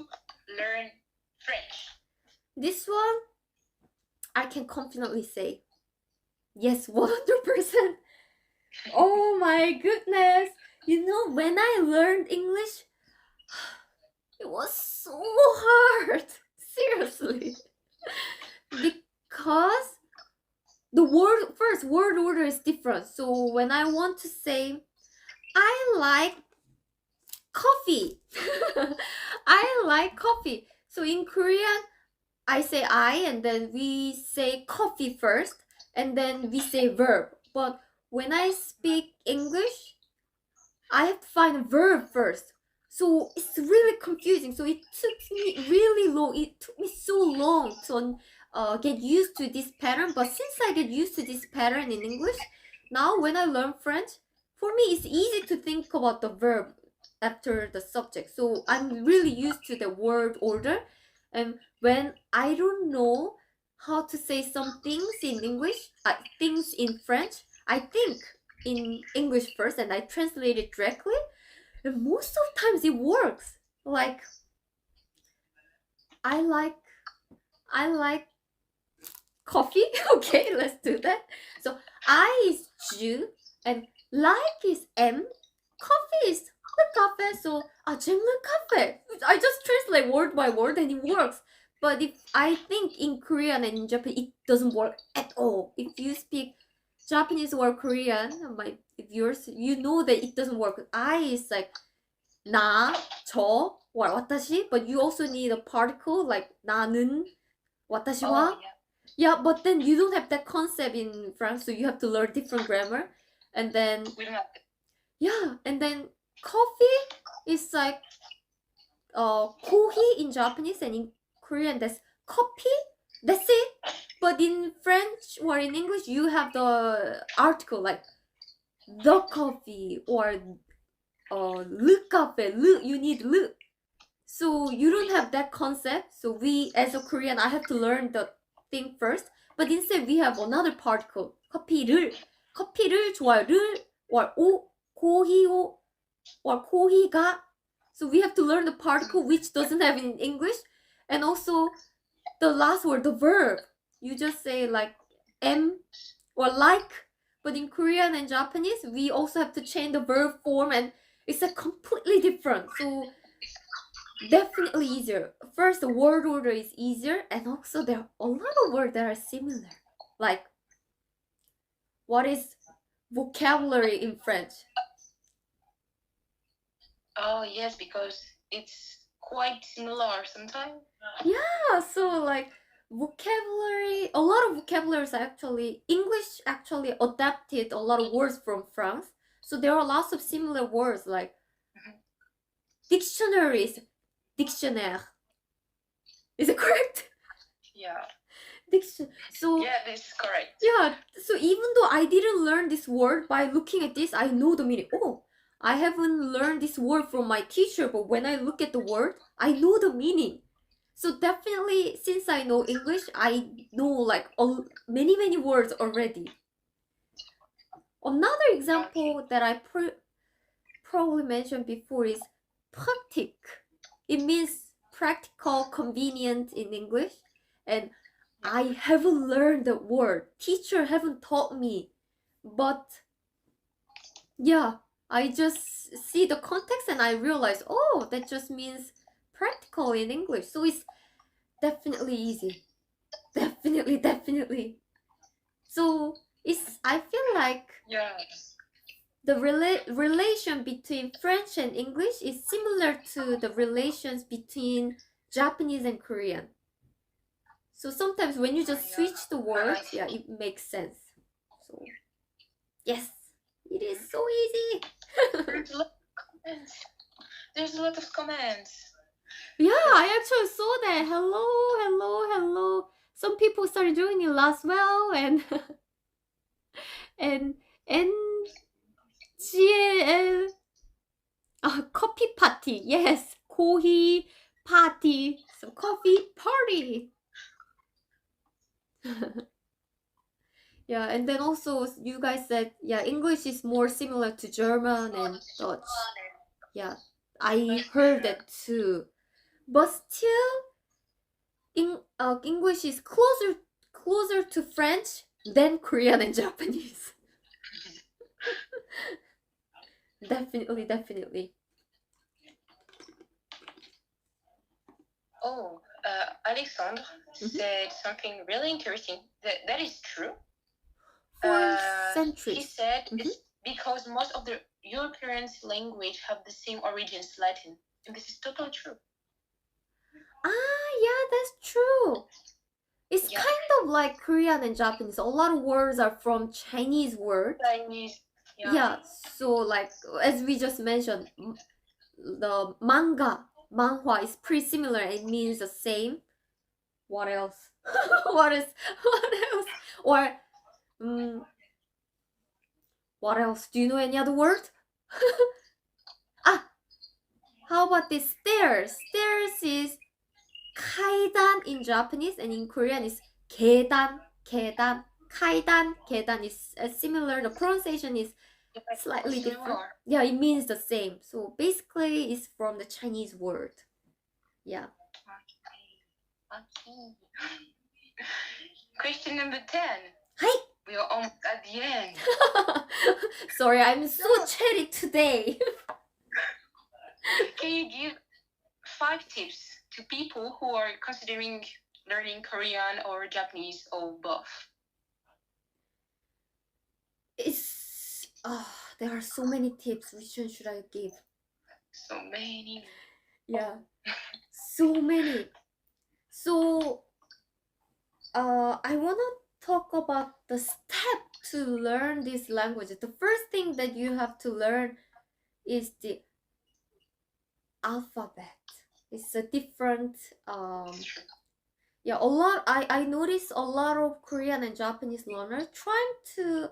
[SPEAKER 2] learn French?
[SPEAKER 1] This one, I can confidently say, yes, 100%. Oh my goodness. You know, when I learned English, it was so hard. Seriously. Because the word order is different. So when I want to say, I like coffee. I like coffee. So in Korean, I say I, and then we say coffee first, and then we say verb. But when I speak English, I have to find a verb first. So it's really confusing. So it took me really long. It took me so long to get used to this pattern. But since I get used to this pattern in English, now when I learn French, for me it's easy to think about the verb after the subject. So I'm really used to the word order. And when I don't know how to say some things in English, things in French, I think in English first and I translate it directly. And most of times it works. Like I like coffee. Okay, let's do that. So I is Ju and like is M. Coffee is le café. So j'aime le café. I just translate word by word and it works. But if I think in Korean and in Japan, it doesn't work at all. If you speak Japanese or Korean, my viewers, you know that it doesn't work. I is like 나, 저, or watashi, but you also need a particle like 나는, wata시와.
[SPEAKER 2] Oh, yeah.
[SPEAKER 1] Yeah, but then you don't have that concept in France, so you have to learn different grammar. And then
[SPEAKER 2] We don't have
[SPEAKER 1] yeah, and then coffee is like kohi in Japanese, and in Korean that's coffee. That's it. But in French or in English, you have the article like the coffee or le café. Le, you need le. So you don't have that concept. So we, as a Korean, I have to learn the thing first. But instead, we have another particle. 커피를 좋아요를 or 고히오 or 고히가. So we have to learn the particle which doesn't have in English, and also the last word, the verb. You just say like am or like. But in Korean and Japanese, we also have to change the verb form, and it's a completely different. So definitely easier. First, the word order is easier, and also there are a lot of words that are similar. Like, what is vocabulary in French?
[SPEAKER 2] Oh, yes, because it's quite similar sometimes.
[SPEAKER 1] Yeah, so like vocabulary, a lot of vocabularies actually, English actually adapted a lot of words from France. So there are lots of similar words like dictionaries, dictionnaire. Is it correct?
[SPEAKER 2] Yeah.
[SPEAKER 1] So
[SPEAKER 2] yeah, this is correct.
[SPEAKER 1] yeah, so even though I didn't learn this word by looking at this, I know the meaning. Oh, I haven't learned this word from my teacher, but when I look at the word, I know the meaning. So definitely, since I know English, I know like many words already. Another example that I probably mentioned before is pratique. It means practical, convenient in English. And I haven't learned the word. Teacher haven't taught me. But yeah, I just see the context and I realize, oh, that just means practical in English. So it's definitely easy. Definitely. So I feel like the relation between French and English is similar to the relations between Japanese and Korean. So sometimes when you just switch the words, yeah, it makes sense. So yes, it is so easy.
[SPEAKER 2] There's a lot of comments.
[SPEAKER 1] Yeah, I actually saw that. Hello. Some people started joining last well and and GL coffee party. Yes, coffee party. So coffee party. Yeah, and then also you guys said, yeah, English is more similar to German and Dutch. Yeah, I heard that too. But still, English is closer to French than Korean and Japanese. Definitely.
[SPEAKER 2] Oh, Alexandre said something really interesting. That is true.
[SPEAKER 1] For centuries.
[SPEAKER 2] He said it's because most of the European language have the same origins, Latin. And this is totally true.
[SPEAKER 1] Yeah, that's true. It's kind of like Korean and Japanese. A lot of words are from Chinese words. Yeah, so like as we just mentioned, the manhwa is pretty similar. It means the same. What else? What else? Or what else? Do you know any other word? How about this stairs? Stairs is kaidan in Japanese, and in Korean is 계단. Kaidan is similar. The pronunciation is slightly different. Yeah, it means the same. So basically, it's from the Chinese word. Yeah.
[SPEAKER 2] Okay. Question number 10.
[SPEAKER 1] Hi.
[SPEAKER 2] We are almost at the end.
[SPEAKER 1] Sorry, I'm so chatty today.
[SPEAKER 2] Can you give 5 tips to people who are considering learning Korean or Japanese or both?
[SPEAKER 1] There are so many tips. Which one should I give?
[SPEAKER 2] So many.
[SPEAKER 1] Yeah, so many. So, I wanna talk about the step to learn this language. The first thing that you have to learn is the alphabet. It's a different I noticed a lot of Korean and Japanese learners trying to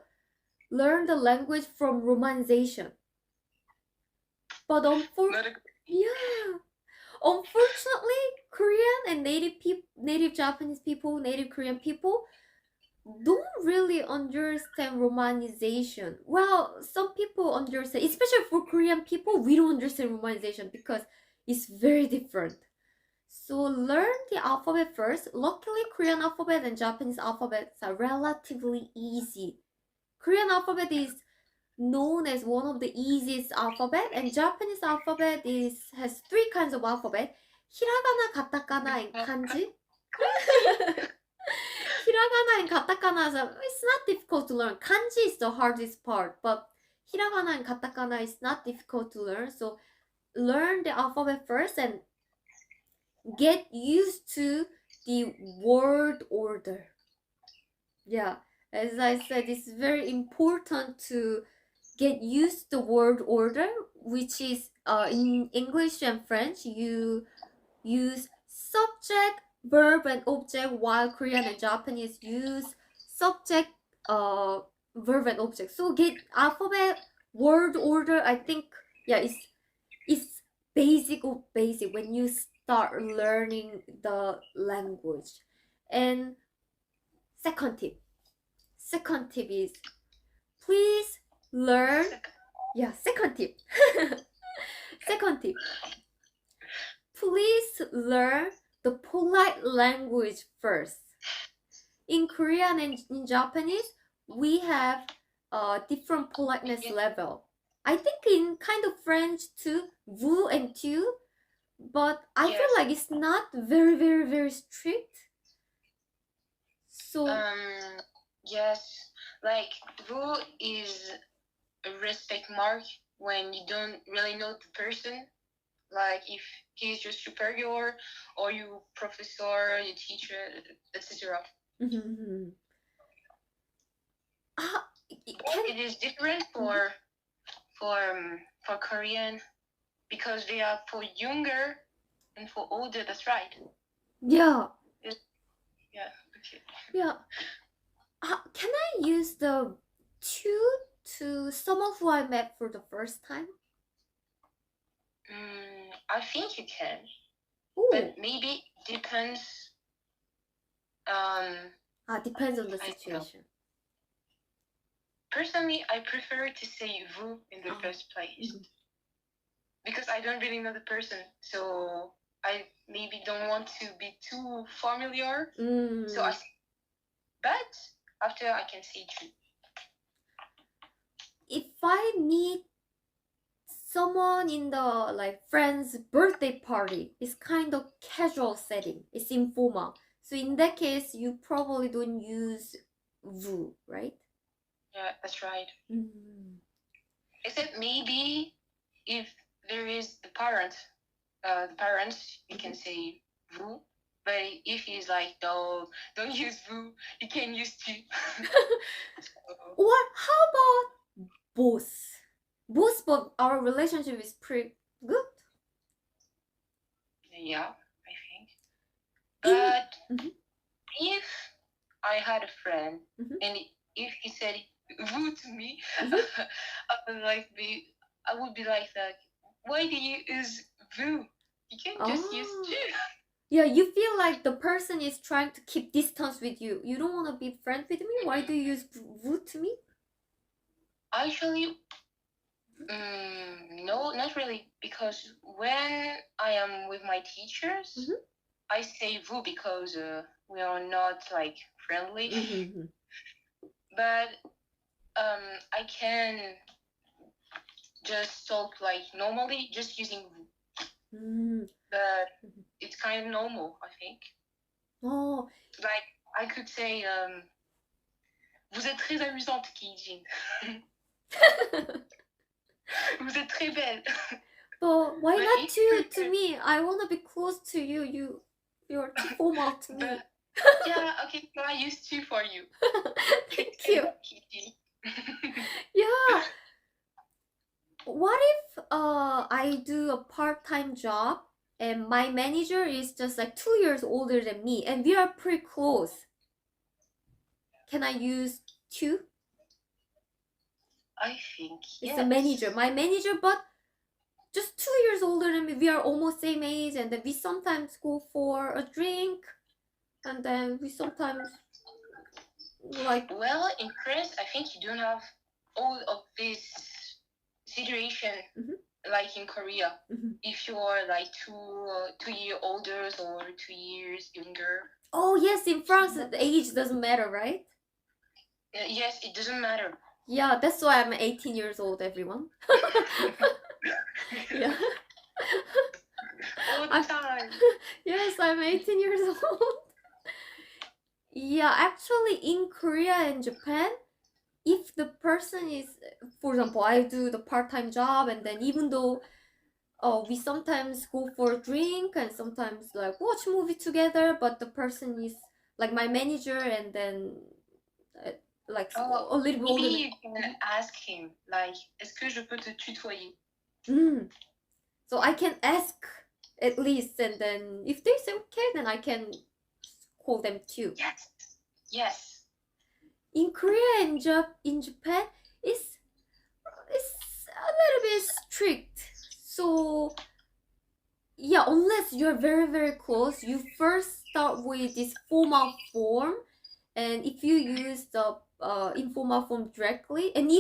[SPEAKER 1] learn the language from romanization. But unfortunately, Korean and native Japanese people, native Korean people don't really understand romanization. Well, some people understand, especially for Korean people, we don't understand romanization because it's very different. So learn the alphabet first. Luckily, Korean alphabet and Japanese alphabets are relatively easy. Korean alphabet is known as one of the easiest alphabet, and Japanese alphabet has 3 kinds of alphabet: hiragana, katakana, and kanji. Hiragana and katakana it's not difficult to learn. Kanji is the hardest part, but hiragana and katakana is not difficult to learn. So learn the alphabet first and get used to the word order. Yeah, as I said, it's very important to get used to the word order, which is in English and French you use subject, verb, and object, while Korean and Japanese use subject, verb, and object. So get alphabet word order. I think it's basic of basic. When you start learning the language. And second tip is please learn. Yeah, second tip. Second tip. Please learn the polite language first. In Korean and in Japanese, we have a different politeness level. I think in kind of French too, vous and tu, but I feel like it's not very, very, very strict. So
[SPEAKER 2] yes, like vous is a respect mark when you don't really know the person, like if he's your superior or your professor, your teacher, etc.
[SPEAKER 1] mm-hmm.
[SPEAKER 2] It is different for Korean because they are for younger and for older. That's right.
[SPEAKER 1] Yeah.
[SPEAKER 2] Yeah. Okay.
[SPEAKER 1] Yeah. Can I use the to someone who I met for the first time?
[SPEAKER 2] I think you can.
[SPEAKER 1] Ooh.
[SPEAKER 2] But maybe depends.
[SPEAKER 1] Depends on the situation.
[SPEAKER 2] Personally, I prefer to say vous in the first place because I don't really know the person, so I maybe don't want to be too familiar. So but after I can say tu.
[SPEAKER 1] If I meet someone in the like friend's birthday party, it's kind of casual setting. It's informal. So in that case, you probably don't use vous, right?
[SPEAKER 2] Yeah, that's right. Except maybe if there is the parents, you can say vous. But if he's like, no, don't use vous, you can use tu.
[SPEAKER 1] What? How about both? Both, but our relationship is pretty good.
[SPEAKER 2] Yeah, I think. But if I had a friend and if he said vous to me, I would be like that. Why do you use vous? You can just use tu.
[SPEAKER 1] Yeah, you feel like the person is trying to keep distance with you. You don't want to be friends with me. Why do you use vous to me?
[SPEAKER 2] Actually, no, not really. Because when I am with my teachers, I say vous because we are not like friendly. But I can just talk like normally, just using vous. But it's kind of normal, I think.
[SPEAKER 1] Oh.
[SPEAKER 2] Like I could say, vous êtes très amusante, K-Jin. Vous êtes très belle.
[SPEAKER 1] But why not to me? I want to be close to you. You're too formal to me.
[SPEAKER 2] Yeah, okay, so I use tu for you.
[SPEAKER 1] Thank you. Yeah. What if I do a part-time job and my manager is just like 2 years older than me and we are pretty close? Can I use tu?
[SPEAKER 2] I think yes.
[SPEAKER 1] It's a manager, my manager, but just 2 years older than me. We are almost same age, and then we sometimes go for a drink, and then we sometimes like.
[SPEAKER 2] Well, in France, I think you don't have all of this situation like in Korea. If you are like 2 years older or 2 years younger.
[SPEAKER 1] Oh yes, in France, the age doesn't matter, right?
[SPEAKER 2] Yes, it doesn't matter.
[SPEAKER 1] Yeah, that's why I'm 18 years old, everyone. Yeah.
[SPEAKER 2] All the time.
[SPEAKER 1] Yes, I'm 18 years old. Yeah, actually in Korea and Japan, if the person is, for example, I do the part-time job, and then even though we sometimes go for a drink and sometimes like watch movie together, but the person is like my manager, and then like a little bit older.
[SPEAKER 2] Maybe you can ask him like, est-ce que je peux te tutoyer?
[SPEAKER 1] So I can ask at least, and then if they say okay, then I can call them too.
[SPEAKER 2] Yes. Yes.
[SPEAKER 1] In Korea and in Japan, it's a little bit strict. So yeah, unless you're very, very close, you first start with this formal form. And if you use the informal form directly, and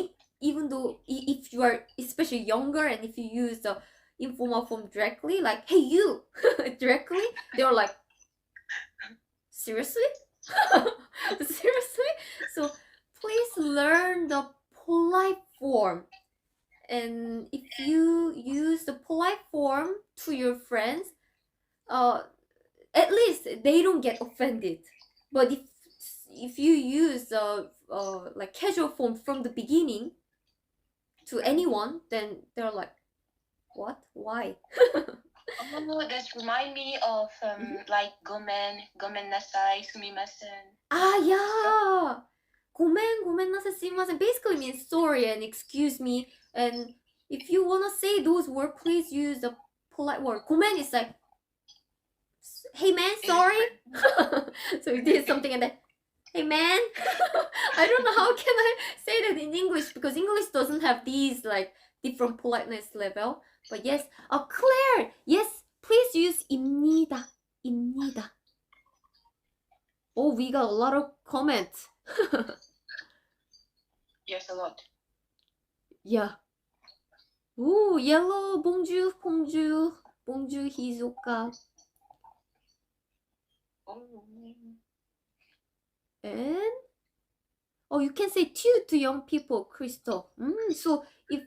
[SPEAKER 1] even though if you are especially younger, and if you use the informal form directly, like hey you directly, they're like seriously. Seriously. So please learn the polite form, and if you use the polite form to your friends, at least they don't get offended. But if you use like casual form from the beginning to anyone, then they're like, what? Why?
[SPEAKER 2] Oh, that remind me of like gomen nasai, sumimasen.
[SPEAKER 1] Ah, yeah. 고멘나사 쓰이마센 basically means sorry and excuse me. And if you wanna say those words, please use the polite word. 고멘 is like, hey man, sorry. So you did something and then, hey man. I don't know how can I say that in English, because English doesn't have these like different politeness level. But yes, Claire, yes, please use 입니다. 입니다. Oh, we got a lot of comments.
[SPEAKER 2] Yes, a lot.
[SPEAKER 1] Yeah. Ooh, yellow, bonjour, bonjour, bonjour, Hizoka.
[SPEAKER 2] Oh.
[SPEAKER 1] And oh, you can say tu to young people, Crystal. So if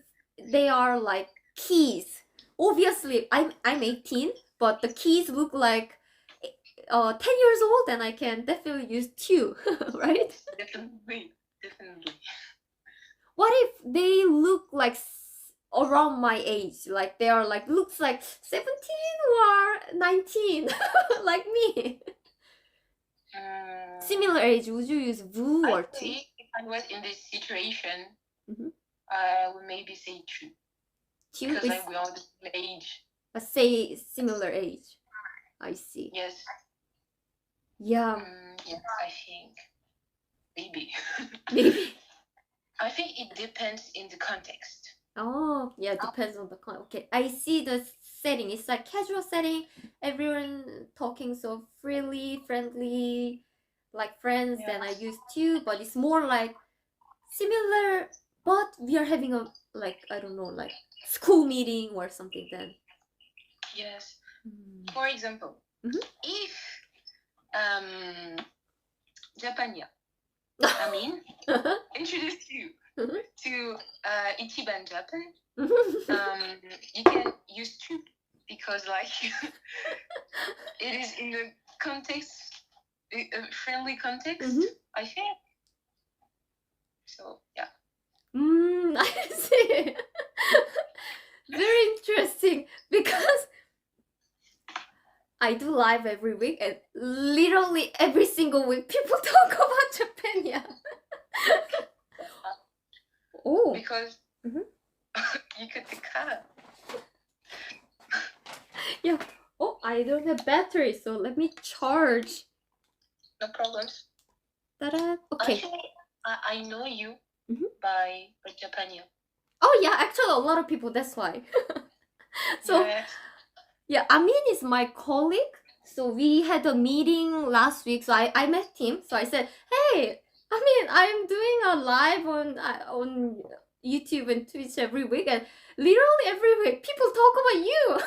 [SPEAKER 1] they are like keys, obviously I'm 18, but the keys look like 10 years old, and I can definitely use tu, right?
[SPEAKER 2] Definitely.
[SPEAKER 1] What if they look like around my age, like they are like looks like 17 or 19, like me? Similar age, would you use vous or tu?
[SPEAKER 2] If I was in this situation,
[SPEAKER 1] Mhm.
[SPEAKER 2] I would maybe say tu.
[SPEAKER 1] Tu
[SPEAKER 2] Because
[SPEAKER 1] is
[SPEAKER 2] like we're on the same age.
[SPEAKER 1] say similar age. I see.
[SPEAKER 2] Yes.
[SPEAKER 1] Yeah.
[SPEAKER 2] Yeah, I think maybe.
[SPEAKER 1] Maybe.
[SPEAKER 2] I think it depends in the context.
[SPEAKER 1] Oh, yeah, depends on the okay, I see the setting. It's like casual setting, everyone talking so freely, friendly, like friends.
[SPEAKER 2] Yeah.
[SPEAKER 1] Then I use tu, but it's more like similar, but we are having a like, I don't know, like school meeting or something then.
[SPEAKER 2] Yes. For example, if Japania, I mean, introduce you to Ichiban Japan, you can use tu because like it is in the context, a friendly context, I think. So yeah.
[SPEAKER 1] I see. Very interesting, because I do live every week, and literally every single week people talk about Japan. Yeah. Oh.
[SPEAKER 2] Because you could be cut.
[SPEAKER 1] Yeah. Oh, I don't have battery, so let me charge.
[SPEAKER 2] No problems.
[SPEAKER 1] Ta-da. Okay.
[SPEAKER 2] Actually, I know you by Japania.
[SPEAKER 1] Oh yeah, actually a lot of people. That's why. So
[SPEAKER 2] yes.
[SPEAKER 1] Yeah, Amin is my colleague. So we had a meeting last week. So I met him. So I said, hey, Amin, I'm doing a live on YouTube and Twitch every week, and literally every week people talk about you.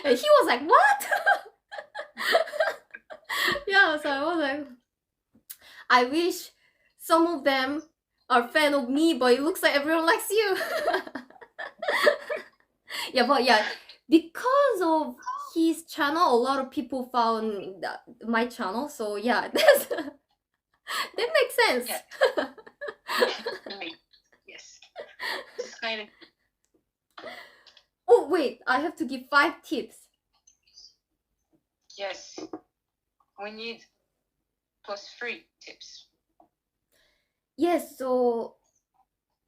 [SPEAKER 1] And he was like, what? Yeah, so I was like, I wish some of them are fan of me, but it looks like everyone likes you. Yeah, but yeah, because of his channel, a lot of people found my channel. So yeah, that makes sense.
[SPEAKER 2] Yeah. Yes. It's kind of...
[SPEAKER 1] Oh wait, I have to give 5 tips.
[SPEAKER 2] Yes. We need +3 tips. Yes,
[SPEAKER 1] so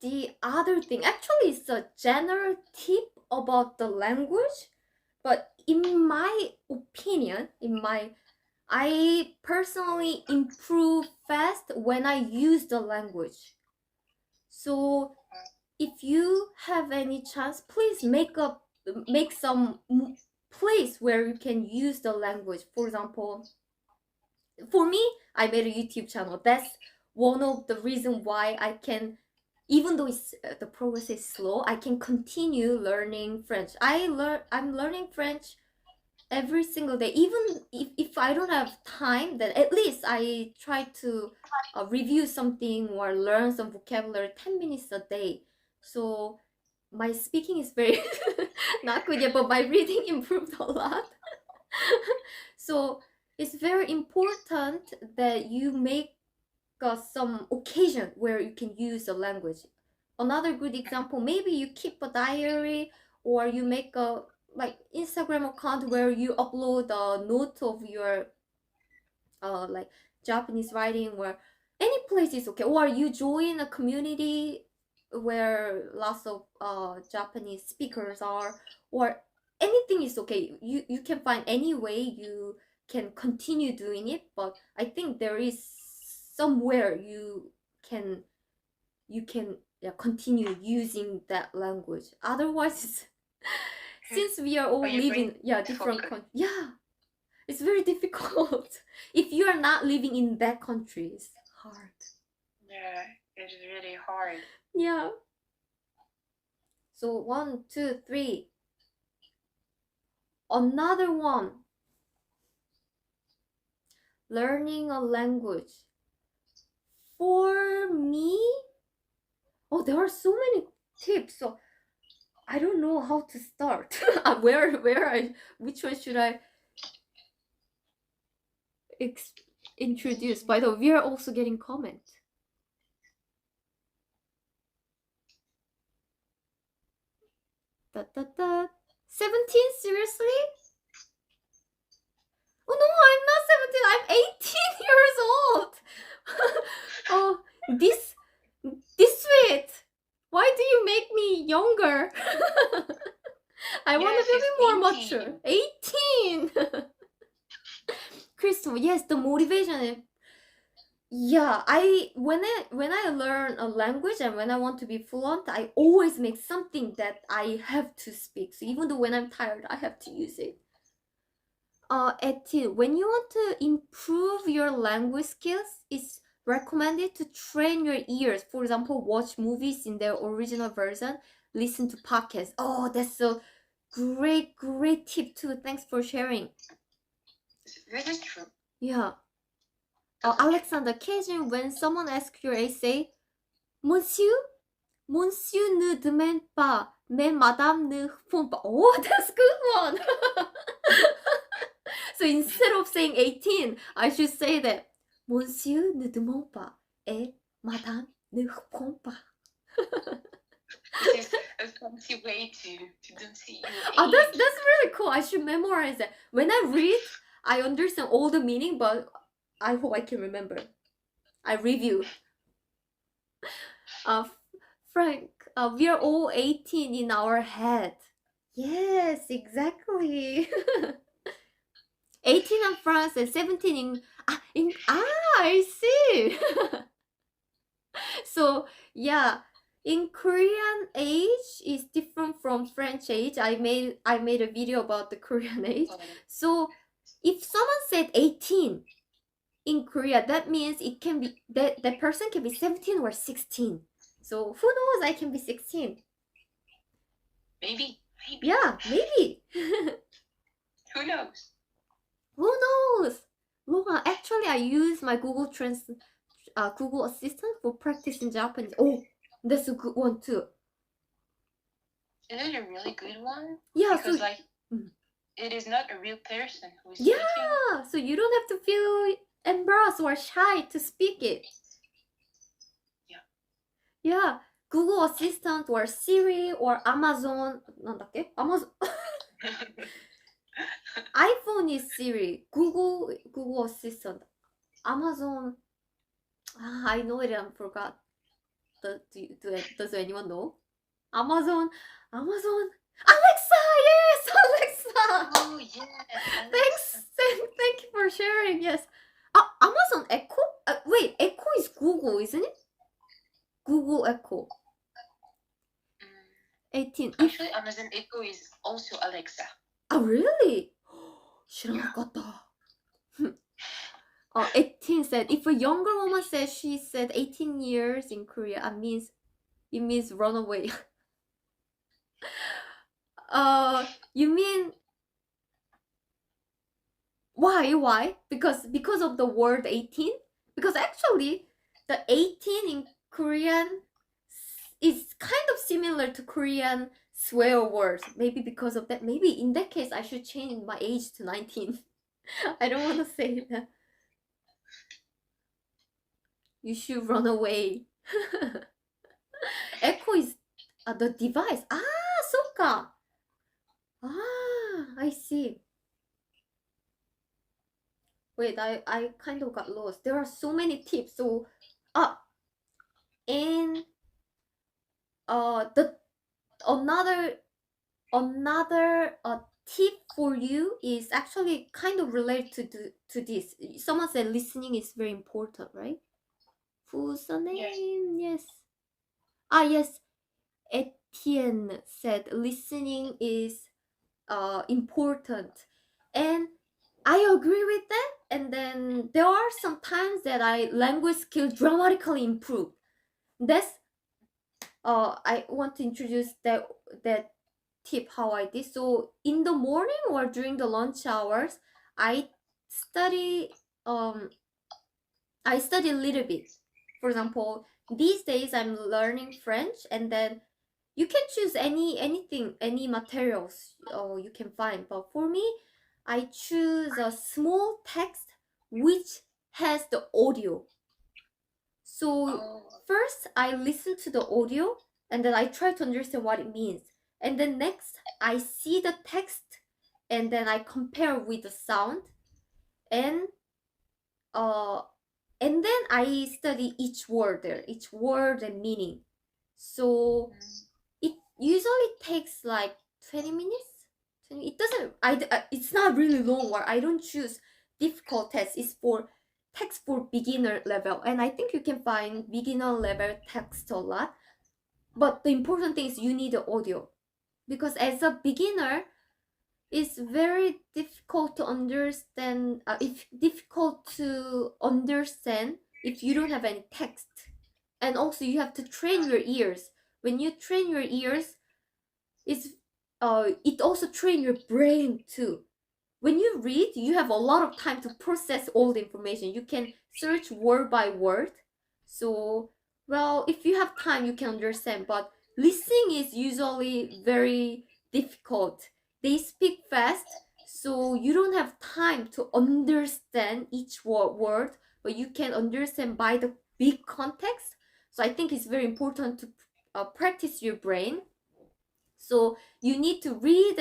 [SPEAKER 1] the other thing, actually it's a general tip about the language, but in my opinion, I personally improve fast when I use the language. So if you have any chance, please make some place where you can use the language. For example, for me, I made a YouTube channel. That's one of the reasons why I can, even though the progress is slow, I can continue learning French. I'm learning French every single day. Even if I don't have time, then at least I try to review something or learn some vocabulary 10 minutes a day. So my speaking is very not good yet, but my reading improved a lot. So it's very important that you make some occasion where you can use the language. Another good example, maybe you keep a diary or you make a like Instagram account where you upload a note of your like Japanese writing, where any place is okay, or you join a community where lots of Japanese speakers are, or anything is okay. You can find any way you can continue doing it, but I think there is somewhere can yeah, continue using that language. Otherwise, since we are all living different countries, yeah, it's very difficult. If you are not living in that country, it's hard.
[SPEAKER 2] Yeah, it's really hard.
[SPEAKER 1] Yeah. So 1, 2, 3. Another one. Learning a language. For me, oh, there are so many tips. So I don't know how to start. Which one should I introduce? By the way, we are also getting comments. Da, da, da. 17? Seriously? Oh no, I'm not 17. I'm 18 years old. Oh, this sweet. Why do you make me younger? I want to be more mature. 18. Crystal, yes, the motivation. Yeah, when I learn a language and when I want to be fluent, I always make something that I have to speak. So even though when I'm tired, I have to use it. Etil, when you want to improve your language skills, it's recommended to train your ears. For example, watch movies in their original version, listen to podcasts. Oh, that's a great tip too. Thanks for sharing.
[SPEAKER 2] This is true.
[SPEAKER 1] Yeah. Alexander, K-Jin, when someone asks your essay, Monsieur ne demande pas, mais madame ne répond pas. Oh, that's good one. So instead of saying 18, I should say that Monsieur ne demande pas, et madame ne répond pas.
[SPEAKER 2] This is a fancy way to see your age.
[SPEAKER 1] Oh, that's really cool. I should memorize it. When I read, I understand all the meaning, but I hope I can remember. I review. Frank, we are all 18 in our head. Yes, exactly. 18 in France and 17 I see. So yeah, in Korean age is different from French age. I made a video about the Korean age. So if someone said 18 in Korea, that means it can be that person can be 17 or 16. So who knows? I can be 16.
[SPEAKER 2] Maybe.
[SPEAKER 1] Yeah, maybe.
[SPEAKER 2] Who knows?
[SPEAKER 1] Who knows? Loga, actually, I use my Google Assistant for practicing Japanese. Oh, that's a good one too.
[SPEAKER 2] Is it a really good one?
[SPEAKER 1] Yeah,
[SPEAKER 2] because it is not a real person who is
[SPEAKER 1] speaking.
[SPEAKER 2] Yeah,
[SPEAKER 1] so you don't have to feel embarrassed or shy to speak it. Yeah, Google Assistant or Siri or Amazon. Amazon. iPhone is Siri. Google Assistant. Amazon. I know it. I forgot. Does anyone know? Amazon. Alexa. Yes, Alexa.
[SPEAKER 2] Oh yeah.
[SPEAKER 1] Thanks. Thank you for sharing. Yes. Amazon Echo. Wait, Echo is Google, isn't it? Google Echo. 18.
[SPEAKER 2] Actually, Amazon Echo is also Alexa.
[SPEAKER 1] Oh, really? 싫어하겠다. 18 said, if a younger woman says she said 18 years in Korea, it means run away. You mean why? Because of the word 18? Because actually the 18 in Korean is kind of similar to Korean swear words. Maybe because of that. Maybe in that case I should change my age to 19. I don't want to say that. You should run away. Echo is the device. So ka. I see. Wait, I kind of got lost. There are so many tips. So, and the another tip for you is actually kind of related to this. Someone said listening is very important, right? Who's the name? Yes. Yes. Etienne said listening is important, and I agree with that. And then there are some times that language skills dramatically improve. That's I want to introduce that tip how I did. So in the morning or during the lunch hours, I study a little bit. For example, these days I'm learning French, and then you can choose any materials you can find. But for me, I choose a small text which has the audio. So first I listen to the audio, and then I try to understand what it means. And then next I see the text, and then I compare with the sound, and then I study each word and meaning. So it usually takes like 20 minutes. It doesn't. It's not really long. Or I don't choose difficult tests. It's for text for beginner level, and I think you can find beginner level text a lot. But the important thing is you need the audio, because as a beginner, it's very difficult to understand. Difficult to understand if you don't have any text, and also you have to train your ears. When you train your ears, it also train your brain too. When you read, you have a lot of time to process all the information. You can search word by word. So, well, if you have time, you can understand. But listening is usually very difficult. They speak fast, so you don't have time to understand each word, but you can understand by the big context. So I think it's very important to practice your brain. So you need to read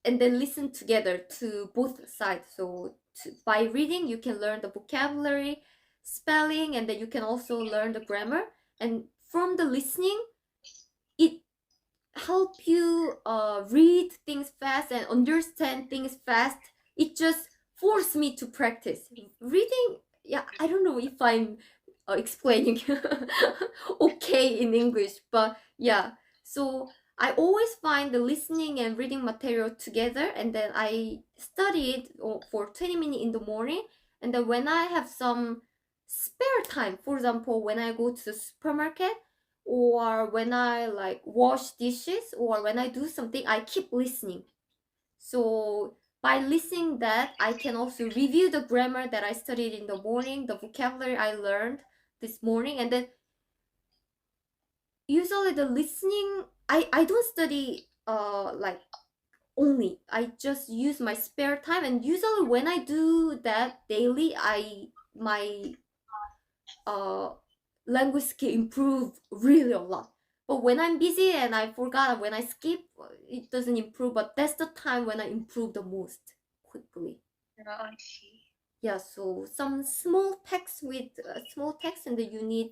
[SPEAKER 1] and then listen together to both sides. So by reading, you can learn the vocabulary, spelling, and then you can also learn the grammar. And from the listening, it help you read things fast and understand things fast. It just forced me to practice reading. Yeah, I don't know if I'm explaining okay in English, but yeah. So I always find the listening and reading material together, and then I study it for 20 minutes in the morning. And then when I have some spare time, for example, when I go to the supermarket, or when I like wash dishes, or when I do something, I keep listening. So by listening that, I can also review the grammar that I studied in the morning, the vocabulary I learned this morning. And then usually the listening, I don't study like only. I just use my spare time, and usually when I do that daily, my language skill improve really a lot. But when I'm busy and I forgot, when I skip, it doesn't improve. But that's the time when I improve the most quickly.
[SPEAKER 2] Yeah, I see.
[SPEAKER 1] Yeah, so some small text and then you need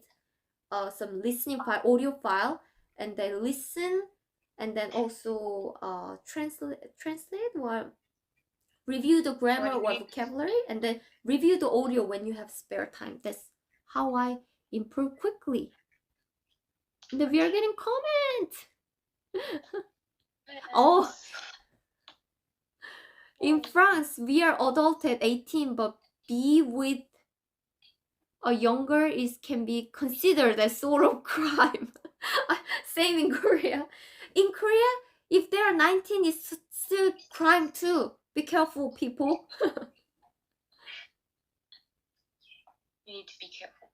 [SPEAKER 1] some listening file, audio file, and then listen, and then also translate or review the grammar or vocabulary, and then review the audio when you have spare time. That's how I improve quickly. And we are getting comment. Oh, In France, we are adult at 18, but be with a younger is can be considered as sort of crime. Same in Korea. In Korea, if they are 19, it's still crime too. Be careful, people.
[SPEAKER 2] You need to be careful.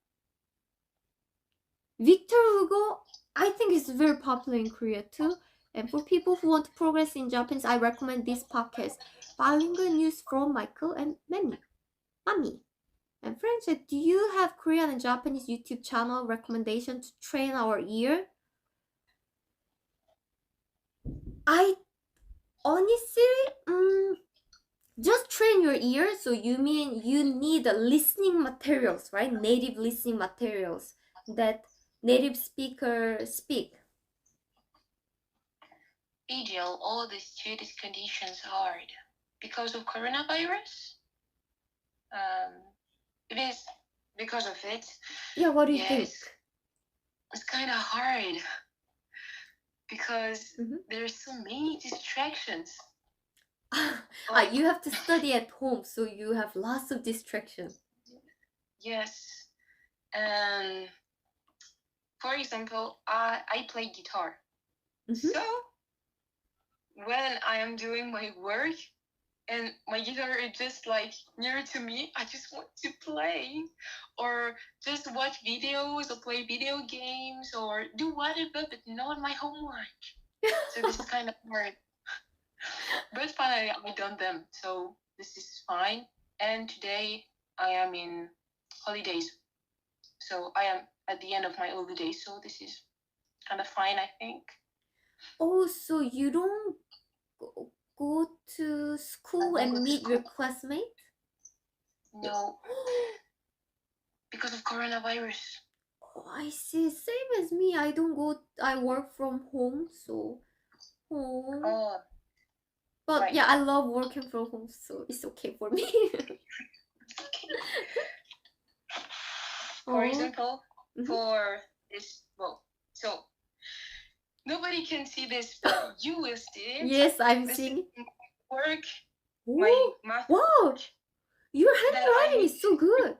[SPEAKER 1] Victor Hugo, I think is very popular in Korea too. And for people who want to progress in Japanese, I recommend this podcast, Bilingual News from Michael and Mami. And French, do you have Korean and Japanese YouTube channel recommendation to train our ear? I honestly, just train your ear. So you mean you need listening materials, right? Native listening materials that native speakers speak.
[SPEAKER 2] Ideal, all the student conditions hard because of coronavirus. It is because of it.
[SPEAKER 1] Yeah, what do you think?
[SPEAKER 2] It's kind of hard because there's so many distractions.
[SPEAKER 1] You have to study at home, so you have lots of distractions.
[SPEAKER 2] Yes. And for example, I play guitar. So when I am doing my work and my guitar is just like near to me, I just want to play or just watch videos or play video games or do whatever, but not my homework. So this is kind of hard. But finally, I've done them, so this is fine. And today I am in holidays, so I am at the end of my holidays, so this is kind of fine, I think. Oh,
[SPEAKER 1] so you don't go to school and meet your classmates?
[SPEAKER 2] No, because of coronavirus.
[SPEAKER 1] Oh, I see. Same as me. I don't go. I work from home, so. Oh. But right. Yeah, I love working from home, so it's okay for me.
[SPEAKER 2] For example, for this, so nobody can see this, but you will see it.
[SPEAKER 1] Yes, I'm seeing it.
[SPEAKER 2] Work.
[SPEAKER 1] Ooh.
[SPEAKER 2] My math.
[SPEAKER 1] Wow, your handwriting is so good.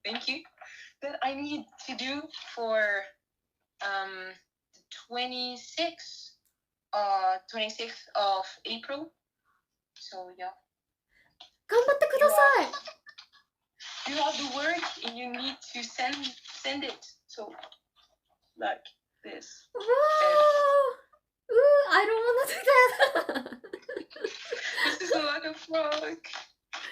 [SPEAKER 2] Thank you. That I need to do for the 26th of April. So yeah.
[SPEAKER 1] 頑張ってください.
[SPEAKER 2] You have the work and you need to send it. So like this.
[SPEAKER 1] Wow. Ooh, I don't want to do that.
[SPEAKER 2] This is a lot of work.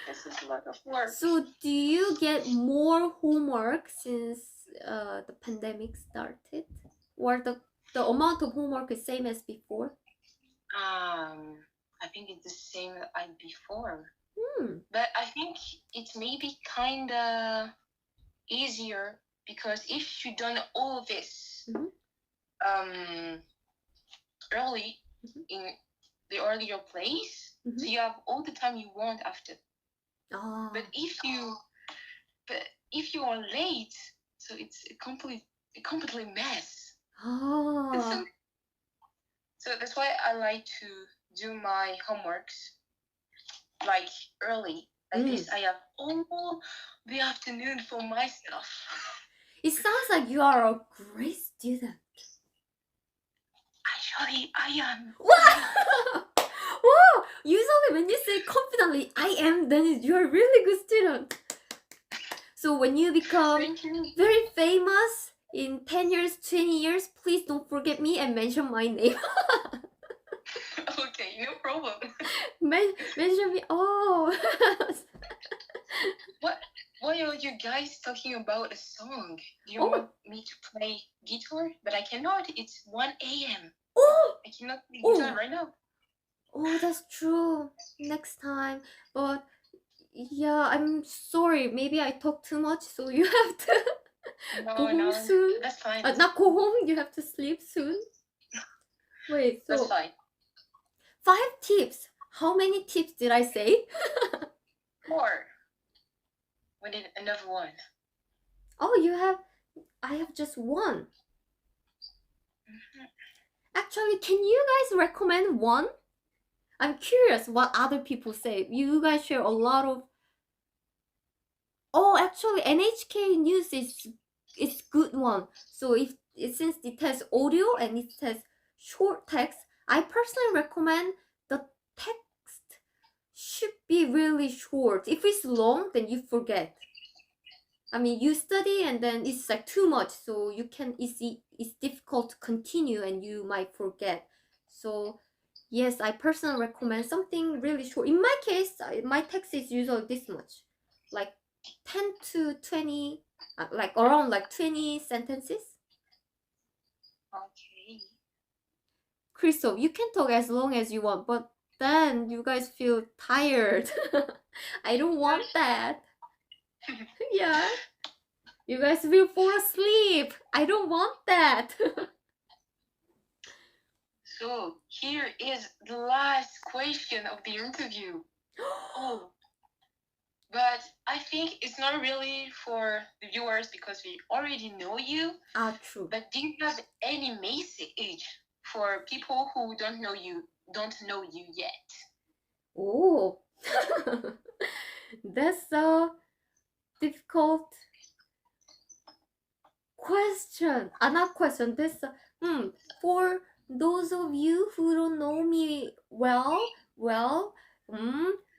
[SPEAKER 2] This is a lot of work.
[SPEAKER 1] So do you get more homework since the pandemic started? Or the amount of homework is same as before?
[SPEAKER 2] I think it's the same as before. But I think it may be kind of easier because if you done all this early in the earlier place, so you have all the time you want after. But if you are late, so it's a completely mess. So that's why I like to do my homeworks like early. Like this, I have all the afternoon for myself.
[SPEAKER 1] It sounds like you are a great student.
[SPEAKER 2] Actually, I am.
[SPEAKER 1] Wow! Wow! Usually when you say confidently, I am, then you're a really good student. So when you become very famous in 10 years, 20 years, please don't forget me and mention my name.
[SPEAKER 2] Okay, no problem.
[SPEAKER 1] Mention me. Oh.
[SPEAKER 2] Why are you guys talking about a song? Do you want me to play guitar? But I cannot. It's 1 a.m.
[SPEAKER 1] Oh!
[SPEAKER 2] I cannot play guitar right now.
[SPEAKER 1] Oh, that's true. Next time. But yeah, I'm sorry. Maybe I talk too much, so you have to go home soon.
[SPEAKER 2] That's fine.
[SPEAKER 1] Not go home. You have to sleep soon. Wait, so
[SPEAKER 2] that's fine.
[SPEAKER 1] 5 tips. How many tips did I say?
[SPEAKER 2] 4. We need another one.
[SPEAKER 1] Oh, I have just 1. Actually, can you guys recommend one? I'm curious what other people say. You guys share a lot of. Oh, actually, NHK News is good one. So if since it has audio and it has short text, I personally recommend the text should be really short. If it's long, then you forget. I mean, you study and then it's like too much, so you can it's difficult to continue and you might forget. So yes, I personally recommend something really short. In my case, my text is usually this much, like 10 to 20, like around like 20 sentences.
[SPEAKER 2] Okay.
[SPEAKER 1] Crystal, you can talk as long as you want, but then you guys feel tired. I don't want that. Yeah. You guys will fall asleep. I don't want that.
[SPEAKER 2] So here is the last question of the interview. Oh, but I think it's not really for the viewers because we already know you.
[SPEAKER 1] Ah, true.
[SPEAKER 2] But do you have any message for people who don't know you yet?
[SPEAKER 1] Oh, that's a difficult question. Not question. This for those of you who don't know me well,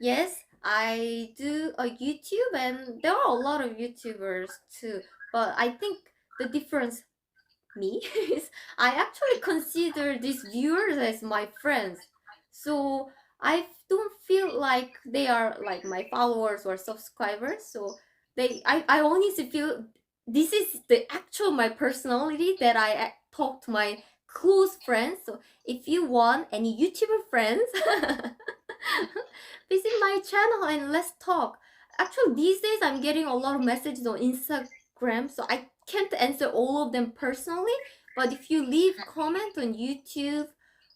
[SPEAKER 1] yes, I do a YouTube, and there are a lot of YouTubers too. But I think the difference me is I actually consider these viewers as my friends. So I don't feel like they are like my followers or subscribers. So I honestly feel this is the actual my personality that I talk to my close friends. So if you want any YouTuber friends, visit my channel and let's talk. Actually, these days I'm getting a lot of messages on Instagram, so I can't answer all of them personally. But if you leave comment on YouTube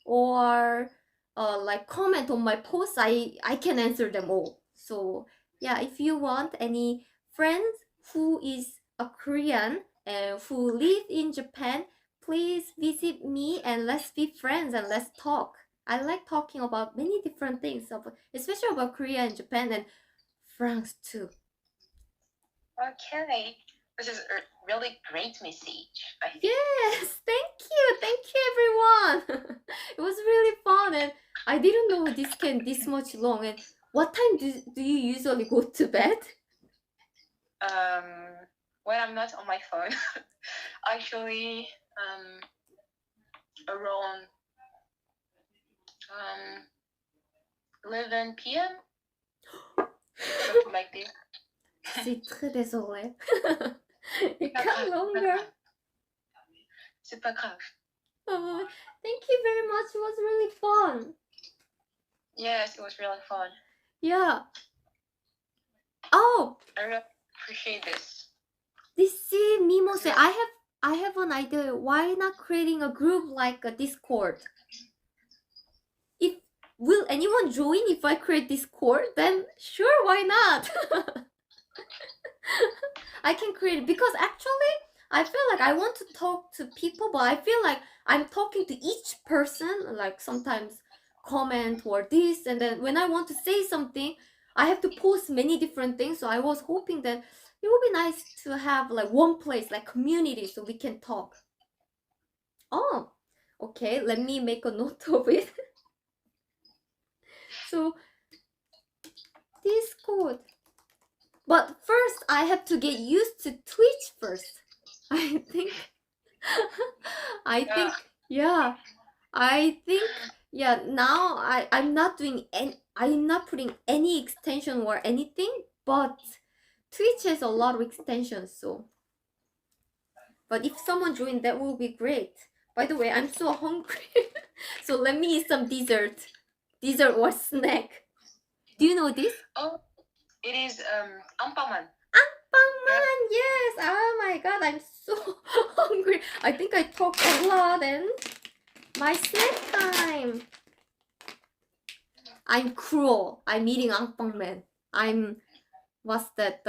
[SPEAKER 1] or like comment on my posts, I can answer them all. So yeah, if you want any friends who is a Korean and who live in Japan, please visit me and let's be friends and let's talk. I like talking about many different things, especially about Korea and Japan and France too.
[SPEAKER 2] Okay. This is a really great message, I think.
[SPEAKER 1] Yes, thank you everyone. It was really fun, and I didn't know this can this much long. And what time do you usually go to bed?
[SPEAKER 2] When I'm not on my phone, actually, around 11 p.m. Something like this.
[SPEAKER 1] Je suis très désolée. It
[SPEAKER 2] Pas
[SPEAKER 1] got
[SPEAKER 2] grave,
[SPEAKER 1] longer.
[SPEAKER 2] C'est pas grave.
[SPEAKER 1] Oh, thank you very much. It was really fun.
[SPEAKER 2] Yes, it was really fun.
[SPEAKER 1] Yeah. Oh,
[SPEAKER 2] I really appreciate this.
[SPEAKER 1] this is Mimo say I have an idea. Why not creating a group like a Discord? If will anyone join if I create Discord? Then sure, why not? I can create it because actually I feel like I want to talk to people, but I feel like I'm talking to each person. Like sometimes comment or this, and then when I want to say something, I have to post many different things. So I was hoping that it would be nice to have like one place, like community, so we can talk. Oh, okay. Let me make a note of it. So Discord. But first, I have to get used to Twitch first. I think. Yeah. I think yeah. Now I'm not doing any. I'm not putting any extension or anything. But Twitch has a lot of extensions, so. But if someone joined, that will be great. By the way, I'm so hungry. So let me eat some dessert or snack. Do you know this?
[SPEAKER 2] Oh, it is ampaman.
[SPEAKER 1] Ampangman, yes. Oh my god, I'm so hungry. I think I talked a lot and my snack time. I'm cruel. I'm eating ampangman. What's that?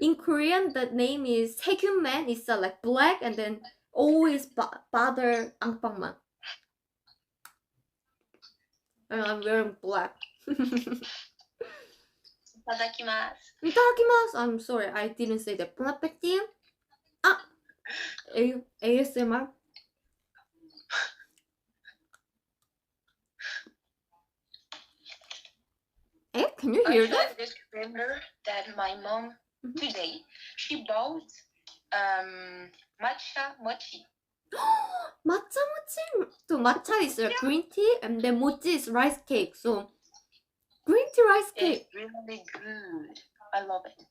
[SPEAKER 1] In Korean, the name is Taekyunman. It's like black and then always bother ampangman. and I'm wearing black.
[SPEAKER 2] Itadakimasu.
[SPEAKER 1] Itadakimasu. I'm sorry, I didn't say that. Bon appetit. Ah, ASMR. Can you hear that?
[SPEAKER 2] I just remember that my mom today she bought matcha mochi.
[SPEAKER 1] Matcha mochi. So matcha is green tea, and then mochi is rice cake. So green tea rice cake.
[SPEAKER 2] It's really good. I love it.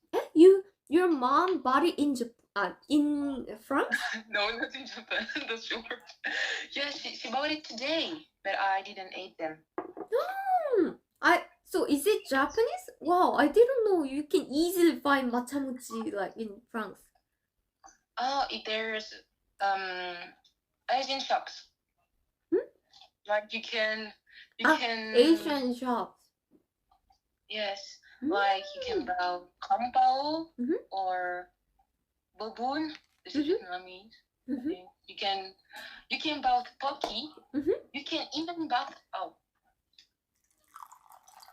[SPEAKER 1] Your mom bought it in Japan, in France?
[SPEAKER 2] No, not in Japan. That's sure. Yeah, she bought it today, but I didn't eat them.
[SPEAKER 1] So is it Japanese? Wow, I didn't know you can easily find matcha mochi like in France.
[SPEAKER 2] Oh, there's Asian shops. Like you can
[SPEAKER 1] Asian shops.
[SPEAKER 2] Yes, like you can buy kampao or bobun. This is Vietnamese. You can buy pocky. You can even buy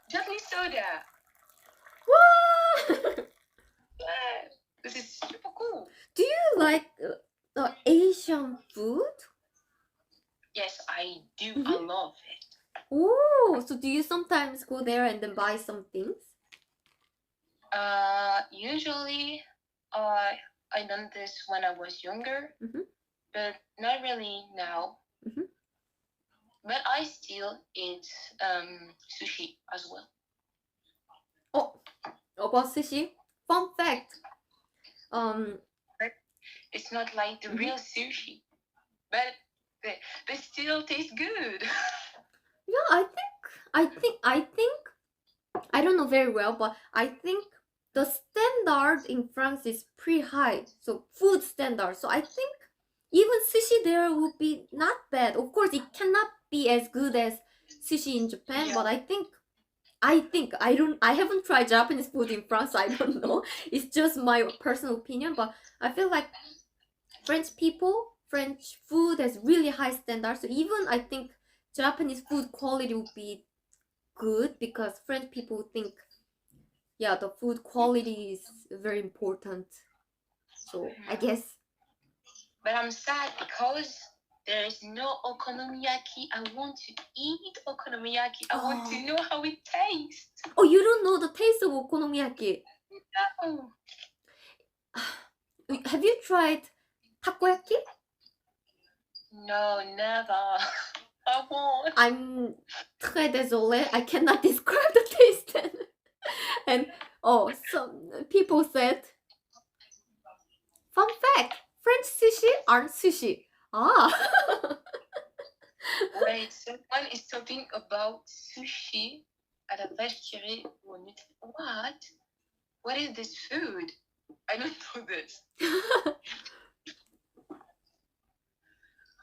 [SPEAKER 2] Japanese soda.
[SPEAKER 1] Wow!
[SPEAKER 2] Yeah, this is super cool.
[SPEAKER 1] Do you like Asian food?
[SPEAKER 2] Yes, I do. I love it.
[SPEAKER 1] Oh, so do you sometimes go there and then buy some things?
[SPEAKER 2] Usually, I done this when I was younger, but not really now. But I still eat sushi as well.
[SPEAKER 1] Oh, about sushi. Fun fact.
[SPEAKER 2] It's not like the real sushi, but they still taste good.
[SPEAKER 1] Yeah, I think I don't know very well, but I think the standard in France is pretty high. So food standard. So I think even sushi there would be not bad. Of course, it cannot be as good as sushi in Japan, but I think I haven't tried Japanese food in France. I don't know. It's just my personal opinion, but I feel like French food has really high standards. So even I think Japanese food quality would be good because French people think, yeah, the food quality is very important. So I guess.
[SPEAKER 2] But I'm sad because there is no okonomiyaki. I want to eat okonomiyaki. I want to know how it tastes.
[SPEAKER 1] Oh, you don't know the taste of okonomiyaki?
[SPEAKER 2] No.
[SPEAKER 1] Have you tried takoyaki?
[SPEAKER 2] No, never. I won't.
[SPEAKER 1] I'm très désolé. I cannot describe the taste. And some people said, fun fact, French sushi aren't sushi.
[SPEAKER 2] Wait, someone is talking about sushi at a vegetarie. What? What is this food? I don't know this.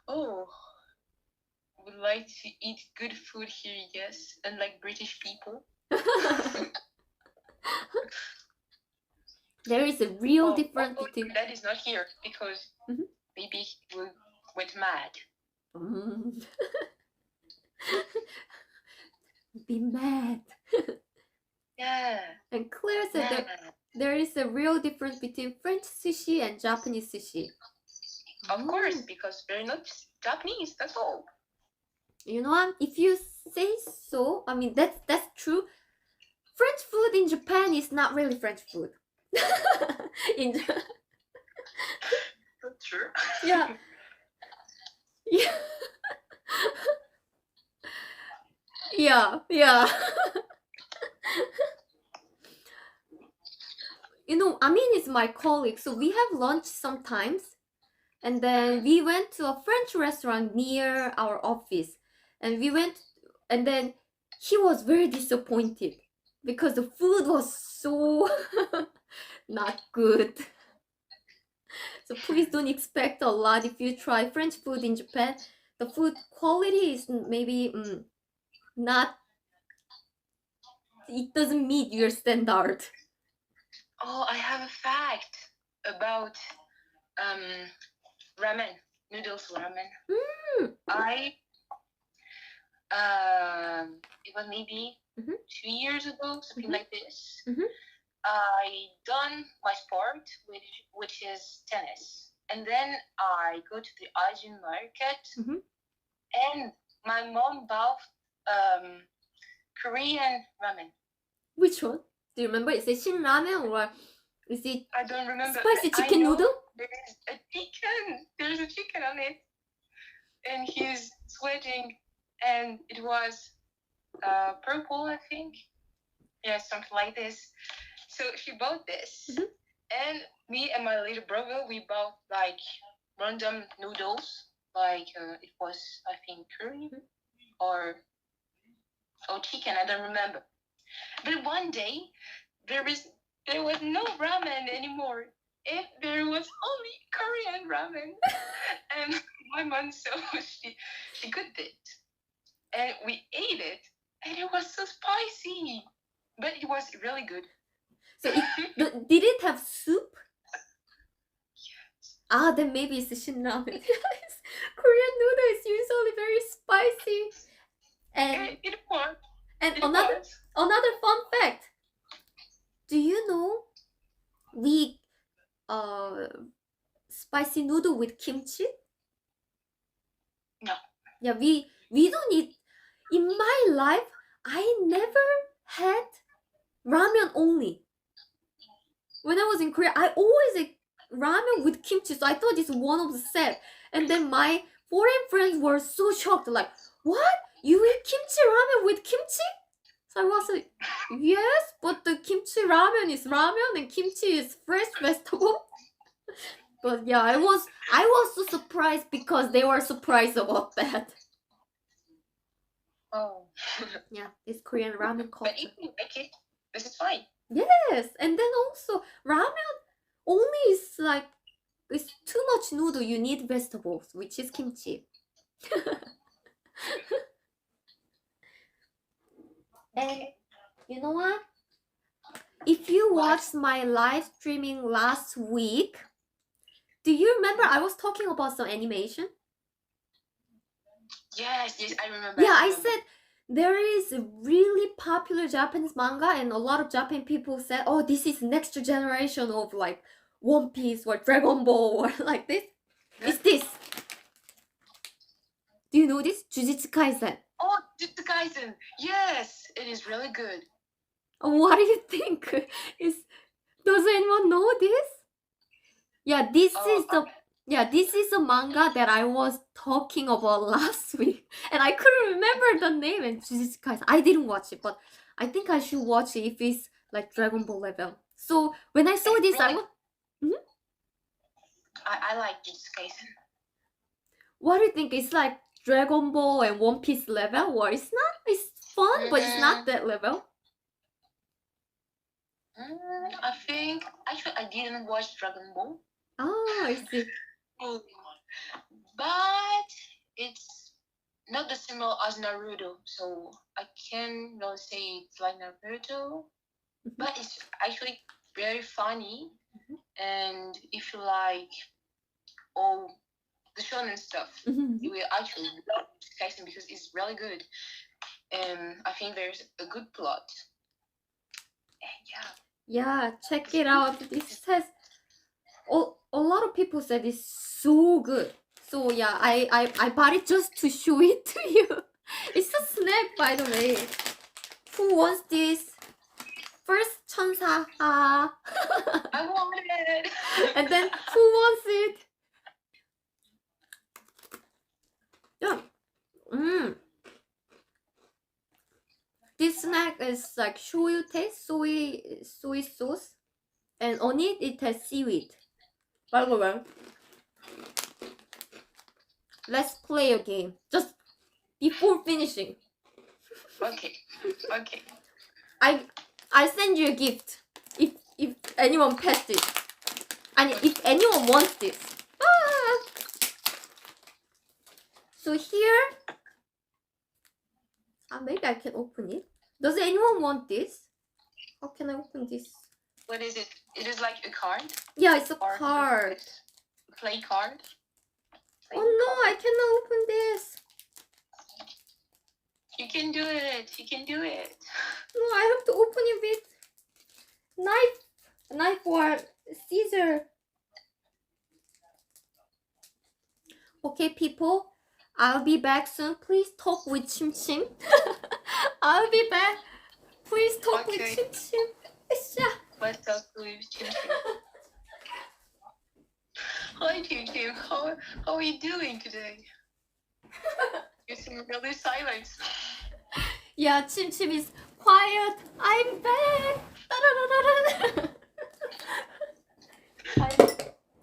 [SPEAKER 2] Oh, would like to eat good food here, yes, unlike British people.
[SPEAKER 1] There is a real difference between.
[SPEAKER 2] That is not here because maybe he went mad.
[SPEAKER 1] Be mad.
[SPEAKER 2] Yeah.
[SPEAKER 1] And Claire said that there is a real difference between French sushi and Japanese sushi.
[SPEAKER 2] Of course, because they're not Japanese, that's all.
[SPEAKER 1] You know what? If you say so, I mean that's true. French food in Japan is not really French food.
[SPEAKER 2] That's true.
[SPEAKER 1] Yeah. Yeah. You know, Amin is my colleague, so we have lunch sometimes. And then we went to a French restaurant near our office. And then he was very disappointed because the food was so not good. So please don't expect a lot if you try French food in Japan. The food quality is maybe not, it doesn't meet your standard.
[SPEAKER 2] Oh, I have a fact about ramen, noodles ramen. it was maybe
[SPEAKER 1] Mhm.
[SPEAKER 2] 2 years ago, something
[SPEAKER 1] Mhm.
[SPEAKER 2] like this.
[SPEAKER 1] Mhm.
[SPEAKER 2] I done my sport, which is tennis, and then I go to the Asian market,
[SPEAKER 1] Mhm.
[SPEAKER 2] and my mom bought Korean ramen.
[SPEAKER 1] Which one? Do you remember? Is it Shin ramen or is it
[SPEAKER 2] I don't remember.
[SPEAKER 1] spicy
[SPEAKER 2] but I
[SPEAKER 1] chicken
[SPEAKER 2] know
[SPEAKER 1] noodle?
[SPEAKER 2] There's a chicken. There's a chicken on it, and he's sweating, and it was purple, I think. Yeah, something like this. So she bought this,
[SPEAKER 1] Mhm.
[SPEAKER 2] and me and my little brother, we bought like random noodles. Like it was, I think, curry or chicken. I don't remember. But one day there was no ramen anymore. There was only Korean ramen, and my mom saw she cooked it, and we ate it, and it was so spicy, but it was really good.
[SPEAKER 1] So did it have soup? Ah, then maybe it's Shin ramen. Korean noodle is usually very spicy. And
[SPEAKER 2] It was.
[SPEAKER 1] and
[SPEAKER 2] It
[SPEAKER 1] another
[SPEAKER 2] was.
[SPEAKER 1] another fun fact. Do you know we spicy noodle with kimchi?
[SPEAKER 2] No.
[SPEAKER 1] Yeah, we don't eat. In my life, I never had ramen only. When I was in Korea, I always ate ramen with kimchi, so I thought it's one of the set. And then my foreign friends were so shocked, like, "What? You eat kimchi ramen with kimchi?" So I was like, "Yes, but the kimchi ramen is ramen and kimchi is fresh vegetable." But yeah, I was so surprised because they were surprised about that.
[SPEAKER 2] Oh.
[SPEAKER 1] Yeah, this Korean ramen
[SPEAKER 2] But
[SPEAKER 1] culture.
[SPEAKER 2] if you like it, this is fine.
[SPEAKER 1] Yes, and then also ramen only is like it's too much noodle. You need vegetables, which is kimchi. And you know what? If you watched my live streaming last week, do you remember I was talking about some animation?
[SPEAKER 2] Yes, I remember.
[SPEAKER 1] Yeah, I said there is a really popular Japanese manga, and a lot of Japanese people said, "Oh, this is next generation of like One Piece or Dragon Ball or like this." It's this. Do you know this? Jujutsu Kaisen.
[SPEAKER 2] Oh, Jujutsu Kaisen. Yes, it is really good.
[SPEAKER 1] What do you think? Does anyone know this? Yeah, this is a manga that I was talking about last week, and I couldn't remember the name. And Jujutsu Kaisen, I didn't watch it, but I think I should watch it if it's like Dragon Ball level. So when I saw this,
[SPEAKER 2] really, I like Jujutsu Kaisen.
[SPEAKER 1] What do you think? It's like Dragon Ball and One Piece level, or it's not? It's fun, but it's not that level.
[SPEAKER 2] I think actually I didn't watch Dragon Ball.
[SPEAKER 1] Oh, I see.
[SPEAKER 2] But it's not the similar as Naruto, so I can't really say it's like Naruto. But it's actually very funny, and if you like all the shonen stuff, you will actually love Kaisen because it's really good. And I think there's a good plot. And yeah.
[SPEAKER 1] Yeah, check it out. This says a lot of people said it's so good. So yeah, I bought it just to show it to you. It's a snack, by the way. Who wants this? First, 천사.
[SPEAKER 2] I want it.
[SPEAKER 1] And then who wants it? Yeah. This snack is like shoyu taste, soy sauce, and on it has seaweed. By the way, let's play a game just before finishing.
[SPEAKER 2] Okay.
[SPEAKER 1] I send you a gift if anyone passed it, and if anyone wants this. So here, maybe I can open it. Does anyone want this? How can I open this?
[SPEAKER 2] What is it? It is like a card?
[SPEAKER 1] Yeah, it's a card.
[SPEAKER 2] Play card?
[SPEAKER 1] Oh no, I cannot open this.
[SPEAKER 2] You can do it. You can do it.
[SPEAKER 1] No, I have to open it with knife or scissor. Okay, people, I'll be back soon. Please talk with Chim Chim. I'll be back. Please talk with
[SPEAKER 2] Okay.
[SPEAKER 1] Chim Chim. Isha.
[SPEAKER 2] Let's talk with Chim Chim. Hi, Chim Chim. How are you doing today? You seem really silent.
[SPEAKER 1] Yeah, Chim Chim is quiet. I'm back.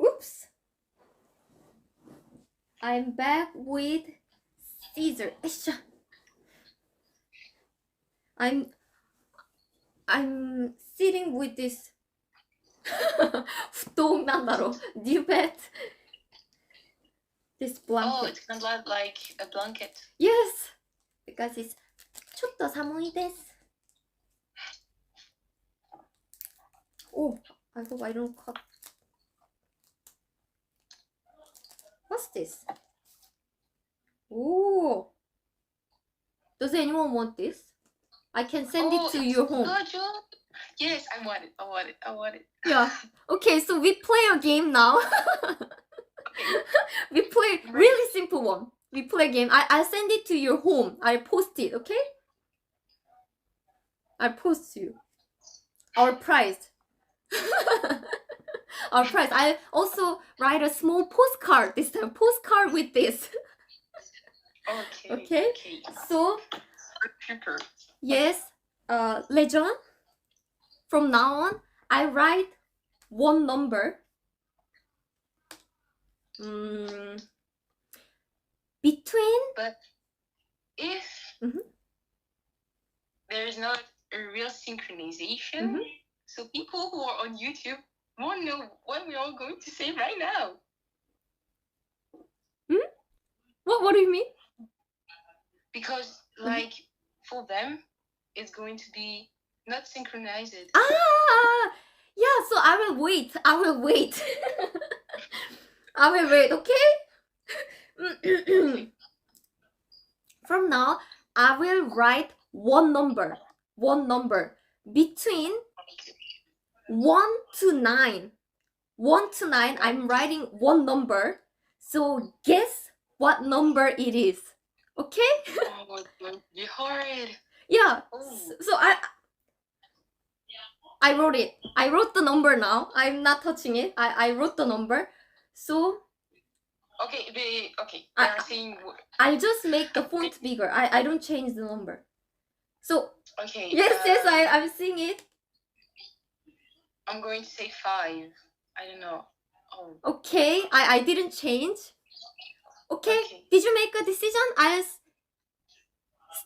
[SPEAKER 1] Oops. I'm back with scissor. Isha. I'm sitting with this futon 난다로 duvet. This blanket.
[SPEAKER 2] Oh, it's kind of like a blanket.
[SPEAKER 1] Yes, because it's ちょっと寒いです. Oh, I hope I don't cut. What's this? Oh, does anyone want this? I can send it to your home.
[SPEAKER 2] Good job. Yes, I want it.
[SPEAKER 1] Yeah. Okay, so we play a game now. We play really simple one. We play a game. I'll send it to your home. I post it, okay? I post you. Our prize. Our prize. I also write a small postcard this time. Postcard with this. Okay. So yes, legend. From now on, I write one number. Between.
[SPEAKER 2] But if there is not a real synchronization, so people who are on YouTube won't know what we're all going to say right now.
[SPEAKER 1] What do you mean?
[SPEAKER 2] Because like for them, it's going to be not synchronized.
[SPEAKER 1] Ah, yeah. So I will wait. I will wait. Okay. From now, I will write one number between 1 to 9. 1 to 9, I'm writing one number. So guess what number it is. Okay?
[SPEAKER 2] Oh, it's going to be hard.
[SPEAKER 1] Yeah. So I wrote it. I wrote the number now. I'm not touching it. I wrote the number. So
[SPEAKER 2] okay, they are saying.
[SPEAKER 1] I just make the font bigger. I don't change the number. So
[SPEAKER 2] okay.
[SPEAKER 1] Yes, I'm seeing it.
[SPEAKER 2] I'm going to say 5. I don't know. Oh.
[SPEAKER 1] Okay, I didn't change. Okay. Did you make a decision? I'll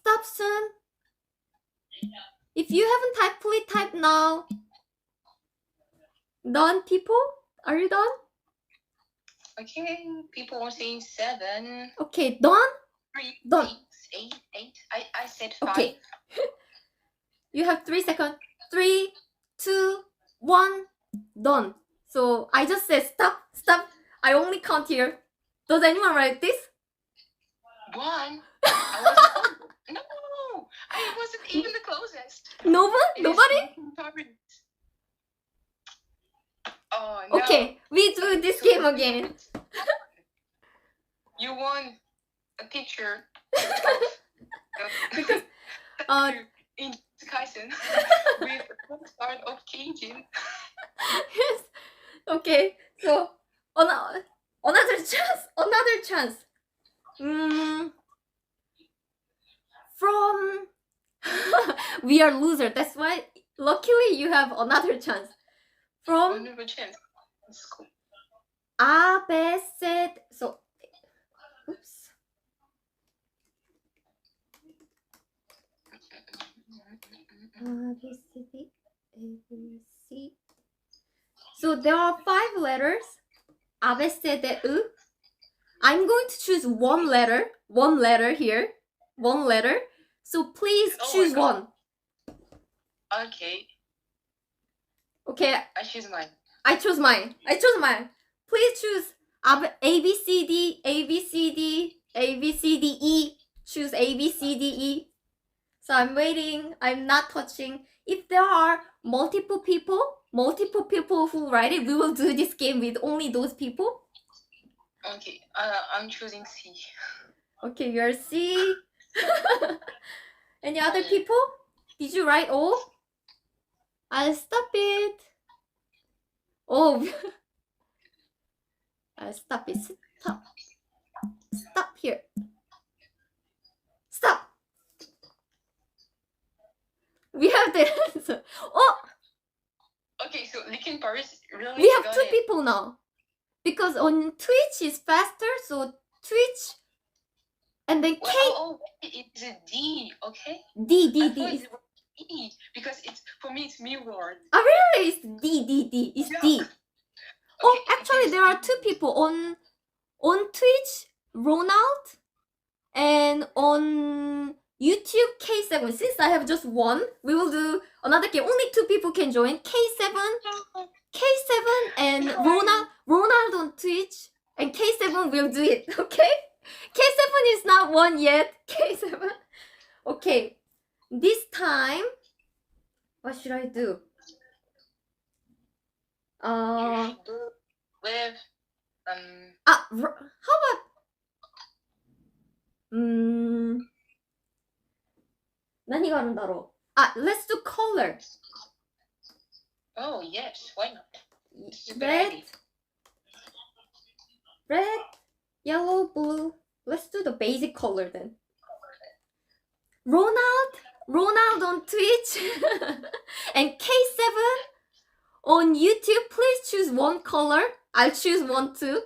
[SPEAKER 1] stop soon. If you haven't typed, please type now. Done, people? Are you done?
[SPEAKER 2] Okay, people are saying 7.
[SPEAKER 1] Okay, done?
[SPEAKER 2] 3,
[SPEAKER 1] Done.
[SPEAKER 2] 8. I said 5.
[SPEAKER 1] Okay. You have 3 seconds. 3, 2, 1, done. So I just said stop. I only count here. Does anyone write this?
[SPEAKER 2] 1. No, I wasn't even the closest.
[SPEAKER 1] Nobody?
[SPEAKER 2] Oh no.
[SPEAKER 1] Okay, we do this game again.
[SPEAKER 2] You won a picture.
[SPEAKER 1] Because
[SPEAKER 2] in KJin with a postcard of K-Jin.
[SPEAKER 1] Yes. Okay. So another chance. From we are loser. That's why luckily you have another chance. From
[SPEAKER 2] Another chance. That's cool.
[SPEAKER 1] ABC. So oops. ABC. So there are 5 letters. ABCD. I'm going to choose one letter here. One letter. So please choose one.
[SPEAKER 2] Okay.
[SPEAKER 1] Okay.
[SPEAKER 2] I choose mine.
[SPEAKER 1] I chose mine. Please choose A B C D E. Choose A B C D E. So I'm waiting. I'm not touching. If there are multiple people who write it, we will do this game with only those people.
[SPEAKER 2] Okay, I'm choosing C.
[SPEAKER 1] Okay, you're C. Any other people? Did you write O? I'll stop it. Oh. I'll stop it. Stop. Stop here. Stop. We have the answer. Oh!
[SPEAKER 2] Okay, so Linkin Paris really
[SPEAKER 1] We have
[SPEAKER 2] got
[SPEAKER 1] 2
[SPEAKER 2] it.
[SPEAKER 1] people now. Because on Twitch is faster, so Twitch and then K.
[SPEAKER 2] Oh, it's a D, okay?
[SPEAKER 1] D.
[SPEAKER 2] I thought it was E, because for me it's me word.
[SPEAKER 1] Oh, really? It's D. It's
[SPEAKER 2] Yeah.
[SPEAKER 1] D.
[SPEAKER 2] Okay,
[SPEAKER 1] Oh, actually, there are 2 people on Twitch, Ronald, and on YouTube, K7. Since I have just 1, we will do another game. Only 2 people can join. K7 and Ronald on Twitch, and K7 will do it. Okay? K7 is not 1 yet. K7. Okay. This time, what should I do?
[SPEAKER 2] You should do with
[SPEAKER 1] how about何があるんだろう? Let's do color.
[SPEAKER 2] Oh yes, why not?
[SPEAKER 1] Red, yellow, blue. Let's do the basic color then. Ronald on Twitch and K7 on YouTube. Please choose 1 color. I'll choose 1 too.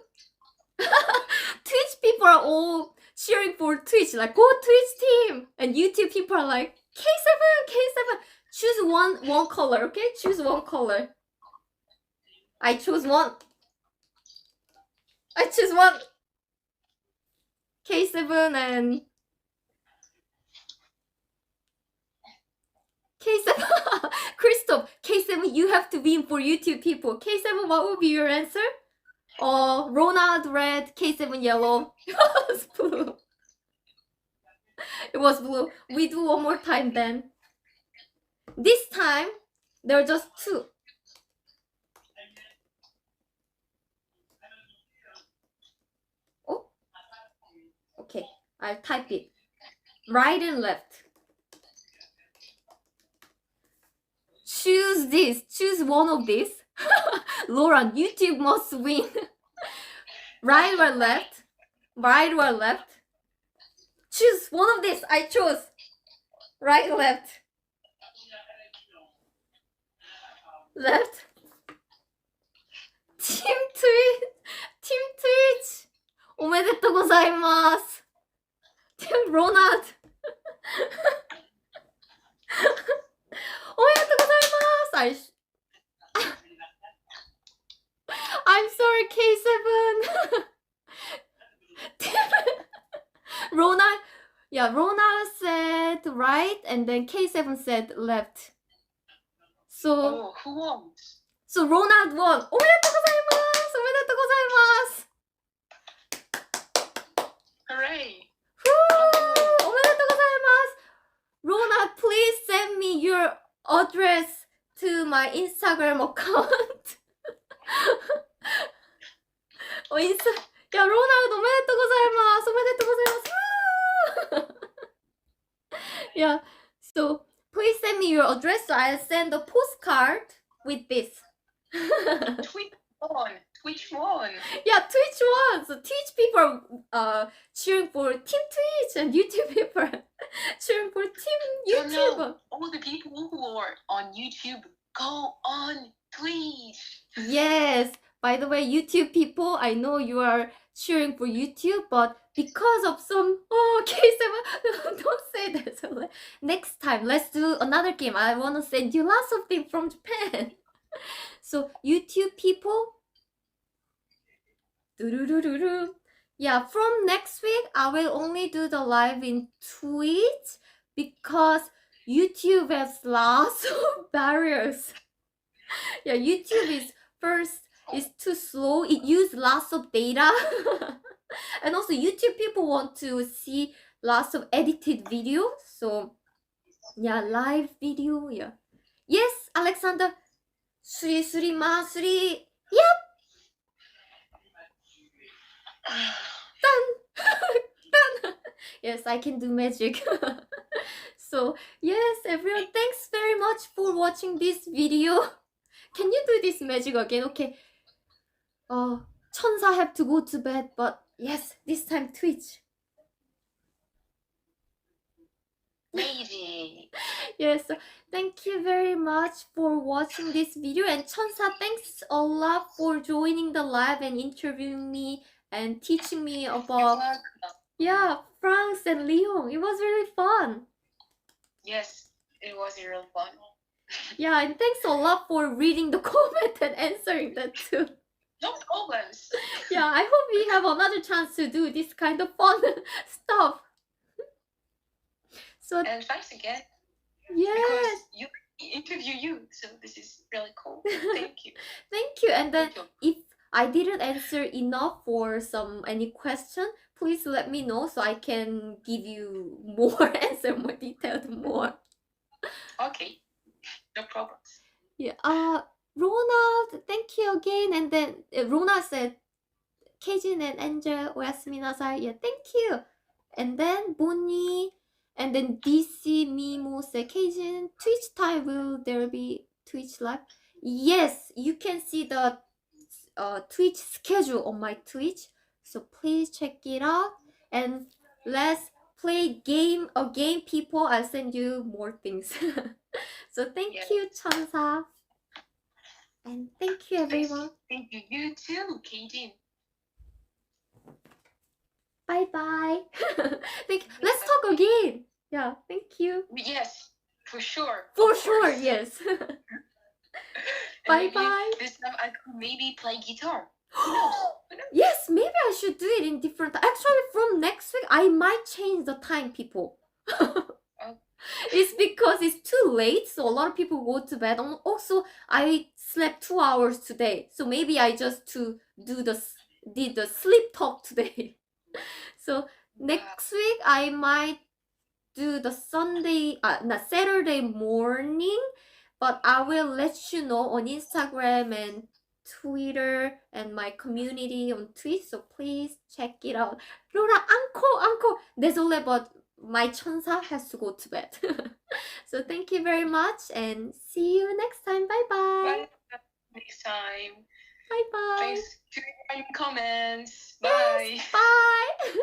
[SPEAKER 1] Twitch people are all cheering for Twitch, like go Twitch team, and YouTube people are like K7. Choose one color, okay? Choose 1 color. I choose 1. I choose 1. K7 and K7. Christoph, K7, you have to win for YouTube people. K7, what would be your answer? Ronald red, K7 yellow. It was blue. It was blue. We do 1 more time then. This time, there are just 2. Oh. Okay, I'll type it. Right and left. Choose this. Choose 1 of these. Lauren, YouTube must win. Right or left? Right or left? Choose 1 of these. I chose. Right, left. Left. Team Twitch. おめでとうございます. Team Ronald. おめでとうございます. I'm sorry, K7. Ronald, Ronald said right, and then K7 said left. So,
[SPEAKER 2] who won?
[SPEAKER 1] So Ronald won. おめでとうございます。おめでとうございます。
[SPEAKER 2] Hooray!
[SPEAKER 1] おめでとうございます。 Ronald, please send me your address to my Instagram account. ロナルドおめでとうございます。おめでとうございます。Yeah, so please send me your address so I'll send a postcard with this.
[SPEAKER 2] Twitch won.
[SPEAKER 1] Yeah, Twitch won. So Twitch people are cheering for Team Twitch, and YouTube people are cheering for Team YouTube.
[SPEAKER 2] No, all the people who are on YouTube, go on Twitch.
[SPEAKER 1] Yes. By the way, YouTube people, I know you are cheering for YouTube, but because of some K7, don't say that. So next time, let's do another game. I want to send you lots of things from Japan. So YouTube people, yeah, from next week, I will only do the live in Twitch because YouTube has lots of barriers. Yeah, YouTube is too slow. It uses lots of data. And also YouTube people want to see lots of edited videos. So Yeah, live video. Yeah. Yes, Alexander. Suri suri ma suri. Yep. Done. Yes, I can do magic. So yes, everyone, thanks very much for watching this video. Can you do this magic again? Okay. 천사 have to go to bed, but yes, this time Twitch.
[SPEAKER 2] Maybe.
[SPEAKER 1] Yes, so thank you very much for watching this video, and 천사, thanks a lot for joining the live and interviewing me and teaching me about France and Lyon. It was really fun.
[SPEAKER 2] Yes, it was real fun.
[SPEAKER 1] Yeah, and thanks a lot for reading the comment and answering that too.
[SPEAKER 2] No problems.
[SPEAKER 1] Yeah, I hope we have another chance to do this kind of fun stuff. So
[SPEAKER 2] and thanks again.
[SPEAKER 1] Yes.
[SPEAKER 2] Because you interview you, so this is really cool. Thank you.
[SPEAKER 1] Thank you. And then if I didn't answer enough for any question, please let me know so I can give you more answer, more detailed, more.
[SPEAKER 2] Okay, no problems.
[SPEAKER 1] Yeah. Ronald, thank you again. And then Ronald said, K-Jin and Angel, 오야스미나사이. Yeah, thank you. And then Bonnie, and then DC Mimo said, K-Jin, Twitch time, will there be Twitch live? Yes, you can see the Twitch schedule on my Twitch, so please check it out. And let's play a game, people. I'll send you more things. So thank you, 천사. And thank you, everyone.
[SPEAKER 2] Thank you. You too, K-Jin.
[SPEAKER 1] Bye bye. Let's talk again. Yeah, thank you.
[SPEAKER 2] Yes, for sure.
[SPEAKER 1] For sure, yes. Bye bye.
[SPEAKER 2] This time I could maybe play guitar.
[SPEAKER 1] Yes, maybe I should do it in different. Actually, from next week, I might change the time, people. It's because it's too late, so a lot of people go to bed. Also, I slept 2 hours today, so maybe I just did the sleep talk today. So next week I might do the Saturday morning, but I will let you know on Instagram and Twitter and my community on Twitch, so please check it out. Laura, encore. Désolé, but my 천사 has to go to bed. So thank you very much and see you next time. Bye bye.
[SPEAKER 2] Bye. Next time.
[SPEAKER 1] Bye bye.
[SPEAKER 2] Thanks for your comments. Bye.
[SPEAKER 1] Yes, bye.